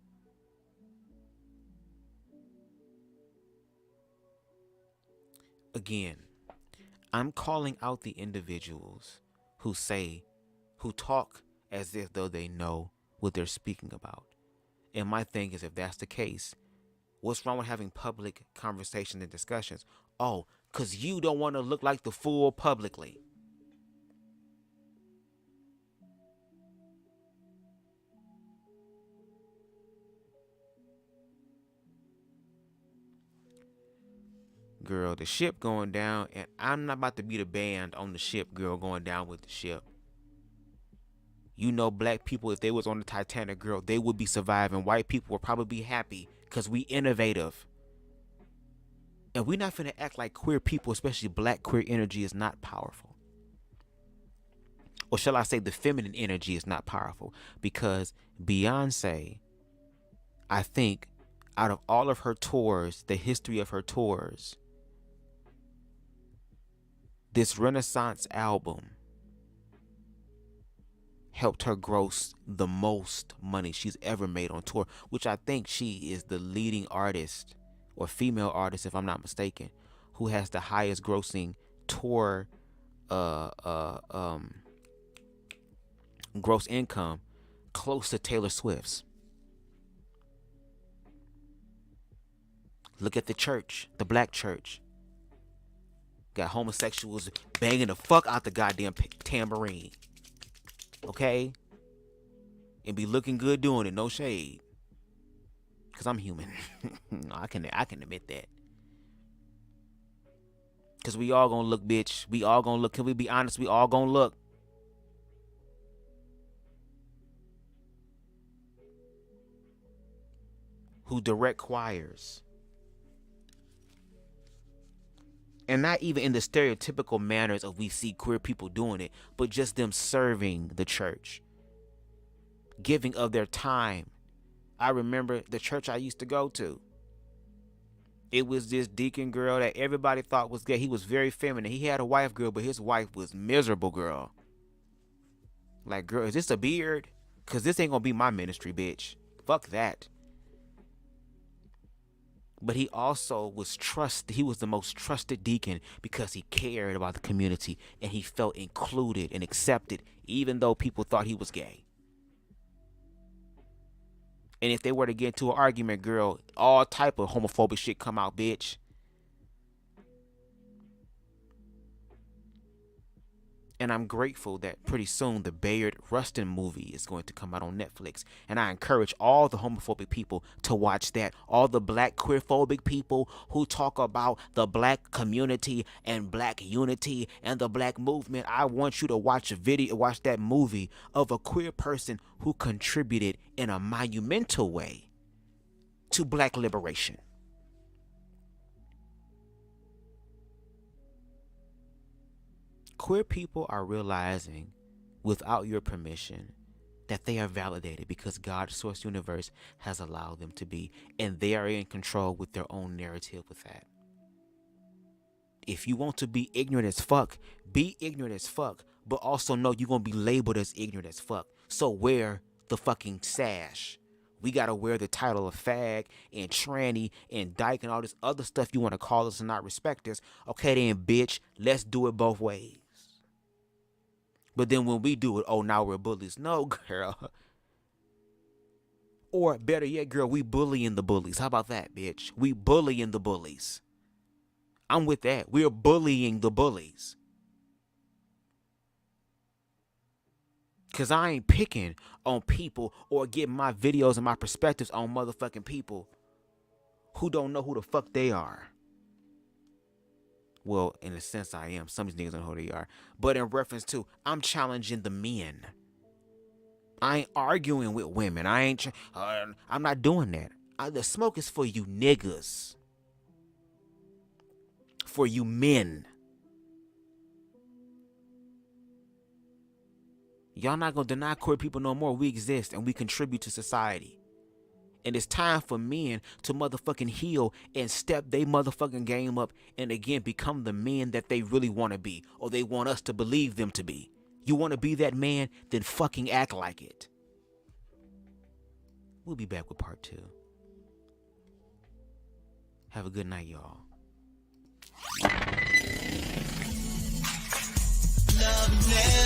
Again, I'm calling out the individuals who talk as if though they know what they're speaking about. And my thing is, if that's the case, what's wrong with having public conversations and discussions? Oh, because you don't want to look like the fool publicly. Girl, the ship going down, and I'm not about to be the band on the ship, girl, going down with the ship. You know, black people, if they was on the Titanic, girl, they would be surviving. White people would probably be happy because we innovative. And we're not finna act like queer people, especially black queer energy, is not powerful. Or shall I say the feminine energy is not powerful? Because Beyonce, I think, out of all of her tours, the history of her tours, this Renaissance album helped her gross the most money she's ever made on tour, which I think she is the leading artist, or female artist if I'm not mistaken, who has the highest grossing tour gross income, close to Taylor Swift's. Look at the church, the black church. Got homosexuals banging the fuck out the goddamn tambourine. Okay? And be looking good doing it, no shade. Cause I'm human. I can admit that. Because we all gonna look, bitch. We all gonna look. Can we be honest? We all gonna look. Who direct choirs. And not even in the stereotypical manners of we see queer people doing it, but just them serving the church. Giving of their time. I remember the church I used to go to. It was this deacon girl that everybody thought was gay. He was very feminine. He had a wife, girl, but his wife was miserable, girl. Like, girl, is this a beard? Because this ain't going to be my ministry, bitch. Fuck that. But he also was trusted. He was the most trusted deacon because he cared about the community and he felt included and accepted even though people thought he was gay. And if they were to get into an argument, girl, all type of homophobic shit come out, bitch. And I'm grateful that pretty soon the Bayard Rustin movie is going to come out on Netflix. And I encourage all the homophobic people to watch that. All the black queerphobic people who talk about the black community and black unity and the black movement. I want you to watch that movie of a queer person who contributed in a monumental way to black liberation. Queer people are realizing, without your permission, that they are validated because God's source universe has allowed them to be, and they are in control with their own narrative with that. If you want to be ignorant as fuck, be ignorant as fuck, but also know you're going to be labeled as ignorant as fuck. So wear the fucking sash. We got to wear the title of fag and tranny and dyke and all this other stuff you want to call us and not respect us. Okay then, bitch, let's do it both ways. But then when we do it, oh, now we're bullies. No, girl. Or better yet, girl, we bullying the bullies. How about that, bitch? We bullying the bullies. I'm with that. We're bullying the bullies. Because I ain't picking on people or getting my videos and my perspectives on motherfucking people who don't know who the fuck they are. Well, in a sense, I am. Some of these niggas don't know who they are. But in reference to, I'm challenging the men. I ain't arguing with women. I'm not doing that. The smoke is for you niggas. For you men. Y'all not gonna deny queer people no more. We exist and we contribute to society. And it's time for men to motherfucking heal and step they motherfucking game up and again become the men that they really want to be, or they want us to believe them to be. You want to be that man? Then fucking act like it. We'll be back with part 2. Have a good night, y'all. Love never